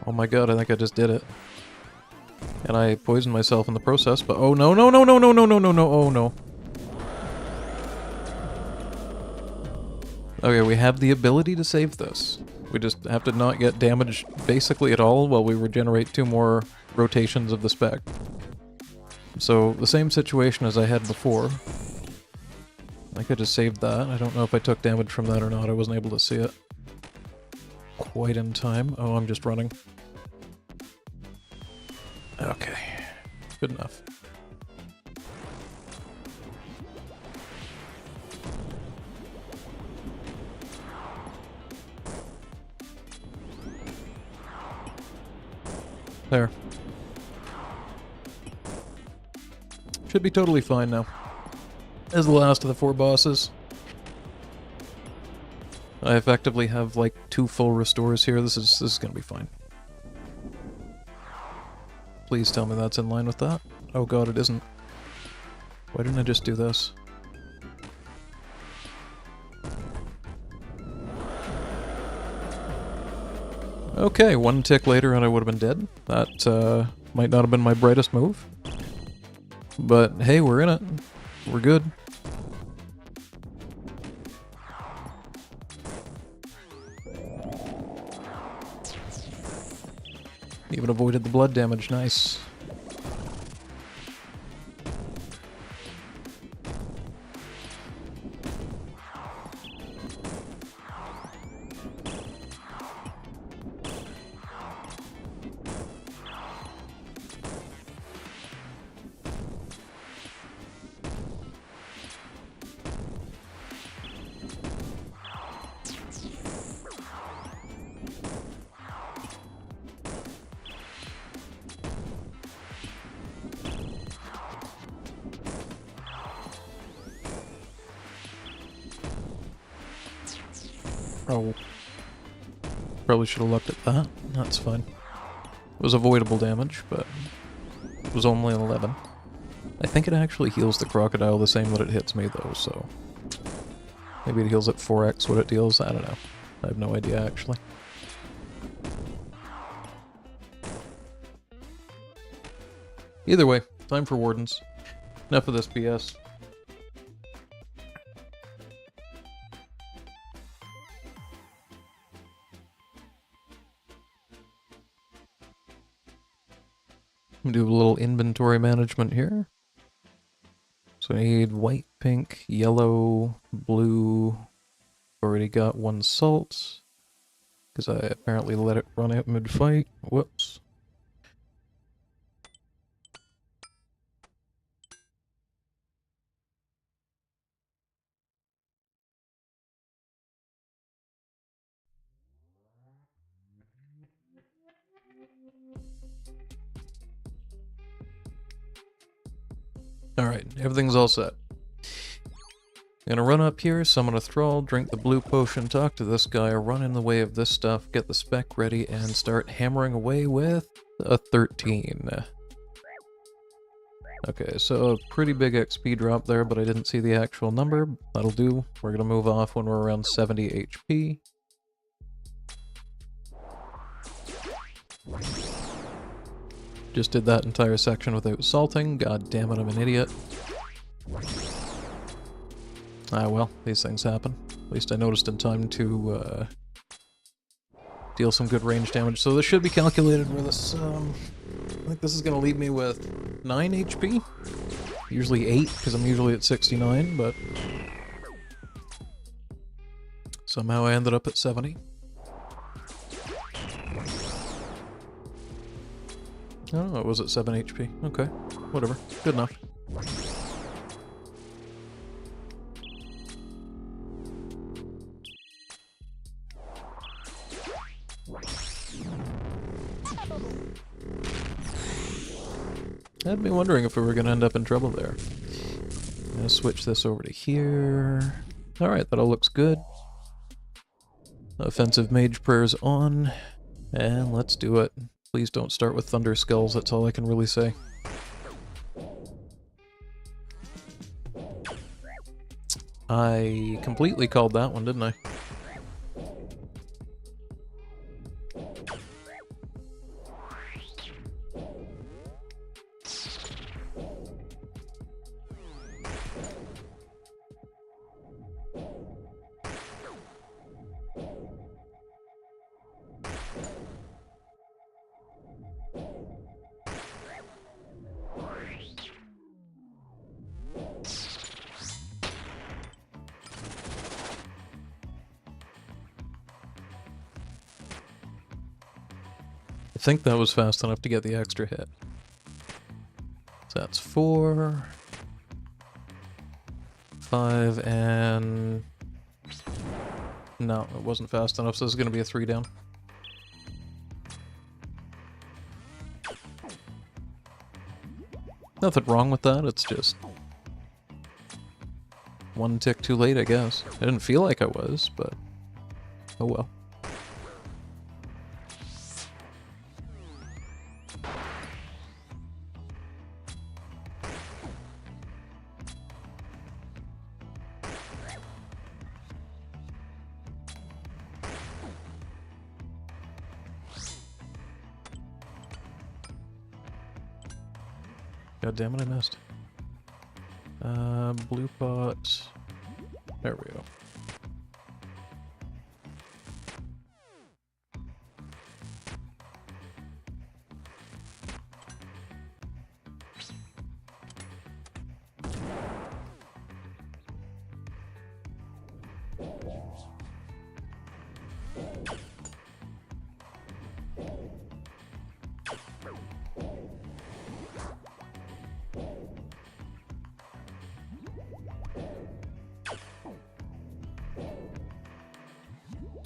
Oh my god, I think I just did it. And I poisoned myself in the process, but oh no, no, no, no, no, no, no, no, no, oh no. Okay, we have the ability to save this. We just have to not get damaged basically at all while we regenerate 2 more rotations of the spec. So, the same situation as I had before. I think I just saved that. I don't know if I took damage from that or not. I wasn't able to see it quite in time. Oh, I'm just running. Okay. Good enough. There. Should be totally fine now. As the last of the 4 bosses. I effectively have like 2 full restores here. This is gonna be fine. Please tell me that's in line with that. Oh god, it isn't. Why didn't I just do this? Okay, 1 tick later and I would have been dead. That might not have been my brightest move. But hey, we're in it. We're good. Even avoided the blood damage, nice. Oh. Probably should have looked at that. That's fine. It was avoidable damage, but it was only 11. I think it actually heals the crocodile the same that it hits me, though, so... Maybe it heals at 4x what it deals? I don't know. I have no idea, actually. Either way, time for Wardens. Enough of this BS. Do a little inventory management here. So I need white, pink, yellow, blue. Already got 1 salt. Because I apparently let it run out mid-fight. Whoops. Alright, everything's all set. Gonna run up here, summon a thrall, drink the blue potion, talk to this guy, run in the way of this stuff, get the spec ready, and start hammering away with a 13. Okay, so a pretty big XP drop there, but I didn't see the actual number. That'll do. We're gonna move off when we're around 70 HP. Just did that entire section without salting. God damn it, I'm an idiot. Ah well, these things happen. At least I noticed in time to deal some good range damage. So this should be calculated with this. I think this is going to leave me with 9 HP. Usually 8, because I'm usually at 69, but somehow I ended up at 70. Oh, it was at 7 HP. Okay, whatever. Good enough. I'd be wondering if we were going to end up in trouble there. I'm going to switch this over to here. Alright, that all looks good. Offensive Mage Prayer's on. And let's do it. Please don't start with Thunder Skulls, that's all I can really say. I completely called that one, didn't I? I think that was fast enough to get the extra hit. So that's 4, 5, and... No, it wasn't fast enough, so this is going to be a 3 down. Nothing wrong with that, it's just... one tick too late, I guess. I didn't feel like I was, but... oh well. God damn it, I missed. Blue pot. There we go.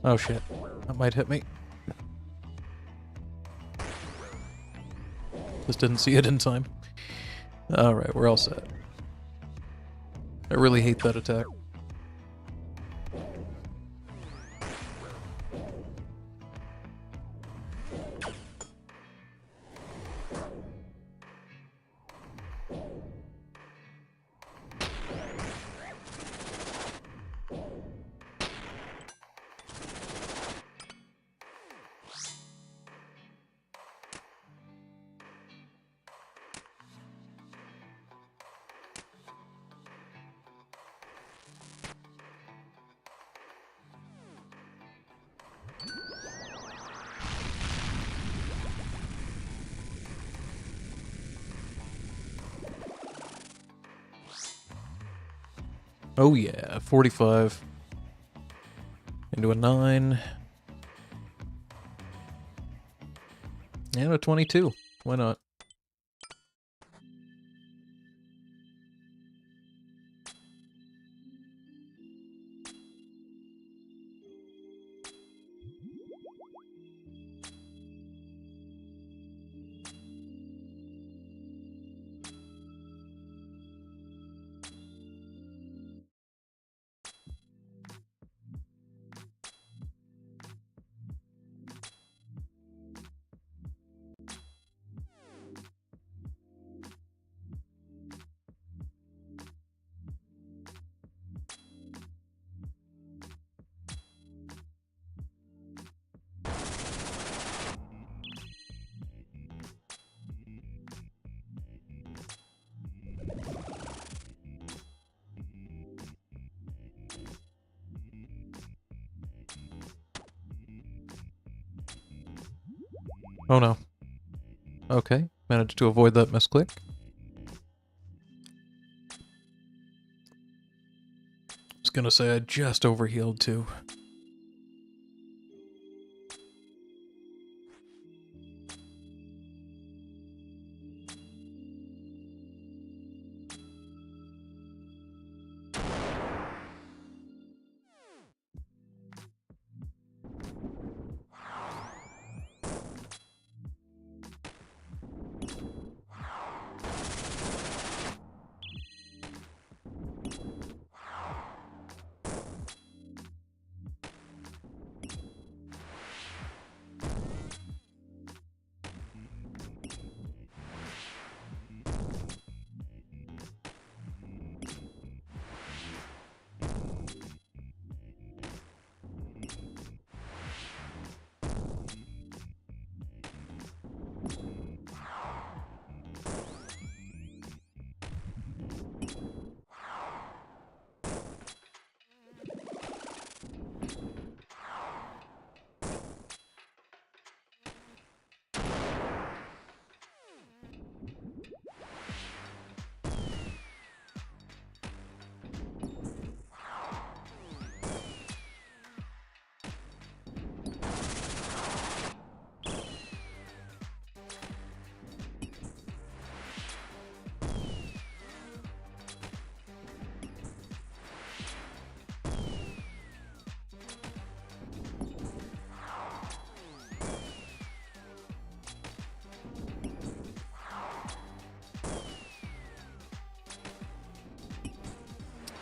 Oh shit, that might hit me. Just didn't see it in time. Alright, we're all set. I really hate that attack. Oh yeah, 45. Into a 9. And a 22. Why not? Oh no. Okay, managed to avoid that misclick. I was gonna say I just overhealed too.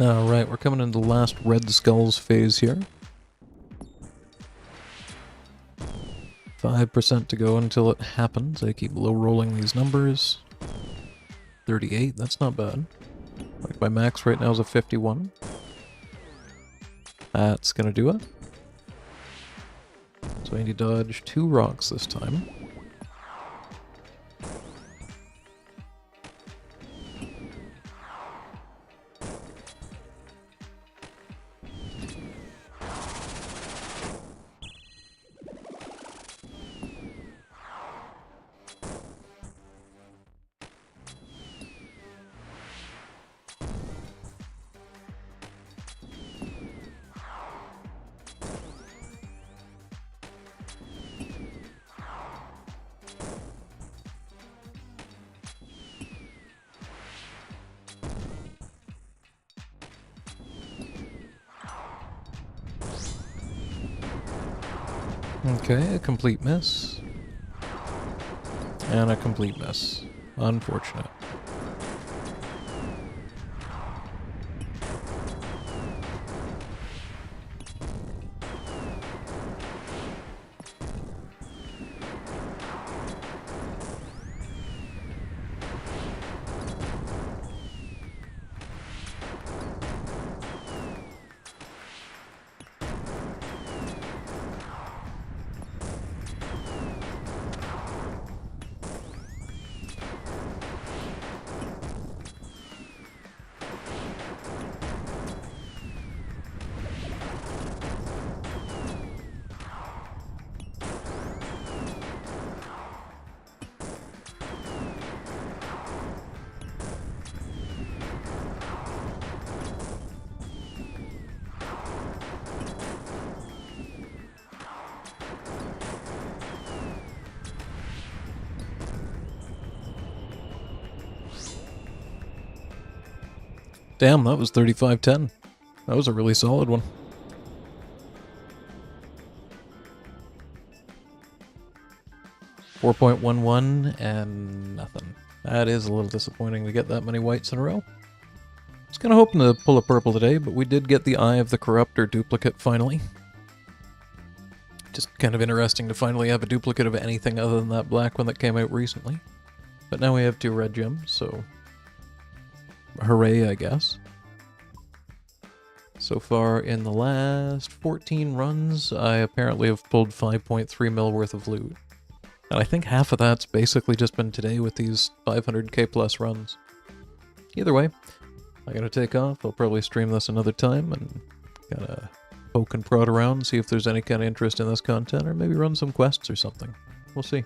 Alright, we're coming into the last Red Skulls phase here. 5% to go until it happens. I keep low rolling these numbers. 38, that's not bad. Like my max right now is a 51. That's gonna do it. So I need to dodge 2 rocks this time. Okay, a complete miss. And a complete miss. Unfortunate. Damn, that was 35-10. That was a really solid one. $4.11 and nothing. That is a little disappointing to get that many whites in a row. I was kind of hoping to pull a purple today, but we did get the Eye of the Corruptor duplicate finally. Just kind of interesting to finally have a duplicate of anything other than that black one that came out recently. But now we have 2 red gems, so hooray, I guess. So far in the last 14 runs, I apparently have pulled 5.3 mil worth of loot. And I think half of that's basically just been today with these 500k plus runs. Either way, I gotta take off. I'll probably stream this another time and gotta poke and prod around, see if there's any kind of interest in this content, or maybe run some quests or something. We'll see.